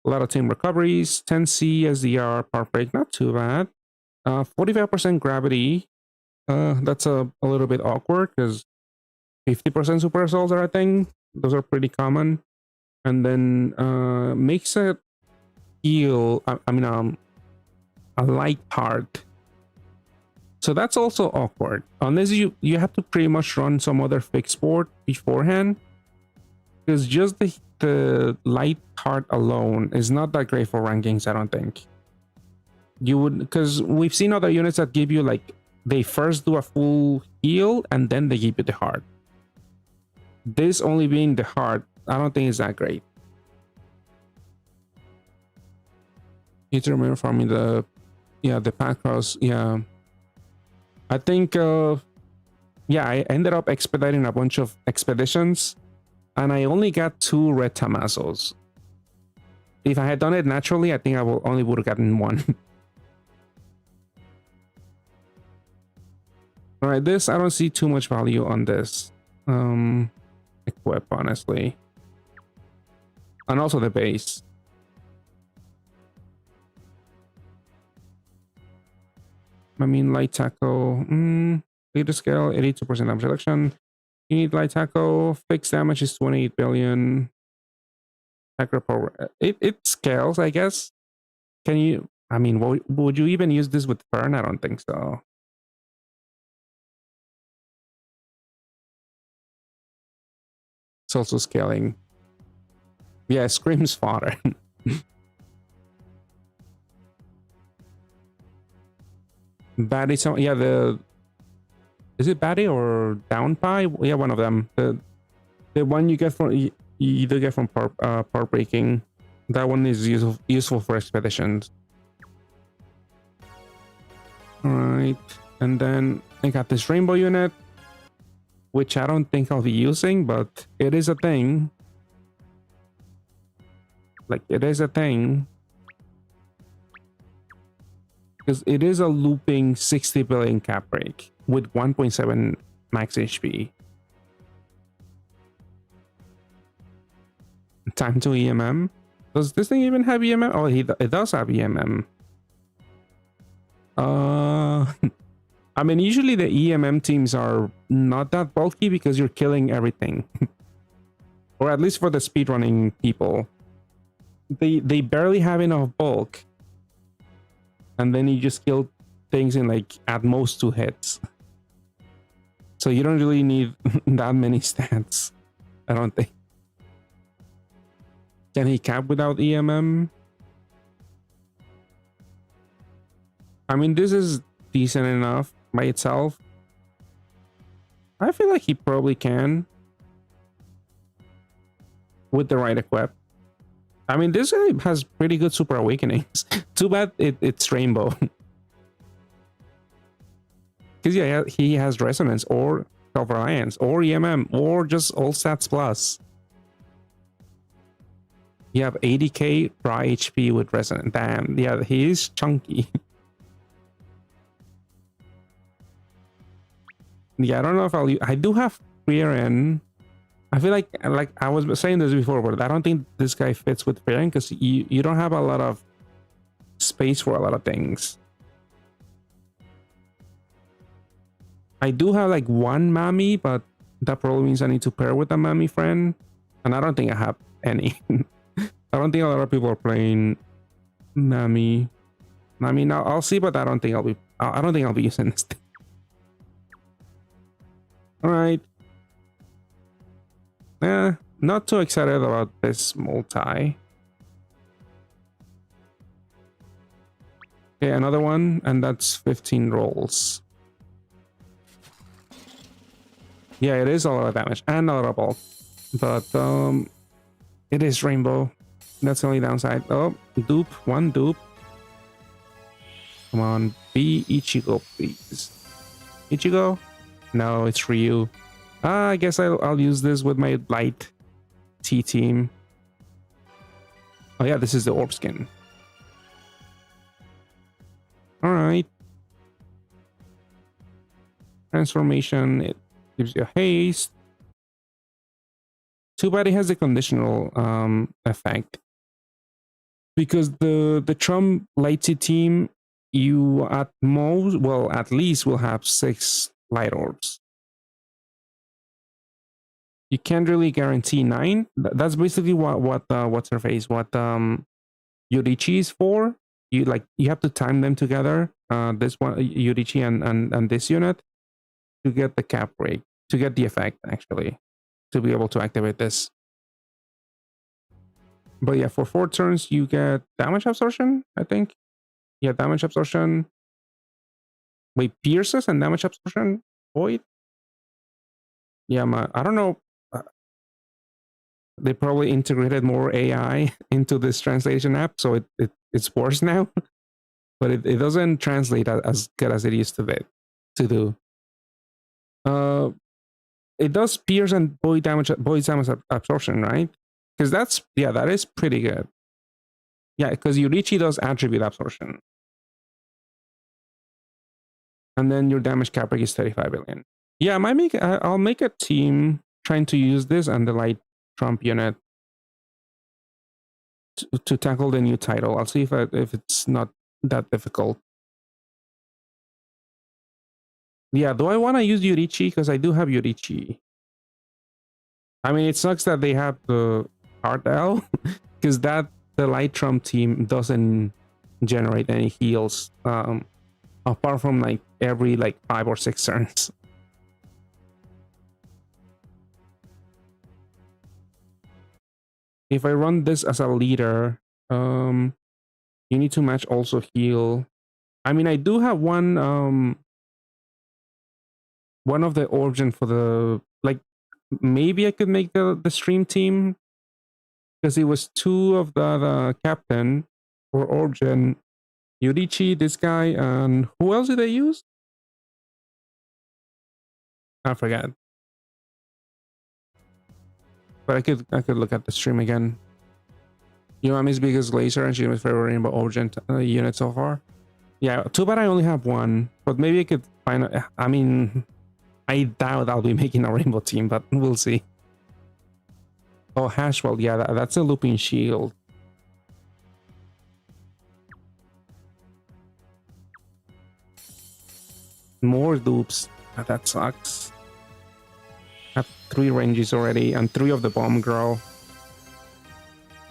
a lot of team recoveries, 10C SDR, part break, not too bad. 45% gravity. That's a little bit awkward because 50% super assaults are a thing. Those are pretty common. And then makes it heal. I mean, a light heart. So that's also awkward. Unless you have to pretty much run some other fixed board beforehand. Because just the light heart alone is not that great for rankings, I don't think. You would, because we've seen other units that give you like, they first do a full heal and then they give you the heart. This only being the heart, I don't think is that great. Need to remember farming the pack cross. Yeah, I think yeah, I ended up expediting a bunch of expeditions, and I only got 2 red Tamasos. If I had done it naturally, I think I only would have gotten 1. All right, this, I don't see too much value on this equip, honestly. And also the base. I mean, light tackle, leader scale, 82% damage reduction. You need light tackle. Fixed damage is 28 billion. Tackle power. It scales, I guess. Can you? I mean, would you even use this with Fern? I don't think so. It's also scaling. Yeah, Scream's fodder. Batty, so yeah, is it Batty or Down Pie? Yeah, one of them. The one you get from you either get from part breaking. That one is useful for expeditions. All right, and then I got this rainbow unit, which I don't think I'll be using, but it is a thing. Like, it is a thing. Because it is a looping 60 billion cap break with 1.7 max HP. Time to EMM. Does this thing even have EMM? Oh, it does have EMM. I mean, usually the EMM teams are not that bulky because you're killing everything. Or at least for the speedrunning people. They barely have enough bulk. And then you just kill things in like at most 2 hits. So you don't really need that many stats, I don't think. Can he cap without EMM? I mean, this is decent enough by itself. I feel like he probably can. With the right equip. I mean, this guy has pretty good super awakenings. Too bad it's rainbow. Because yeah, he has resonance or self-reliance or EMM or just all stats plus. You have 80k raw HP with resonance. Damn, yeah, he is chunky. Yeah, I don't know if I do have Fearin. I feel like I was saying this before, but I don't think this guy fits with Fearin because you don't have a lot of space for a lot of things. I do have like one Mami, but that probably means I need to pair with a Mami friend, and I don't think I have any. I don't think a lot of people are playing Mami. I mean, I'll see, but I don't think I'll be using this thing. All right. Not too excited about this multi. Okay, another one, and that's 15 rolls. Yeah, it is a lot of damage and a lot of bulk, but it is rainbow. That's the only downside. Oh, dupe, one dupe. Come on, be Ichigo, please. Ichigo? No, it's Ryu. I guess I'll use this with my light T team. Oh yeah, this is the orb skin. All right. Transformation, it gives you haste. Too bad it has a conditional effect. Because the Trump light T team, you at most, well, at least will have 6 light orbs. You can't really guarantee 9. That's basically what's her face, what Yorichi is for. You have to time them together. This one, Yorichi and this unit, to get the cap break, to get the effect actually, to be able to activate this. But yeah, for 4 turns you get damage absorption, I think. Yeah, damage absorption. Wait, pierces and damage absorption? Void? Yeah, I don't know. They probably integrated more AI into this translation app, so it's worse now. But it doesn't translate as good as it used to do. It does pierce and void damage absorption, right? Because that is pretty good. Yeah, because Yorichi does attribute absorption. And then your damage cap break is 35 billion. Yeah, I'll make a team trying to use this and the light Trump unit to tackle the new title. I'll see if it's not that difficult. Yeah, do I want to use Yorichi? Because I do have Yorichi. I mean, it sucks that they have the cartel because the light trump team doesn't generate any heals apart from like every like 5 or 6 turns. If I run this as a leader, you need to match also heal. I mean, I do have one of the origin for the like. Maybe I could make the stream team because it was 2 of the captain or origin. Yurichi, this guy, and who else did they use? I forgot. But I could look at the stream again. Yumami's biggest laser and she's my favorite Rainbow Origin unit so far. Yeah, too bad I only have one. But maybe I could find I mean, I doubt I'll be making a rainbow team, but we'll see. Oh, Hashwell, yeah, that's a looping shield. More dupes. That sucks. Have 3 ranges already, and 3 of the bomb grow.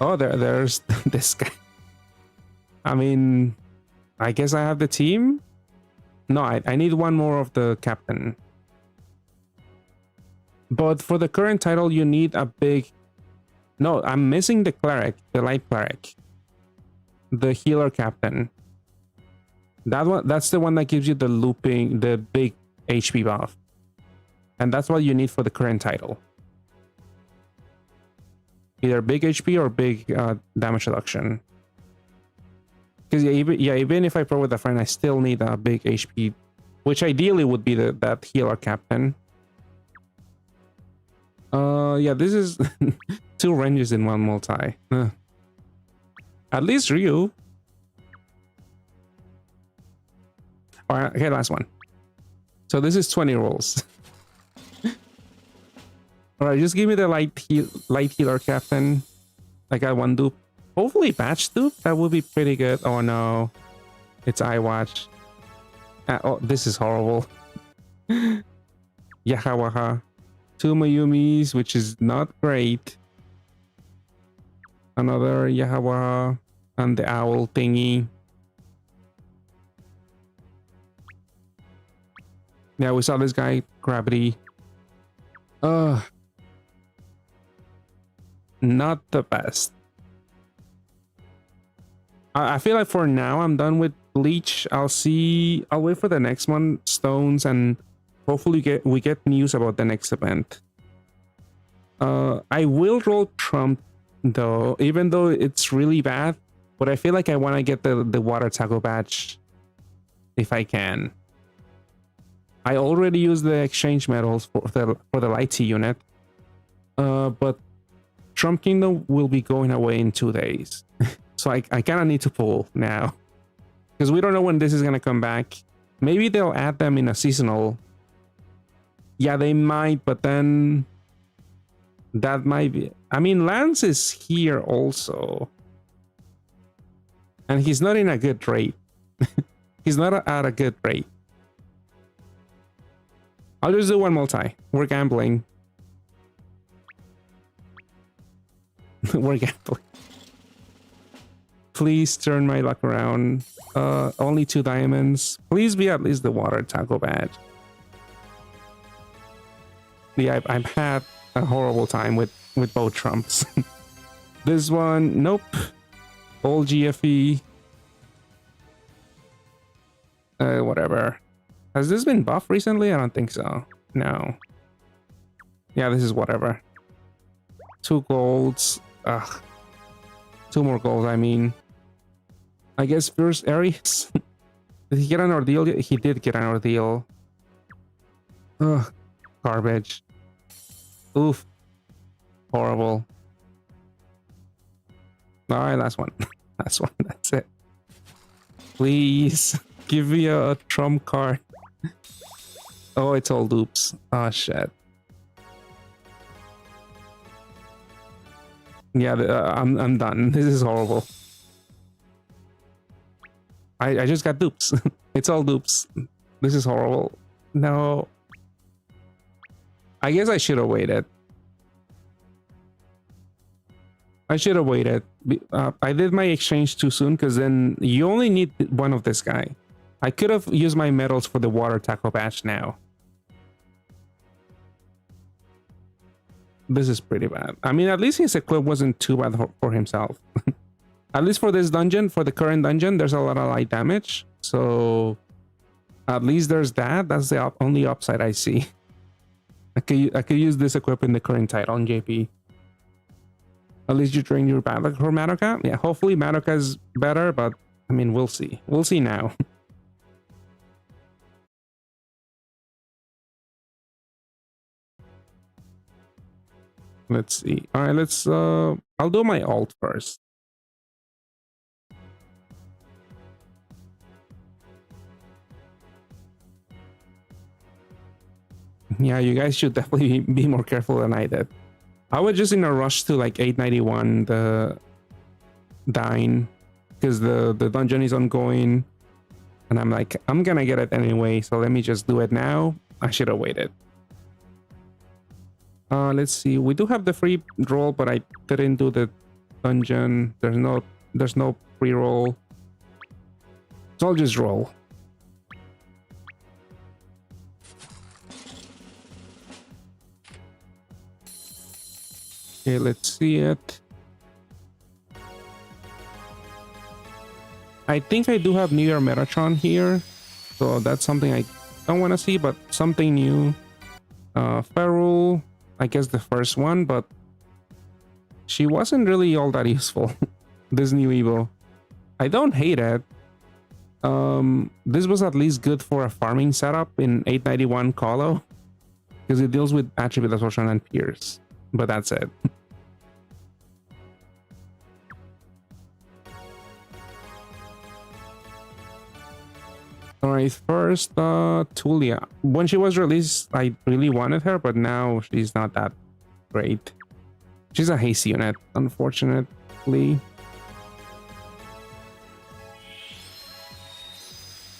Oh, there's this guy. I mean, I guess I have the team. No, I need one more of the captain. But for the current title, you need a big... No, I'm missing the cleric, the light cleric. The healer captain. That one, that's the one that gives you the looping, the big HP buff. And that's what you need for the current title. Either big HP or big damage reduction. Because even if I pro with a friend, I still need a big HP, which ideally would be that healer captain. Yeah, this is 2 ranges in 1 multi. At least Ryu. Alright, okay, last one. So this is 20 rolls. Alright, just give me the light healer captain. I got 1 dupe. Hopefully patch dupe. That would be pretty good. Oh no. It's iWatch. Oh, this is horrible. Yahawaha. 2 Mayumis, which is not great. Another Yahawaha. And the owl thingy. Yeah, we saw this guy, Gravity. Not the best. I feel like for now I'm done with Bleach. I'll wait for the next one, Stones, and hopefully we get news about the next event. I will roll Trump though, even though it's really bad, but I feel like I want to get the water taco badge if I can. I already used the exchange medals for the light T unit, but Trump Kingdom will be going away in 2 days. So I kind of need to pull now. Because we don't know when this is going to come back. Maybe they'll add them in a seasonal. Yeah, they might, but then... That might be... I mean, Lance is here also. And he's not in a good rate. He's not at a good rate. I'll just do 1 multi. We're gambling. We're gambling. Please turn my luck around. Only 2 diamonds. Please be at least the water taco badge. Yeah, I've had a horrible time with both Trumps. This one, nope. Old GFE. Whatever. Has this been buffed recently? I don't think so. No. Yeah, this is whatever. 2 golds. Ugh. 2 more golds, I mean. I guess first Aries. Did he get an ordeal? He did get an ordeal. Ugh. Garbage. Oof. Horrible. Alright, last one. Last one. That's it. Please. Give me a trump card. Oh, it's all dupes. Oh, shit. Yeah, I'm done. This is horrible. I just got dupes. It's all dupes. This is horrible. No. I guess I should have waited. I should have waited. I did my exchange too soon because then you only need one of this guy. I could have used my medals for the water tackle badge now. This is pretty bad. I mean, at least his equip wasn't too bad for himself. At least for this dungeon, for the current dungeon, there's a lot of light damage. So at least there's that. That's the only upside I see. I could use this equip in the current title on JP. At least you train your battle for Madoka. Yeah, hopefully Madoka is better, but I mean, we'll see. We'll see now. Let's see. All right, let's I'll do my ult first. Yeah, you guys should definitely be more careful than I did. I was just in a rush to like 891 the dying because the dungeon is ongoing, and I'm like, I'm gonna get it anyway, so let me just do it now. I should have waited. Let's see. We do have the free roll, but I didn't do the dungeon. There's no free roll. So I'll just roll. Okay, let's see it. I think I do have New Year Metatron here, so that's something I don't want to see, but something new. Feral, I guess the first one, but she wasn't really all that useful. This new Evo, I don't hate it. This was at least good for a farming setup in 891 Colo, because it deals with attribute absorption and pierce, but that's it. All right, first, Tulia. When she was released, I really wanted her, but now she's not that great. She's a haste unit, unfortunately.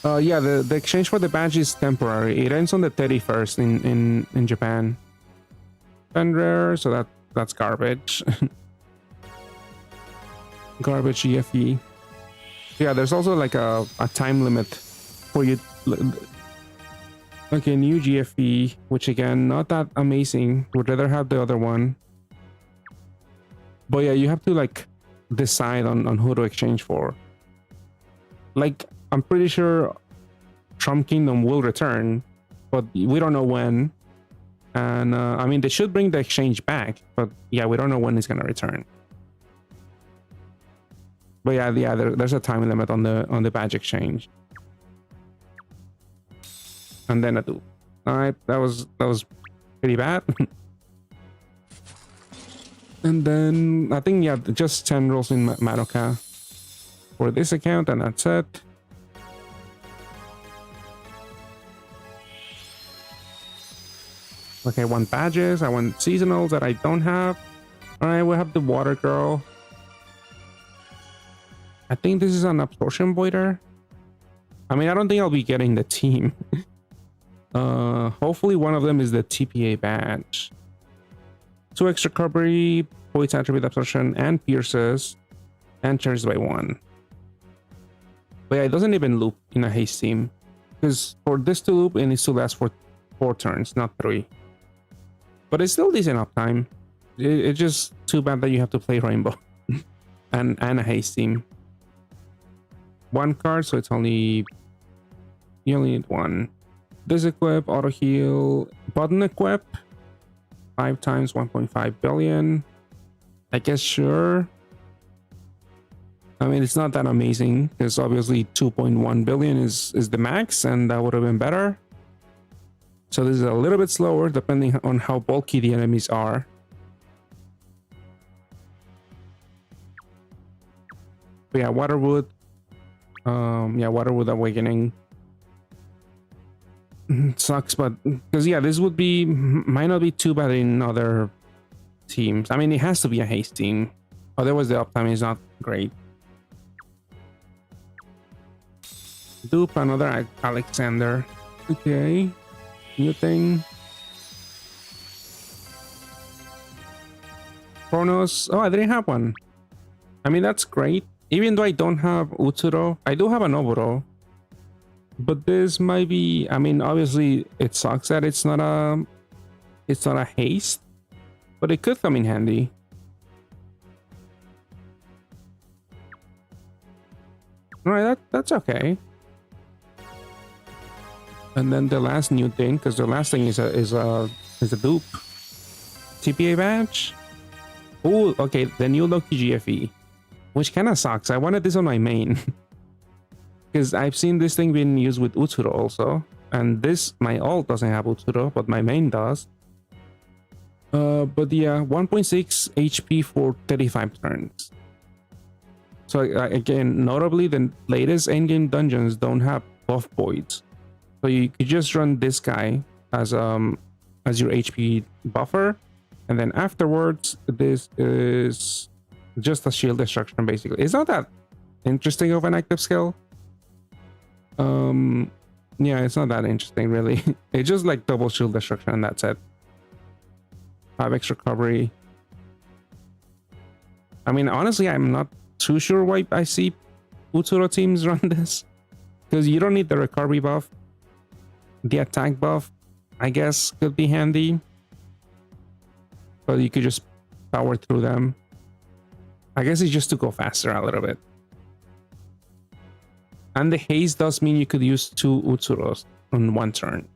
Yeah, the exchange for the badge is temporary. It ends on the 31st in Japan. And rare, so that's garbage. Garbage EFE. Yeah, there's also like a time limit for you. Okay, new GFE, which again, not that amazing. Would rather have the other one. But yeah, you have to like decide on who to exchange for. Like, I'm pretty sure Trump Kingdom will return, but we don't know when. And I mean, they should bring the exchange back, but yeah, we don't know when it's gonna return. But yeah, there's a time limit on the badge exchange. And then a do. All right, that was pretty bad. And then I think, yeah, just 10 rolls in Madoka for this account, and that's it. Okay, I want badges, I want seasonals that I don't have. All right, we have the water girl. I think this is an absorption voider. I mean, I don't think I'll be getting the team. Hopefully one of them is the TPA badge. 2 extra recovery, points attribute absorption, and pierces, and charges by 1. But yeah, it doesn't even loop in a haste team, because for this to loop, it needs to last for 4 turns, not 3. But it's still decent uptime. It's just too bad that you have to play Rainbow and a haste team. 1 card, so it's only, you only need 1. This equip, auto heal, button equip, 5 times 1.5 billion. I guess sure. I mean, it's not that amazing because obviously 2.1 billion is the max, and that would have been better. So this is a little bit slower depending on how bulky the enemies are. But yeah, Waterwood. Yeah, Waterwood Awakening. Sucks, but because yeah, this might not be too bad in other teams. I mean, it has to be a haste team, otherwise the uptime is not great. Dupe, another Alexander. Okay, new thing. Chronos. Oh, I didn't have one. I mean, that's great. Even though I don't have Utsuro, I do have an Oboro. But this might be, I mean, obviously it sucks that it's not a haste, but it could come in handy. Alright, that's okay. And then the last new thing, because the last thing is a dupe. TPA badge. Oh, okay, the new Loki GFE, which kind of sucks. I wanted this on my main. Because I've seen this thing being used with Utsuro also. And this, my ult doesn't have Utsuro, but my main does. But yeah, 1.6 HP for 35 turns. So again, notably, the latest endgame dungeons don't have buff voids. So you could just run this guy as your HP buffer. And then afterwards, this is just a shield destruction, basically. It's not that interesting of an active skill. Yeah, it's not that interesting, really. It's just like double shield destruction, and that's it. 5x recovery. I mean, honestly, I'm not too sure why I see Utsuro teams run this. Because you don't need the recovery buff. The attack buff, I guess, could be handy. But you could just power through them. I guess it's just to go faster a little bit. And the haste does mean you could use 2 Utsuros on one turn.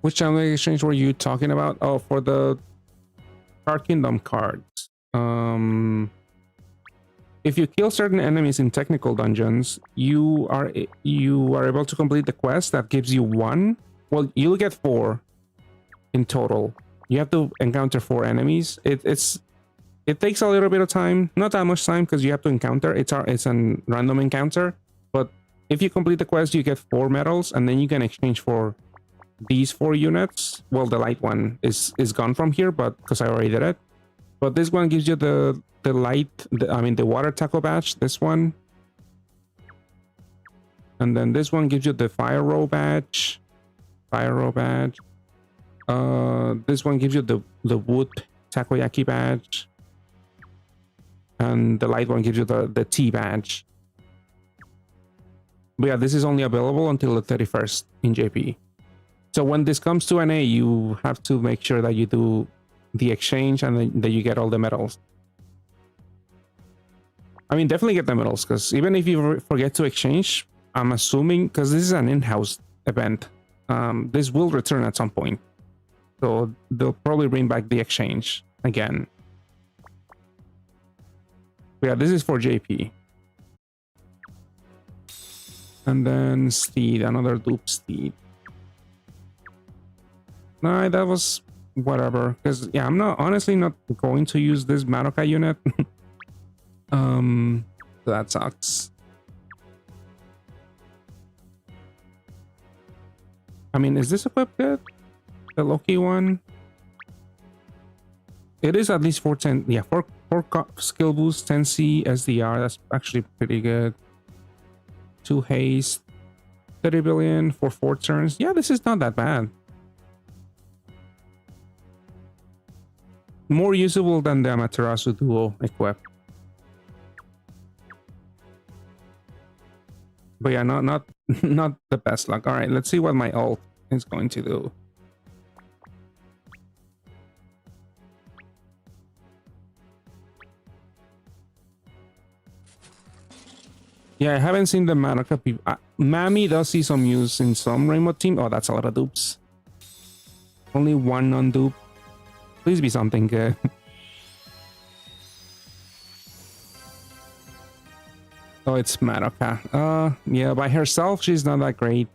Which channel exchange were you talking about? Oh, for the Card Kingdom cards. If you kill certain enemies in technical dungeons, you are able to complete the quest that gives you 1. Well, you'll get 4 in total. You have to encounter 4 enemies. It takes a little bit of time, not that much time, because you have to encounter. It's a random encounter. But if you complete the quest, you get 4 medals, and then you can exchange for these 4 units. Well, the light one is gone from here, but because I already did it. But this one gives you the water tackle badge. This one, and then this one gives you the fire roll badge. This one gives you the wood takoyaki badge. And the light one gives you the tea badge. But yeah, this is only available until the 31st in JP. So when this comes to NA, you have to make sure that you do the exchange and that you get all the medals. I mean, definitely get the medals, because even if you forget to exchange, I'm assuming, because this is an in-house event, this will return at some point. So they'll probably bring back the exchange again. But yeah, this is for JP. And then Steed, another dupe Steed. Nah, that was whatever. Because yeah, I'm honestly not going to use this Madoka unit. That sucks. I mean, is this equipped good? The Loki one? It is at least 410. Yeah, 4 skill boost, 10C SDR. That's actually pretty good. 2 haste, 30 billion for 4 turns. Yeah, this is not that bad. More usable than the Amaterasu Duo equip. But yeah, not the best luck. All right, let's see what my ult is going to do. Yeah, I haven't seen the Madoka people. Mami does see some use in some Rainbow team. Oh, that's a lot of dupes. Only 1 non-dupe. Please be something good. Oh, it's Madoka. Yeah, by herself, she's not that great.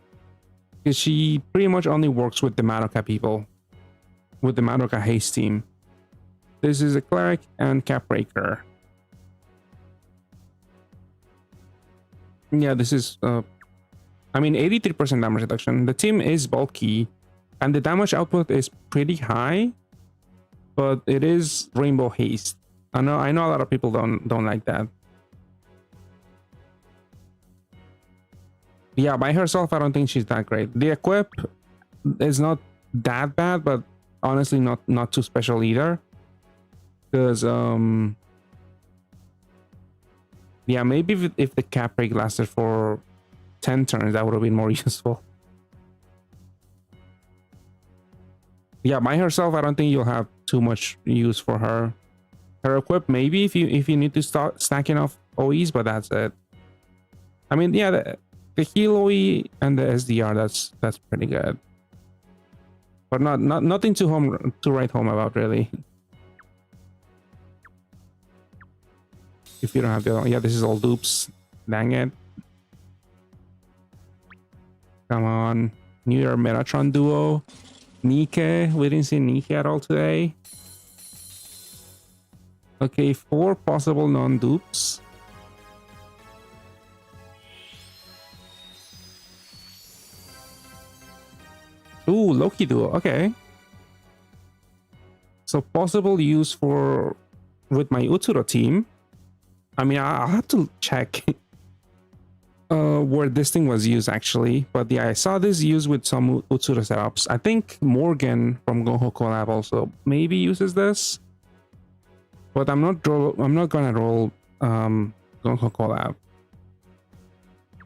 Because she pretty much only works with the Madoka people. With the Madoka Haste team. This is a Cleric and Capbreaker. Yeah, this is... I mean, 83% damage reduction. The team is bulky. And the damage output is pretty high. But it is Rainbow Haste. I know a lot of people don't like that. Yeah, by herself, I don't think she's that great. The equip, it's not that bad, but honestly not too special either. Because yeah, maybe if the cap break lasted for 10 turns, that would have been more useful. Yeah, by herself, I don't think you'll have too much use for her. Her equip, maybe if you need to start stacking off OEs, but that's it. I mean, yeah, the heal OE and the SDR, that's pretty good, but nothing to write home about really. If you don't have the, yeah, this is all dupes. Dang it! Come on, New Year Metatron duo. Nike, we didn't see Nike at all today. Okay, 4 possible non-dupes. Ooh, Loki duo. Okay. So possible use for with my Utsuro team. I mean, I'll have to check where this thing was used actually, but yeah, I saw this used with some Utsuro setups. I think Morgan from Goho Collab also maybe uses this, but I'm not gonna roll Goho Collab.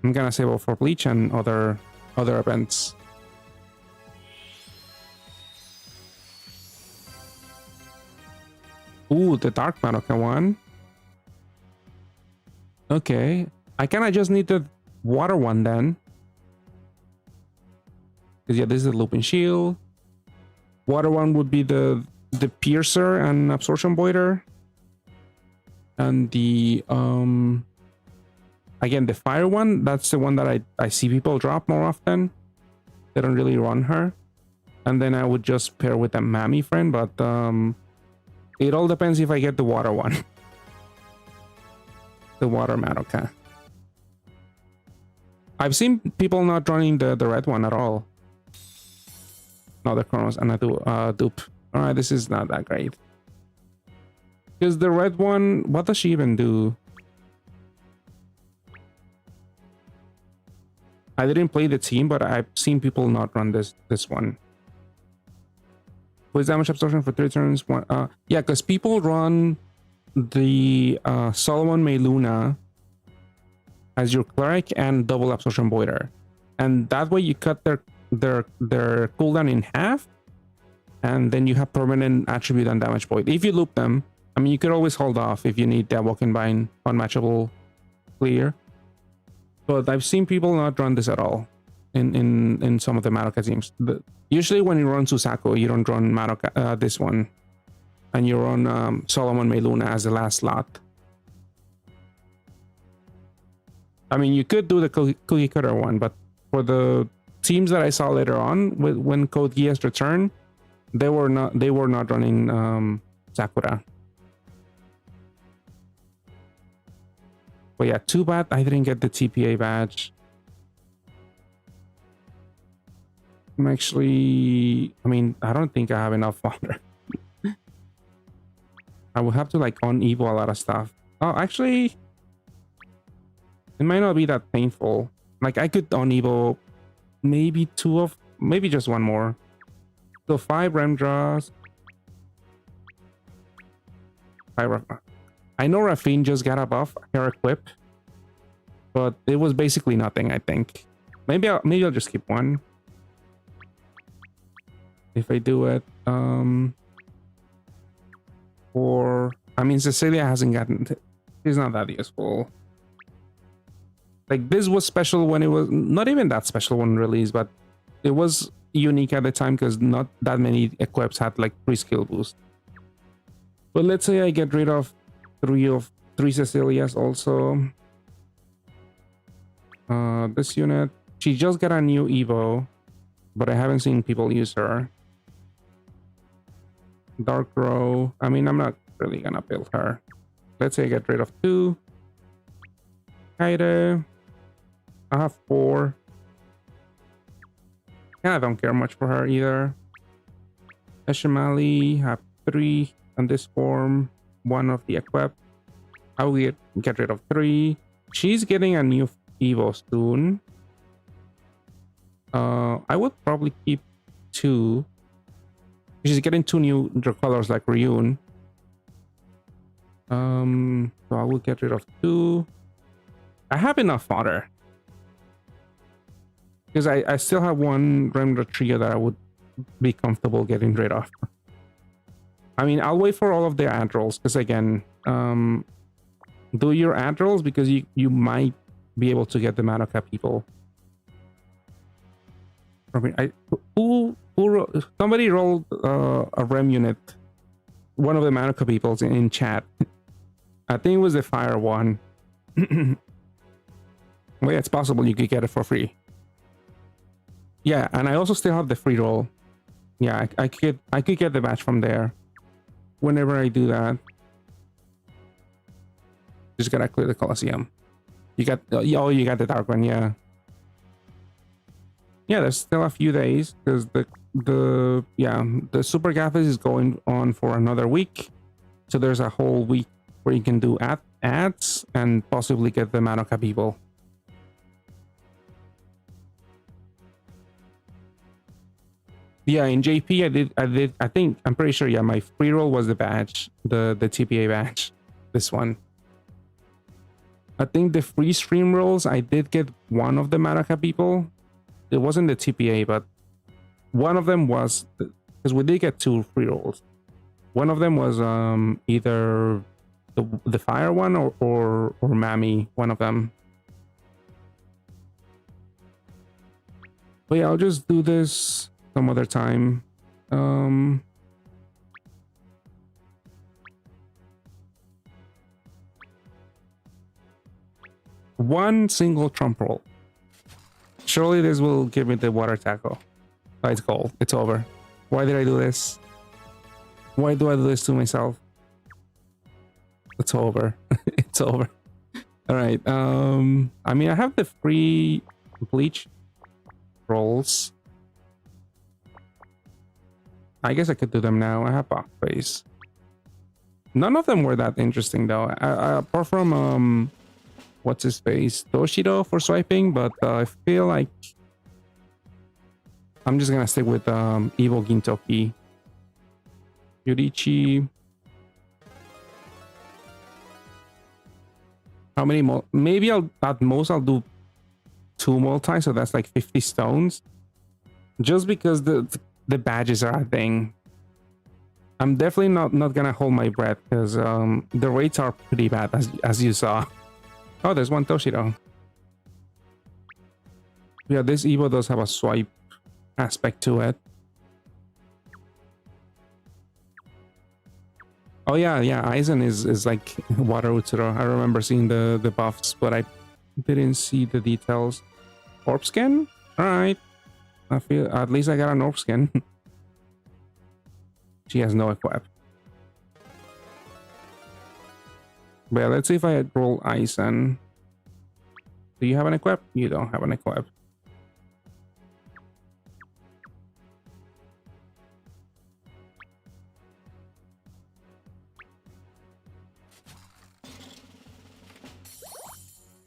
I'm gonna save it for Bleach and other events. Ooh, the Dark Madoka one. Okay, I kind of just need the water one then. Because yeah, this is the Looping Shield. Water one would be the Piercer and Absorption Voider. And the again, the Fire one, that's the one that I see people drop more often. They don't really run her. And then I would just pair with a Mami friend, but it all depends if I get the water one. The water Madoka. I've seen people not running the red one at all. No, the Chronos and a dupe. Alright, this is not that great. Because the red one, what does she even do? I didn't play the team, but I've seen people not run this one. With damage absorption for 3 turns. Yeah, because people run the Solomon May Luna as your cleric and double absorption voider, and that way you cut their cooldown in half, and then you have permanent attribute and damage void if you loop them. I mean, you could always hold off if you need that walking bind unmatchable clear, but I've seen people not run this at all in some of the Madoka teams. Usually when you run Susaku, you don't run Madoka, this one, and you run Solomon May Luna as the last slot. I mean, you could do the Cookie Cutter one, but for the teams that I saw later on, when Code Geass returned, they were not running Sakura. But yeah, too bad I didn't get the TPA badge. I'm actually, I mean, I don't think I have enough water. I will have to like on-evo a lot of stuff. Oh, actually, it might not be that painful. Like I could on-evo maybe maybe just one more. So 5 rem draws. I know Rafine just got a buff, her equip, but it was basically nothing, I think. Maybe I'll just keep one. If I do it, or I mean, Cecilia hasn't gotten. She's not that useful. Like this was special when it was not even that special when released, but it was unique at the time because not that many equips had like 3 skill boost. But let's say I get rid of 3 Cecilias also. This unit, she just got a new Evo, but I haven't seen people use her. Dark Row, I mean, I'm not really gonna build her. Let's say I get rid of 2. Kaide, I have 4. And I don't care much for her either. Eshimali, have 3 on this form, 1 of the equip. I will get rid of 3. She's getting a new Evo soon. I would probably keep 2. She's getting 2 new colors like Ryun. So I will get rid of 2. I have enough fodder. Because I still have 1 Remnant Trio that I would be comfortable getting rid of. I mean, I'll wait for all of the ad rolls, because again, do your ad rolls because you might be able to get the Madoka people. I mean, somebody rolled a Rem unit, one of the Madoka peoples in chat. I think it was the fire one. Well, yeah, it's possible you could get it for free. Yeah, and I also still have the free roll. Yeah, I could get the badge from there. Whenever I do that, just gotta clear the Colosseum. You got you got the dark one, yeah. Yeah, there's still a few days because the Super Gathers is going on for another week, so there's a whole week where you can do ads and possibly get the Madoka people. Yeah, in JP I'm pretty sure, yeah, my free roll was the badge, the TPA badge, this one. I think the free stream rolls, I did get one of the Madoka people. It wasn't the TPA, but one of them was, because we did get 2 free rolls. One of them was either the fire one or Mami, one of them. But yeah, I'll just do this some other time. One single trump roll. Surely this will give me the water tackle. Oh, it's gold. It's over. Why did I do this? Why do I do this to myself? It's over. It's over. All right. I mean, I have the free bleach rolls. I guess I could do them now. I have box face. None of them were that interesting though. Apart from what's his face, Toshido for swiping, but I feel like I'm just gonna stick with Evo Gintoki. Yurichi. How many more? Maybe at most I'll do 2 multi, so that's like 50 stones. Just because the badges are a thing. I'm definitely not gonna hold my breath because the rates are pretty bad as you saw. Oh, there's one Toshido. Yeah, this Evo does have a swipe aspect to it. Oh yeah, Aizen is like water Utsuro. I remember seeing the buffs, but I didn't see the details. Orb skin? Alright. I feel at least I got an orb skin. She has no equip. But yeah, let's see if I roll Aizen. Do you have an equip? You don't have an equip.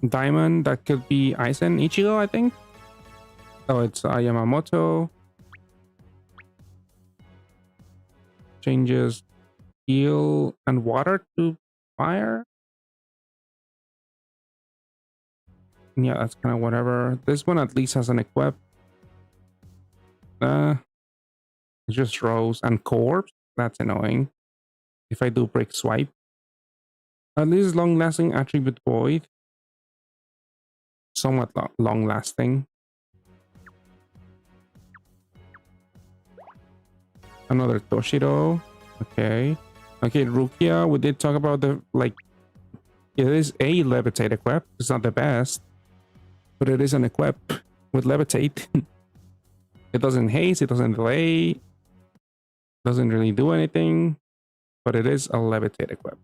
Diamond, that could be Aizen Ichigo, I think. Oh, it's Yamamoto. Changes heal and water to fire. Yeah, that's kind of whatever. This one at least has an equip. It's just Rose and Corpse. That's annoying. If I do break swipe. At least long-lasting attribute void. Somewhat long-lasting. Another Toshido. Okay. Okay, Rukia, we did talk about the, like, it is a levitate equip. It's not the best, but it is an equip with levitate. It doesn't haste, it doesn't delay, doesn't really do anything, but it is a levitate equip.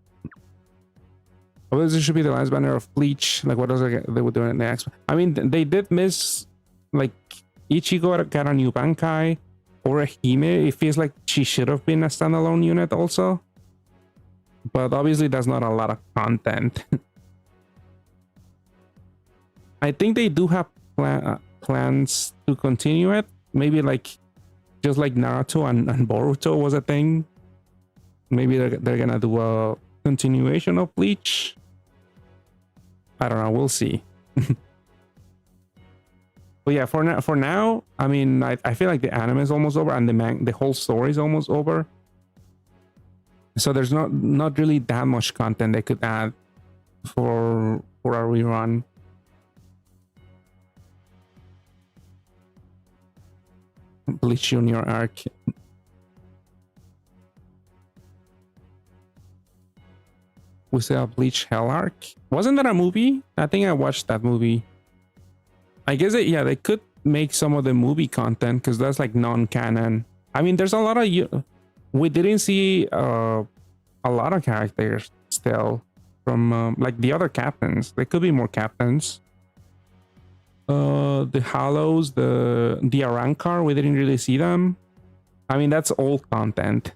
Oh, this should be the last banner of Bleach. Like, what else they were doing next? I mean, they did miss, like, Ichigo got a new Bankai, or a Hime. It feels like she should have been a standalone unit also. But obviously, that's not a lot of content. I think they do have plans to continue it. Maybe like just like Naruto and Boruto was a thing. Maybe they're gonna do a continuation of Bleach. I don't know. We'll see. But yeah, for now, I mean, I feel like the anime is almost over and the whole story is almost over. So there's not really that much content they could add for a rerun. Bleach Junior arc. We saw Bleach Hell arc. Wasn't that a movie? I think I watched that movie. I guess yeah, they could make some of the movie content because that's like non-canon. I mean, there's a lot of we didn't see a lot of characters still from like the other captains. There could be more captains. The Hollows, the Arankar, we didn't really see them. I mean, that's old content.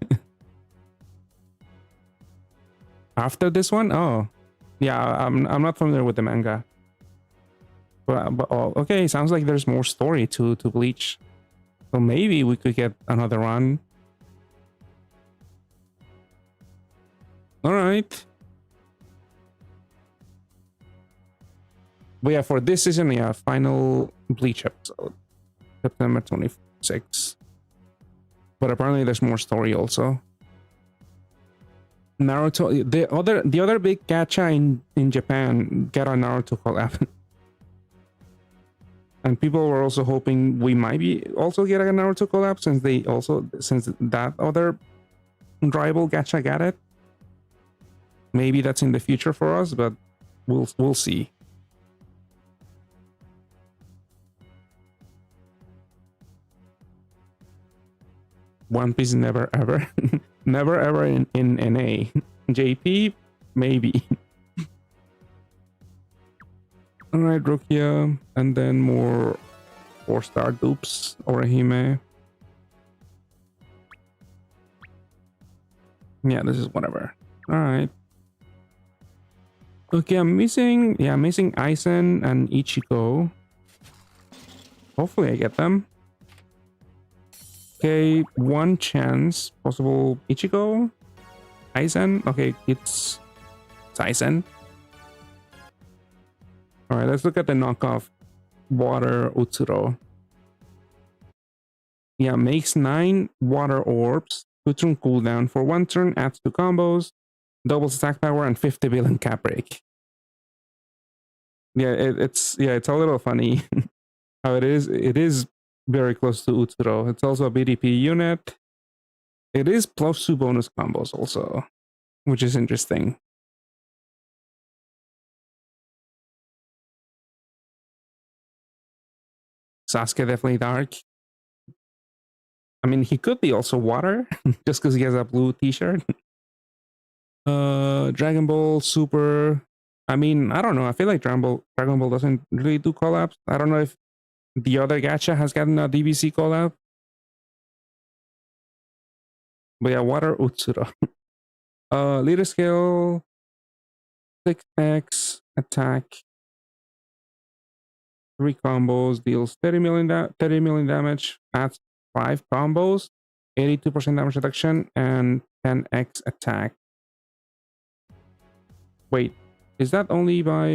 After this one, oh yeah, I'm not familiar with the manga. But oh, okay, sounds like there's more story to Bleach. So maybe we could get another run. All right. But yeah, for this season, yeah, final Bleach episode, September 26th. But apparently there's more story also. Naruto, the other big gacha in Japan got a Naruto collab. And people were also hoping we might be also get a Naruto collab since that other rival gacha got it. Maybe that's in the future for us, but we'll see. One Piece never ever, never ever in NA. JP maybe. All right, Rukia, and then more 4-star dupes or Hime. Yeah, this is whatever. All right. Okay, I'm missing Aizen and Ichigo. Hopefully I get them. Okay, one chance. Possible Ichigo? Aizen? Okay, it's Aizen. Alright, let's look at the knockoff. Water Utsuro. Yeah, makes 9 water orbs. 2 turn cooldown. For 1 turn, adds 2 combos. Doubles attack power and 50 billion cap break. Yeah, it's a little funny how it is very close to Utsuro. It's also a BDP unit. It is plus 2 bonus combos also, which is interesting. Sasuke definitely dark. I mean, he could be also water, just because he has a blue t-shirt. Dragon Ball Super. I mean, I don't know. I feel like Dragon Ball doesn't really do collabs. I don't know if the other gacha has gotten a DBC collab. But yeah, water Utsuro. Leader skill 6x attack. 3 combos, deals 30 million damage, adds 5 combos, 82% damage reduction, and 10x attack. Wait, is that only by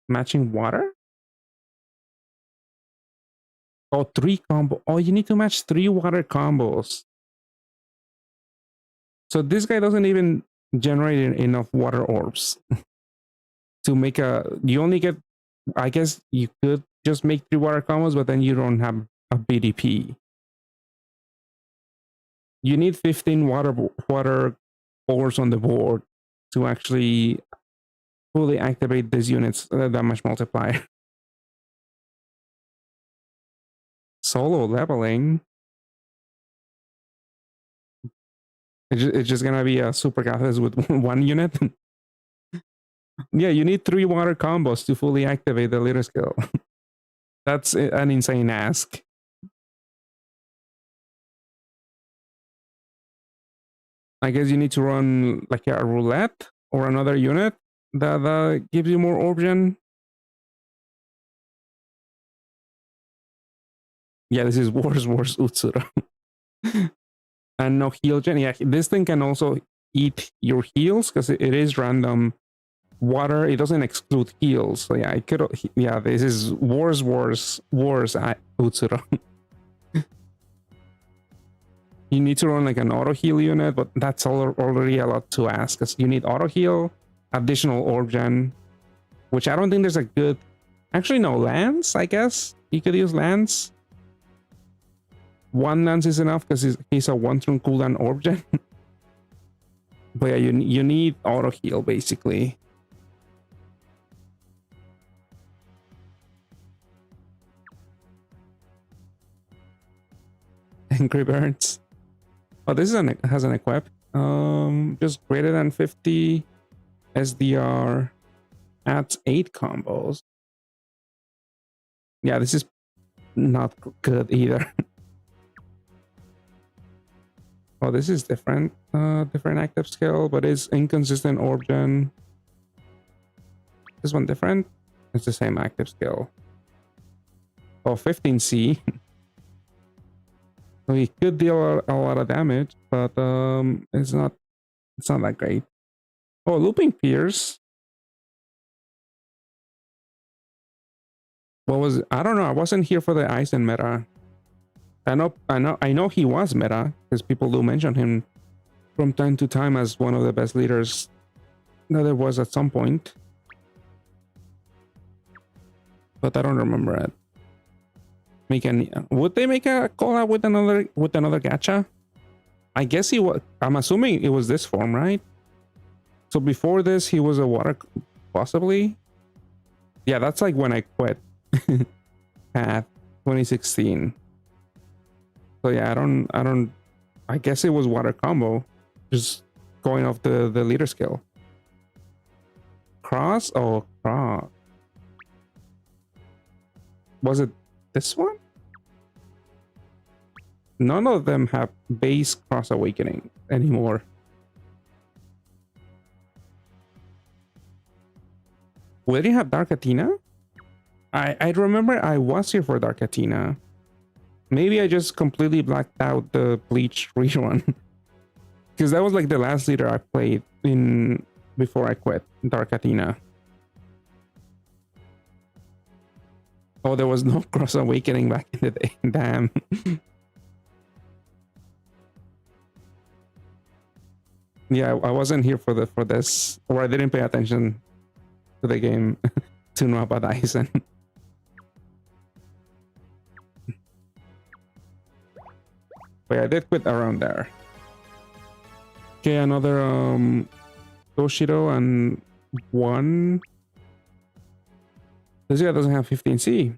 matching water? Oh, 3 combo. Oh, you need to match 3 water combos. So this guy doesn't even generate enough water orbs to make a. You only get. I guess you could just make 3 water combos, but then you don't have a BDP. You need 15 water orbs on the board to actually fully activate these units. That much multiplier. Solo leveling. It's just gonna be a super catalyst with 1 unit. Yeah, you need 3 water combos to fully activate the leader skill. That's an insane ask. I guess you need to run like a roulette or another unit that gives you more orb gen. Yeah, this is worse Utsura. And no heal gen. Yeah, this thing can also eat your heals because it is random water. It doesn't exclude heals. So yeah, it could. Yeah, this is worse Utsura. You need to run like an auto heal unit, but that's already a lot to ask because you need auto heal, additional orb gen, which I don't think there's a good. Actually, no, Lance. I guess you could use Lance. One Lance is enough because he's a one-turn cooldown orb gen. But yeah, you need auto heal basically. Angry Birds. Oh, this is has an equip. Just greater than 50 SDR adds 8 combos. Yeah, this is not good either. Oh, this is different. Different active skill, but it's inconsistent orb gen. This one different? It's the same active skill. Oh, 15C. So he could deal a lot of damage, but it's not that great. Oh, looping Pierce. What was I don't know. I wasn't here for the Aizen meta. I know he was meta because people do mention him from time to time as one of the best leaders that there was at some point. But I don't remember it. Would they make a collab with another gacha? I guess he was. I'm assuming it was this form, right? So before this, he was a water, possibly. Yeah, that's like when I quit at 2016. So yeah, I guess it was water combo, just going off the leader skill. Cross? Oh, cross. Was it this one? None of them have base cross awakening anymore. We didn't have Dark Athena? I remember I was here for Dark Athena. Maybe I just completely blacked out the Bleach rerun. Because that was like the last leader I played in before I quit Dark Athena. Oh, there was no cross awakening back in the day. Damn. Yeah, I wasn't here for this, or I didn't pay attention to the game to know about Aizen. But yeah, I did quit around there. Okay, another Toshido and one. This guy doesn't have 15C.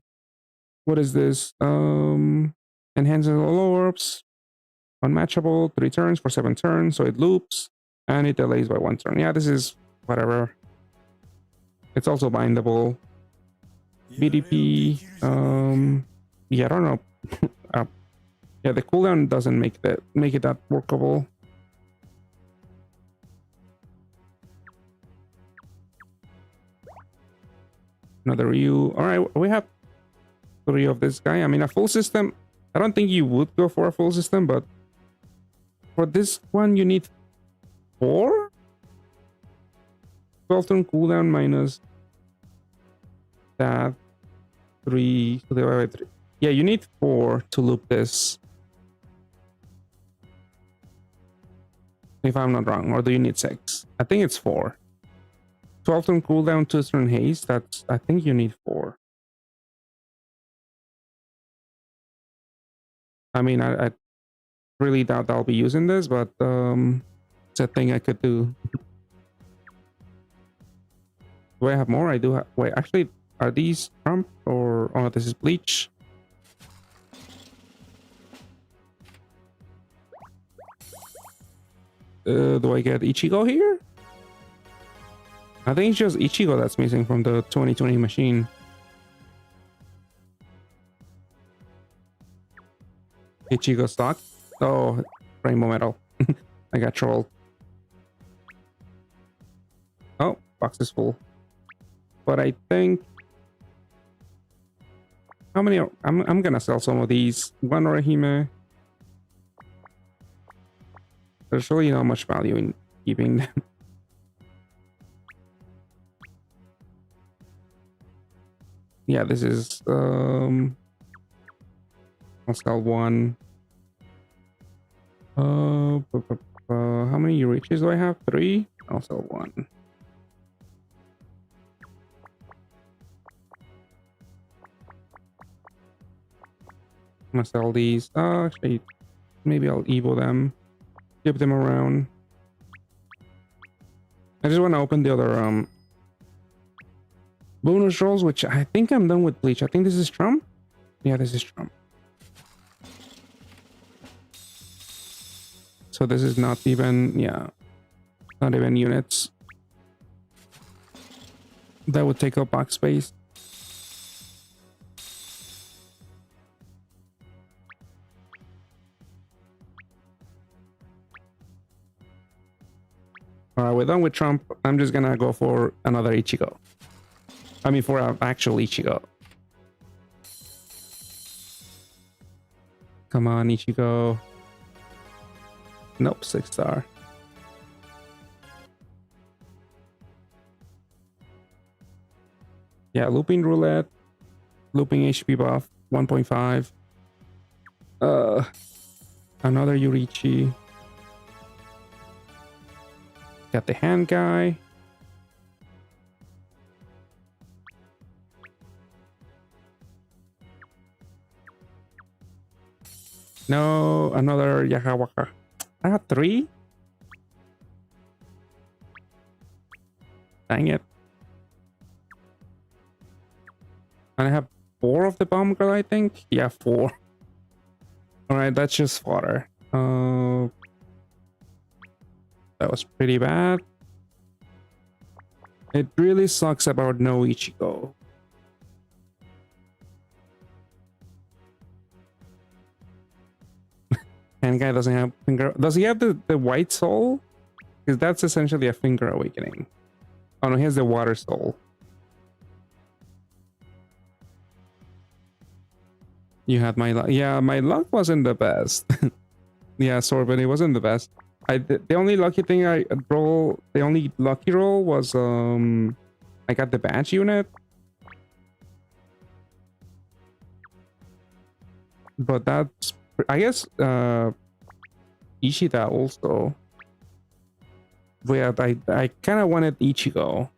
What is this? Enhances all orbs. Unmatchable, 3 turns for 7 turns, so it loops and it delays by 1 turn. Yeah, this is whatever. It's also bindable. BDP. Yeah, I don't know. Yeah, the cooldown doesn't make it that workable. Another Ryu. All right, we have 3 of this guy. I mean, a full system. I don't think you would go for a full system, but for this one, you need 4. 12 turn cooldown minus that 3 divided by 3. Yeah, you need 4 to loop this. If I'm not wrong, or do you need 6? I think it's 4. 12 turn cooldown, 2 turn haste. I think you need 4. I mean, I really doubt I'll be using this, but it's a thing I could do. Do I have more? I do have. Wait, actually, are these Trump or oh, this is Bleach? Do I get Ichigo here? I think it's just Ichigo that's missing from the 2020 machine. Ichigo stock. Oh, Rainbow Metal. I got trolled. Oh, box is full. But I think How many? I'm gonna sell some of these. One Orihime. There's really not much value in keeping them. Yeah, this is I'll sell one. How many reaches do I have? 3. I'll sell one. I'm gonna sell these. Actually, maybe I'll evo them. Keep them around. I just want to open the other bonus rolls, which I think I'm done with Bleach. I think this is Trump. Yeah, this is Trump. So this is not even, yeah, not even units. That would take up box space. All right, we're done with Trump. I'm just gonna go for another Ichigo. I mean, for an actual Ichigo. Come on, Ichigo. Nope, 6-star. Yeah, looping roulette, looping HP buff, 1.5. Another Yurichi. Got the hand guy. No, another Yahawaka. I have 3. Dang it. And I have 4 of the bomb girl, I think. Yeah, 4. All right, that's just fodder. That was pretty bad. It really sucks about no Ichigo. And guy doesn't have finger. Does he have the white soul? Because that's essentially a finger awakening. Oh no, he has the water soul. You had my luck. Yeah, my luck wasn't the best. Yeah, Sorbet, it wasn't the best. The only lucky thing I roll, the only lucky roll was I got the badge unit. But that's, I guess, Ishida also. But yeah, I kind of wanted Ichigo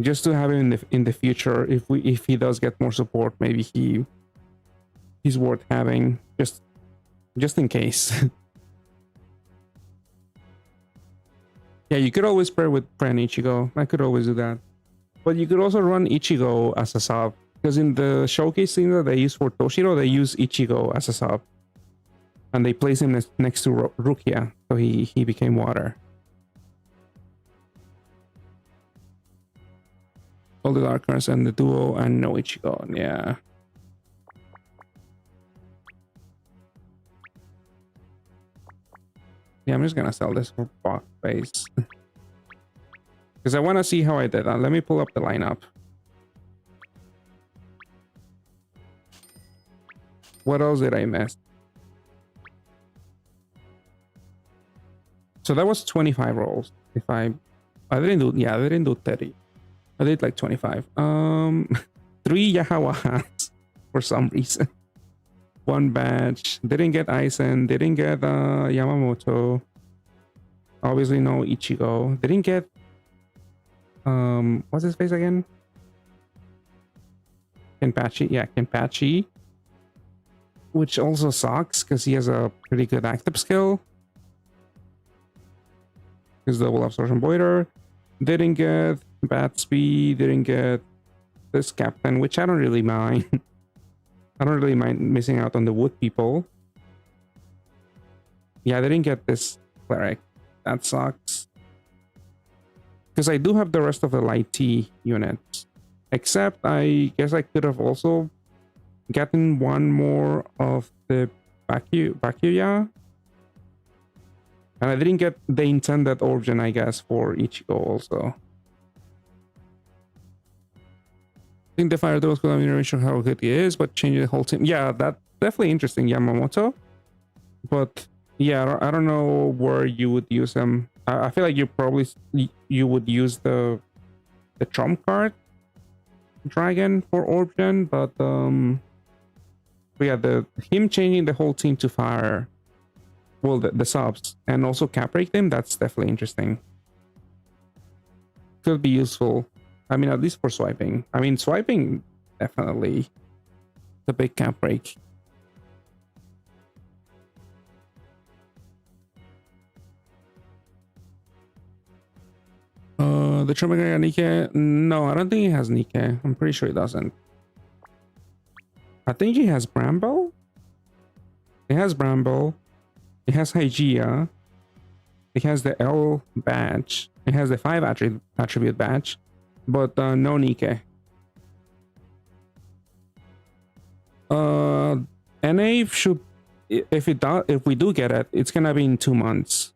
just to have him in the future. If he does get more support, maybe he's worth having just in case. Yeah, you could always pair with Friend Ichigo. I could always do that. But you could also run Ichigo as a sub. Because in the showcase scene that they use for Toshiro, they use Ichigo as a sub. And they place him next to Rukia. So he became water. All the Darkness and the duo and no Ichigo. Yeah. Yeah, I'm just gonna sell this for box space. Because I want to see how I did that. Let me pull up the lineup. What else did I miss? So that was 25 rolls. I didn't do 30. I did like 25. 3 Yahawahas for some reason. 1 badge. Didn't get Aizen. Didn't get Yamamoto. Obviously no Ichigo. Didn't get what's his face again? Kenpachi. Yeah, Kenpachi. Which also sucks because he has a pretty good active skill. His double absorption boiler. Didn't get bat speed. Didn't get this captain, which I don't really mind. I don't really mind missing out on the wood people. Yeah, I didn't get this cleric. That sucks. Because I do have the rest of the light T units. Except I guess I could have also gotten one more of the Bakuya. And I didn't get the intended origin, I guess, for Ichigo also. think the fire duels collaboration how good he is, but changing the whole team. Yeah, that's definitely interesting, Yamamoto. But yeah, I don't know where you would use him. I feel like you would use the trump card dragon for orb gen, but yeah, him changing the whole team to fire, well, the subs, and also cap break them, that's definitely interesting. Could be useful. I mean, at least for swiping. I mean, swiping definitely the big cap break. The Trumpet guy got Nikke? No, I don't think he has Nikke. I'm pretty sure he doesn't. I think he has Bramble. He has Bramble. He has Hygeia. He has the L badge. He has the 5 attribute badge, but no Nikke. NA should, if we do get it, it's gonna be in 2 months.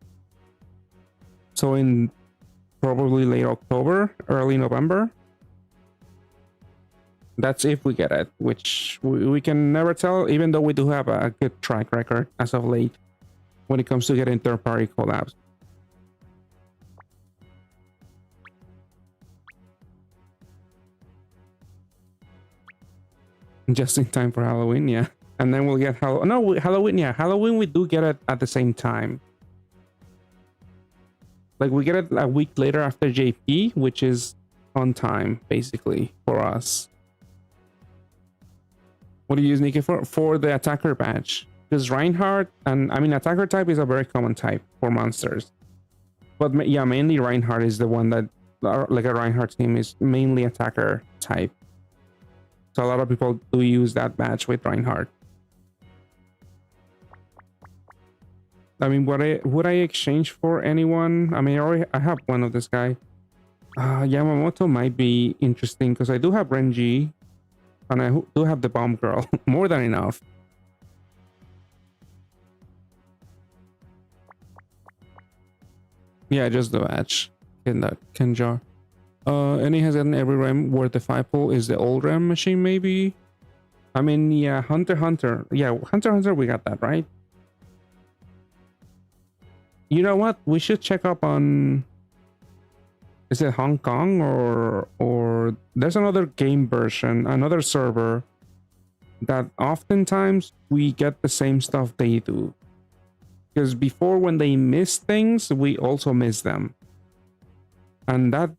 So in probably late October, early November. That's if we get it, which we can never tell, even though we do have a good track record as of late when it comes to getting third-party collabs. Just in time for Halloween, yeah. And then we'll get Halloween, yeah. Halloween, we do get it at the same time. Like, we get it a week later after JP, which is on time, basically, for us. What do you use Nikke for? For the attacker badge. Because Reinhardt, and I mean, attacker type is a very common type for monsters. But yeah, mainly Reinhardt is the one that, like a Reinhardt team is mainly attacker type. So a lot of people do use that badge with Reinhardt. I mean, would I exchange for anyone? I mean, I have one of this guy. Yamamoto might be interesting because I do have Renji, and I do have the bomb girl. More than enough. Yeah, just the badge in that Kenjar. And he has gotten every rem where the 5 pull is the old rem machine, maybe. I mean, yeah, Hunter. Yeah, Hunter, we got that, right? You know what? We should check up on, is it Hong Kong or there's another game version, another server that oftentimes we get the same stuff they do. Because before, when they miss things, we also miss them. And that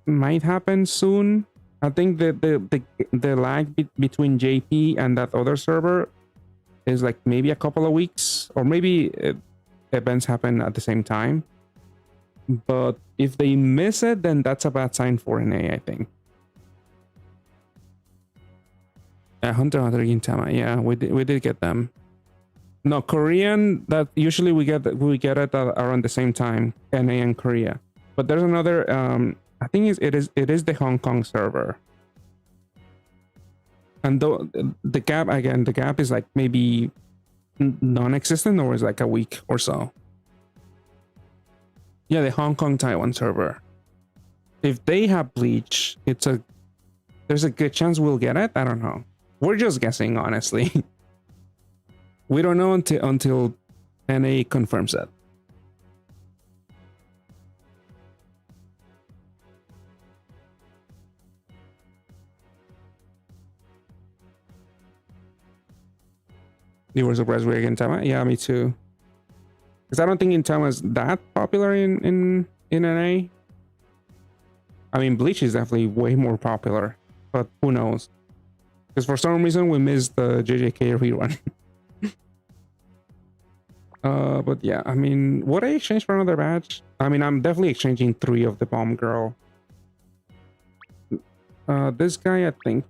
might happen soon. I think the lag between JP and that other server is like maybe a couple of weeks, or maybe events happen at the same time. But if they miss it, then that's a bad sign for NA, I think. Hunter Gintama, yeah, we did get them. No, Korean, that usually we get it around the same time, NA and Korea. But there's another, I think it is the Hong Kong server. And the gap is like maybe non-existent, or is like a week or so. Yeah, the Hong Kong Taiwan server. If they have Bleach, there's a good chance we'll get it. I don't know. We're just guessing, honestly. We don't know until NA confirms it. You were surprised with Gintama? Yeah, me too. Because I don't think Gintama is that popular in NA. I mean, Bleach is definitely way more popular, but who knows? Because for some reason we missed the JJK rerun. But yeah, I mean, would I exchange for another badge? I mean, I'm definitely exchanging 3 of the bomb girl. This guy, I think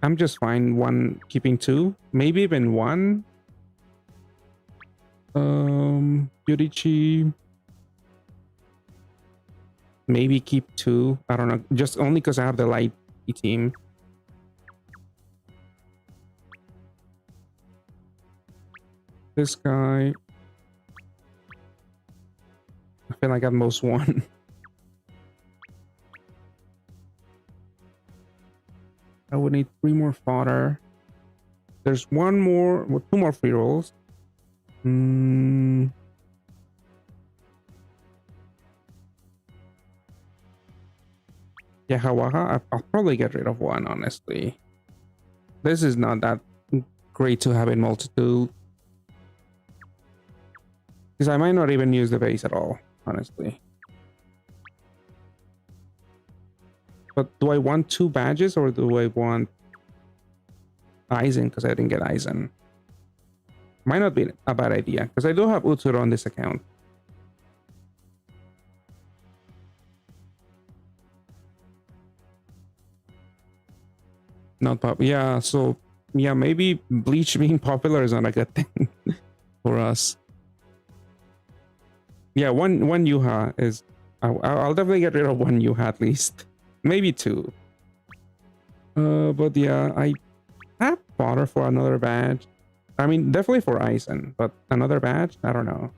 I'm just fine keeping 2, maybe even 1. Yurichi, maybe keep 2. I don't know, just only because I have the light team. This guy, I feel like at most 1. we need 3 more fodder. There's one more, well, 2 more free rolls. Yeah, Hawaha, I'll probably get rid of one, honestly. This is not that great to have in multitude. Because I might not even use the base at all, honestly. But do I want 2 badges or do I want Aizen? Because I didn't get Aizen. Might not be a bad idea, because I do have Utsuro on this account. Not pop. Yeah, so yeah, maybe Bleach being popular is not a good thing for us. Yeah, one Yuha is. I'll definitely get rid of 1 Yuha at least, maybe 2. But yeah, I have fodder for another badge. I mean, definitely for Aizen, but another badge, I don't know.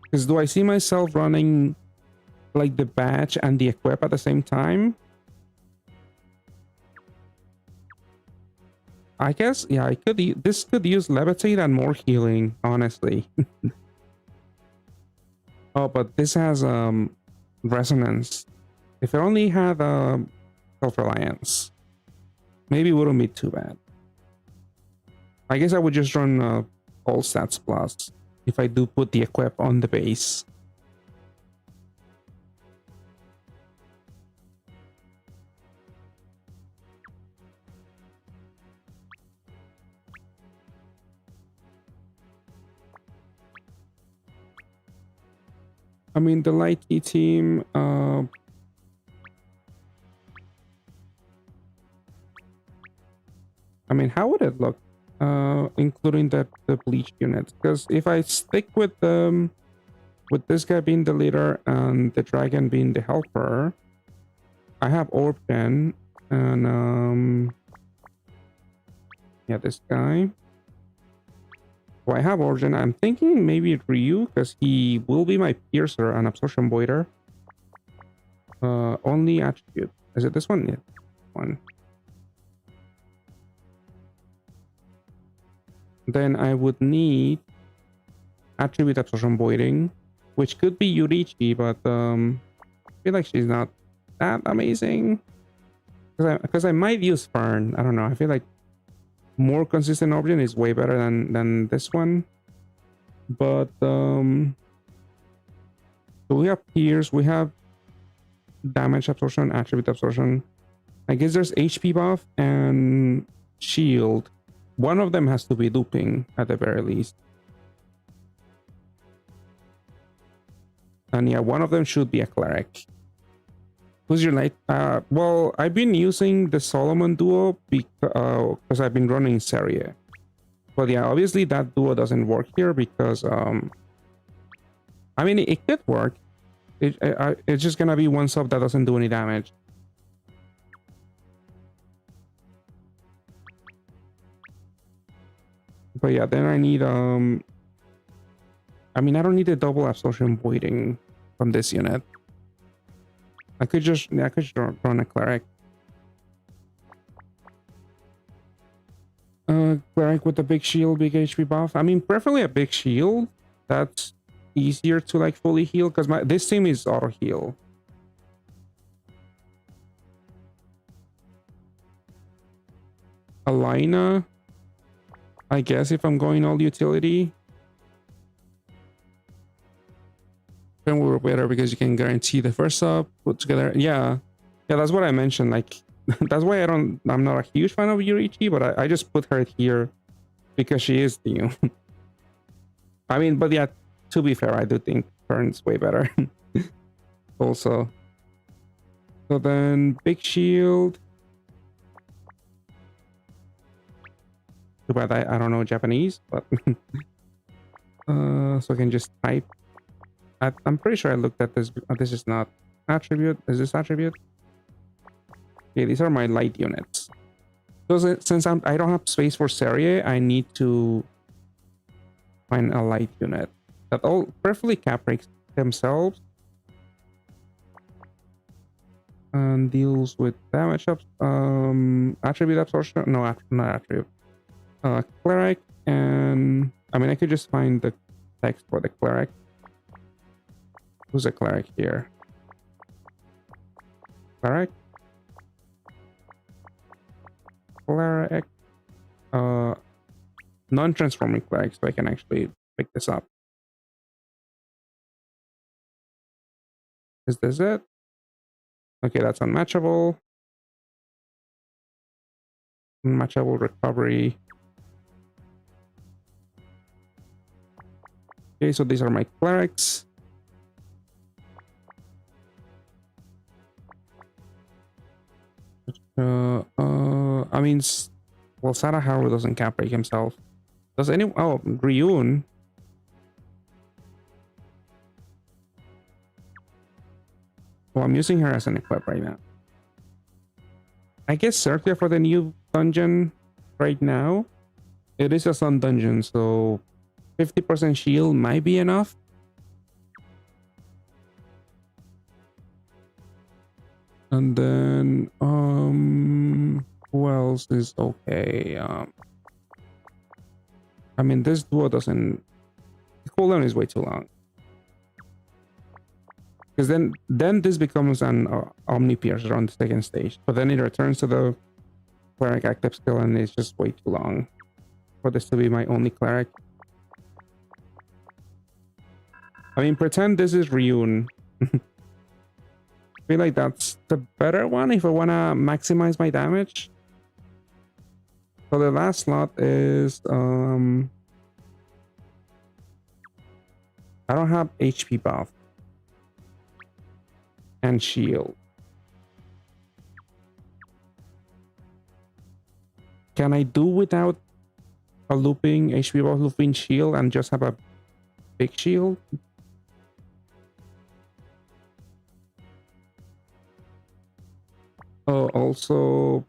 Because do I see myself running like the badge and the equip at the same time? I guess, yeah, I could. This could use levitate and more healing, honestly. Oh, but this has resonance. If it only had self-reliance, maybe it wouldn't be too bad. I guess I would just run all stats plus if I do put the equip on the base. I mean, the light key team, I mean, how would it look, including the bleach units? Because if I stick with this guy being the leader and the dragon being the helper, I have Orb Gen and yeah, this guy. Well, I have Origin. I'm thinking maybe Ryu, because he will be my Piercer and Absorption Voider. Only attribute. Is it this one? Yeah. One. Then I would need attribute Absorption Voiding, which could be Yurichi, but I feel like she's not that amazing. Because I might use Fern. I don't know. I feel like more consistent option is way better than this one. But so we have Pierce, we have damage absorption, attribute absorption. I guess there's HP buff and shield. One of them has to be looping at the very least. And yeah, one of them should be a cleric. Who's your light? Well, I've been using the Solomon duo because I've been running Serie. But yeah, obviously that duo doesn't work here because I mean, it could work. It's just gonna be one sub that doesn't do any damage. But yeah, then I need I mean, I don't need a double absorption voiding from this unit. I could just run a cleric. Cleric with a big shield, big HP buff. I mean, preferably a big shield. That's easier to like fully heal because this team is auto heal. Alina, I guess if I'm going all utility. Then we're better because you can guarantee the first sub put together. Yeah, that's what I mentioned. Like that's why I'm not a huge fan of Yurichi, but I just put her here because she is new. I mean, but yeah, to be fair, I do think Fern's way better. Also, so then big shield. Too bad I don't know Japanese, but so I can just type. I'm pretty sure I looked at this. This is not attribute. Is this attribute? Okay, these are my light units. So since I don't have space for Serie, I need to find a light unit. that all perfectly cap breaks themselves and deals with damage ups, attribute absorption. No, not attribute. Cleric, and I mean I could just find the text for the cleric. Who's a cleric here? Cleric. Cleric. Non-transforming cleric, so I can actually pick this up. Is this it? Okay, that's unmatchable. Unmatchable recovery. Okay, so these are my clerics. I mean, well, Sadaharu doesn't cap break himself. Does anyone? Oh, Ryun. Well, I'm using her as an equip right now. I guess Circular for the new dungeon right now. It is a sun dungeon, so 50% shield might be enough. And then, who else is okay? I mean, this duo doesn't. The cooldown is way too long. Because then this becomes an Omni Piercer on the second stage, but then it returns to the cleric active skill, and it's just way too long for this to be my only cleric. I mean, pretend this is Ryun. I feel like that's the better one if I want to maximize my damage. So the last slot is I don't have HP buff and shield. Can I do without a looping HP buff, looping shield, and just have a big shield? Oh, also,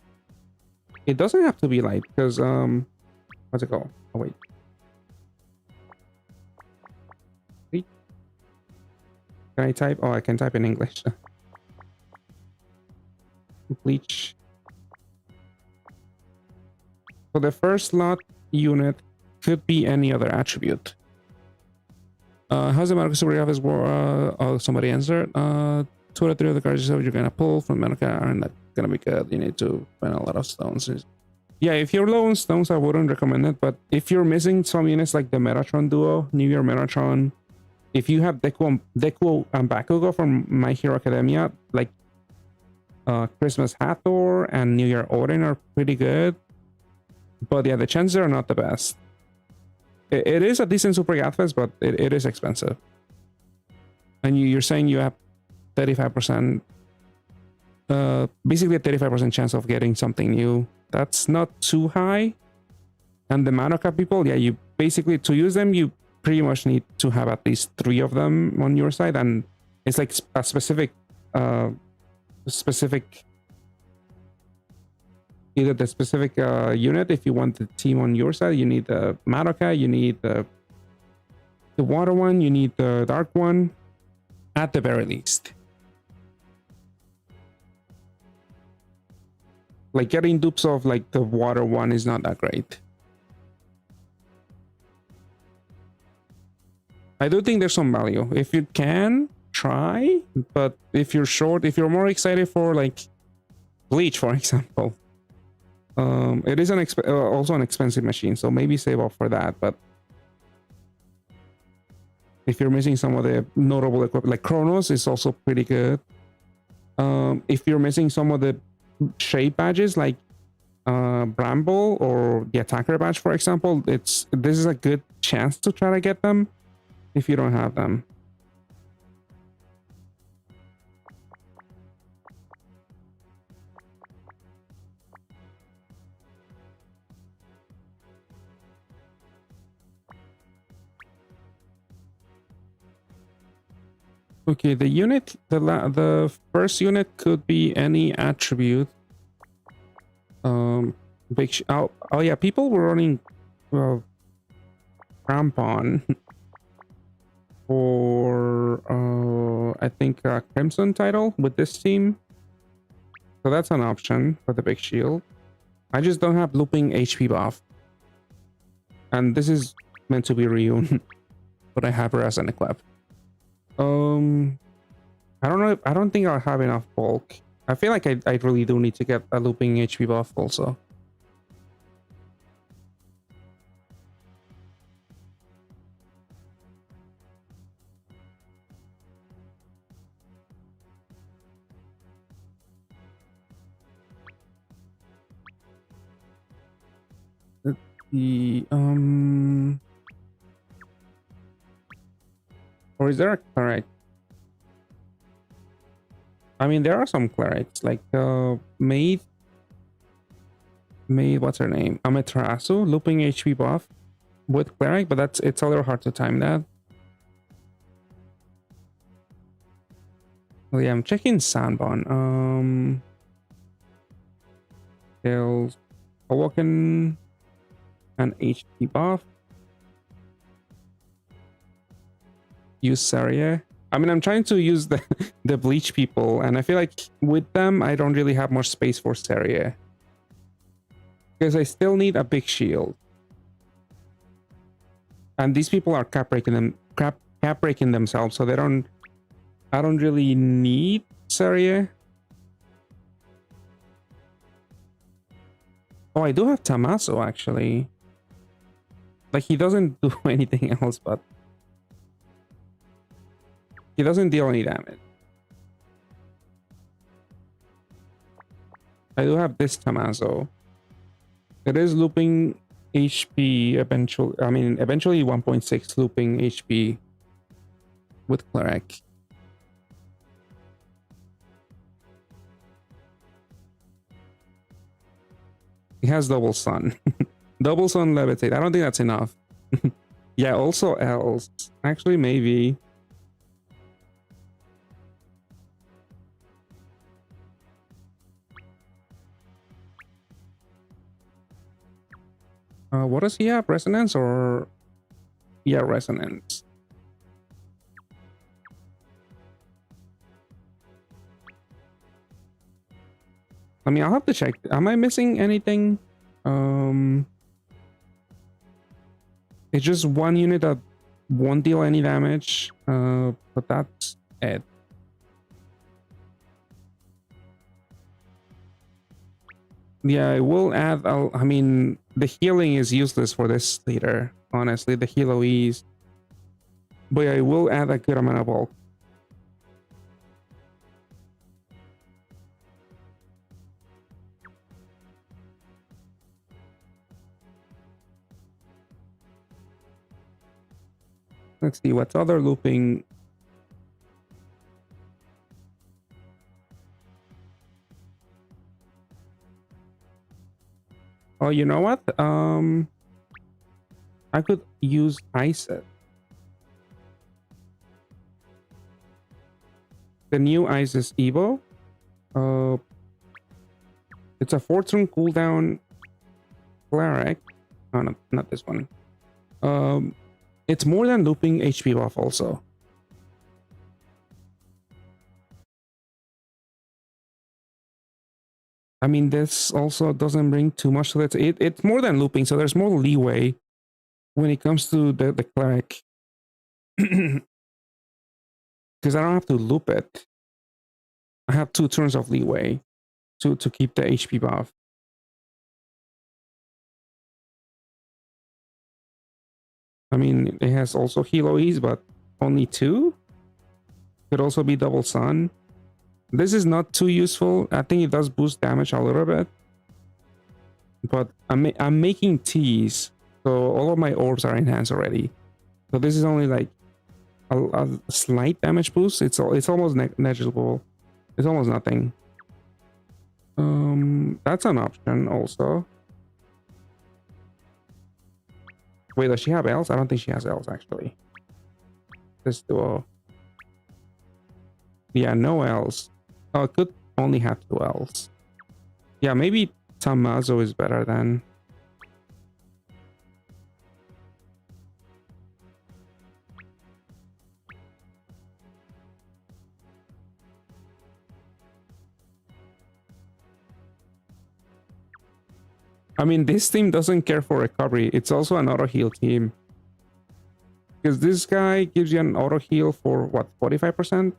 it doesn't have to be light because what's it called? Oh wait. Can I type? Oh, I can type in English. Bleach. So the first slot unit could be any other attribute. How's the Madoka Super Office war? Oh, somebody answered. 2 or 3 of the cards you're gonna pull from Madoka are not gonna be good. You need to spend a lot of stones. Yeah, if you're low on stones, I wouldn't recommend it. But if you're missing some units like the Metatron duo, New Year Metatron, if you have Deku and Bakugo from My Hero Academia, like Christmas Hathor and New Year Odin are pretty good. But yeah, the chances are not the best. It is a decent Super Gathfest, but it is expensive. And you're saying you have 35%, basically a 35% chance of getting something new. That's not too high. And the Madoka people, yeah, you basically, to use them, you pretty much need to have at least 3 of them on your side. And it's like a specific, either the specific unit. If you want the team on your side, you need the Madoka, you need the water one, you need the dark one, at the very least. Like getting dupes of like the water one is not that great. I do think there's some value. If you can, try. But if you're short, if you're more excited for like Bleach, for example, it is also an expensive machine, so maybe save up for that. But if you're missing some of the notable equipment, like Chronos is also pretty good. If you're missing some of the shape badges like Bramble or the Attacker badge, for example, this is a good chance to try to get them if you don't have them. Okay, the unit, the first unit could be any attribute. Oh yeah, people were running Crampon. for I think Crimson title with this team. So that's an option for the big shield. I just don't have looping HP buff. And this is meant to be Ryun, but I have her as an equip. I don't know. I don't think I'll have enough bulk. I feel like I really do need to get a looping HP buff also. The or is there a cleric? I mean, there are some clerics like Maid, what's her name? Amaterasu, looping HP buff with cleric, but it's a little hard to time that. Oh yeah, I'm checking Sanbon. Kills Awoken and HP buff. Use Saria. I mean, I'm trying to use the the Bleach people, and I feel like with them I don't really have much space for Saria because I still need a big shield, and these people are cap breaking themselves, so I don't really need Saria. Oh, I do have Tamaso actually. Like, he doesn't do anything else, but he doesn't deal any damage. I do have this Tamaso. It is looping HP eventually. I mean, eventually 1.6 looping HP with cleric. He has double sun. Double sun levitate. I don't think that's enough. Yeah, also else. Actually, maybe. What does he have? Resonance or... Yeah, resonance. I mean, I'll have to check. Am I missing anything? It's just one unit that won't deal any damage. But that's it. Yeah, I will add... I mean, the healing is useless for this leader, honestly. The heal-o-ease. But I will add a good amount of bulk. Let's see, what's other looping? Oh, you know what? I could use Iset. The new Isis Evo. It's a 4-turn cooldown cleric. Oh, no, not this one. It's more than looping HP buff also. I mean, this also doesn't bring too much to it. It's more than looping, so there's more leeway when it comes to the cleric. Because I don't have to loop it. I have 2 turns of leeway to keep the HP buff. I mean, it has also heal-o-ease, but only 2. Could also be double sun. This is not too useful. I think it does boost damage a little bit. But I'm making T's, so all of my orbs are enhanced already. So this is only like a slight damage boost. It's almost negligible. It's almost nothing. That's an option also. Wait, does she have L's? I don't think she has L's actually. This duo. Yeah, no L's. Oh, it could only have 2 L's. Yeah, maybe Tamazo is better than. I mean, this team doesn't care for recovery. It's also an auto heal team. Because this guy gives you an auto heal for what, 45%?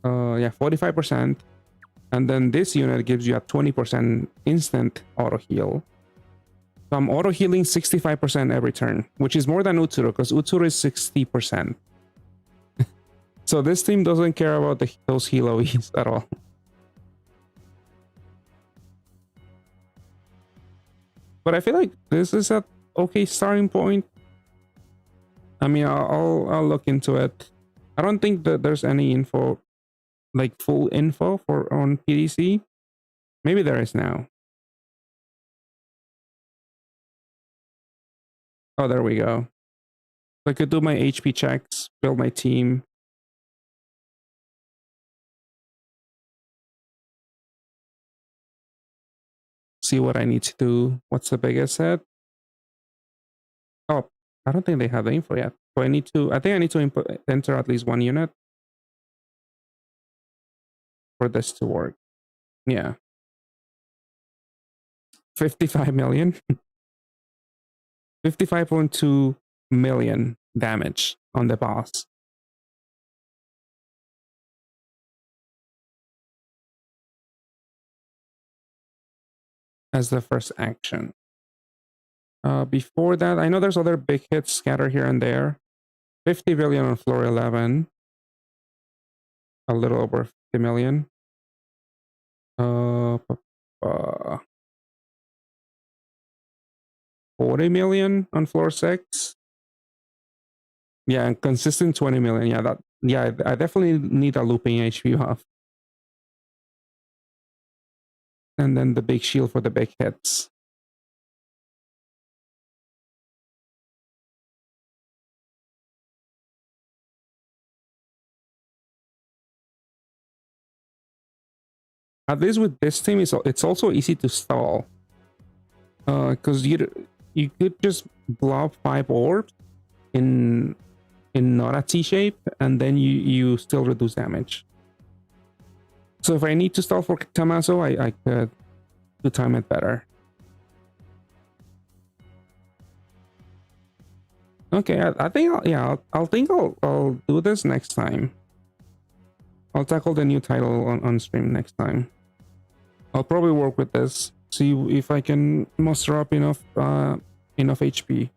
Yeah, 45%. And then this unit gives you a 20% instant auto heal. So I'm auto healing 65% every turn, which is more than Utsuro, because Utsuro is 60%. So this team doesn't care about those heal OEs at all. But I feel like this is an okay starting point. I mean, I'll look into it. I don't think that there's any info, like full info for on PDC. Maybe there is now. Oh, there we go. So I could do my HP checks, build my team. See what I need to do. What's the biggest set? Oh, I don't think they have the info yet. So I think I need to enter at least one unit for this to work. Yeah. 55 million. 55.2 million damage on the boss. As the first action. Before that, I know there's other big hits scattered here and there. 50 billion on floor 11. A little over 50 million. 40 million on floor 6. Yeah, and consistent 20 million. Yeah, I definitely need a looping HP buff. And then the big shield for the big hits. At least with this team, it's also easy to stall. Because you could just blob 5 orbs in not a T shape, and then you still reduce damage. So if I need to stall for Tamaso, I could to time it better. Okay, I think I'll do this next time. I'll tackle the new title on stream next time. I'll probably work with this, see if I can muster up enough HP.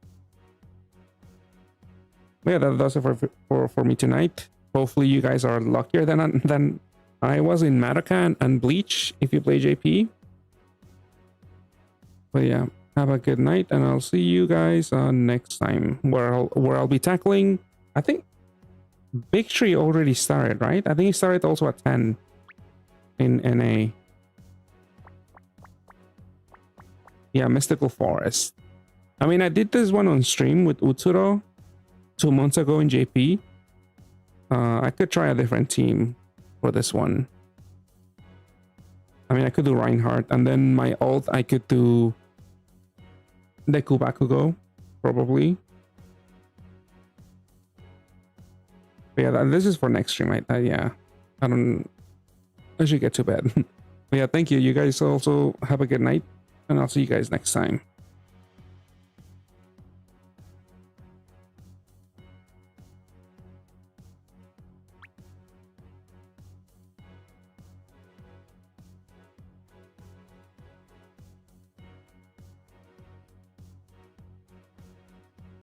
But yeah, that does it for me tonight. Hopefully you guys are luckier than I was in Madoka and Bleach if you play JP. But yeah, have a good night, and I'll see you guys next time where I'll be tackling. I think Big Tree already started, right? I think it started also at 10 in NA. Yeah, Mystical Forest. I mean, I did this one on stream with Utsuro 2 months ago in JP. I could try a different team for this one. I mean, I could do Reinhardt, and then my ult, I could do the Bakugo, probably. But yeah, this is for next stream. Yeah, I should get to bed. But yeah, thank you. You guys also have a good night, and I'll see you guys next time.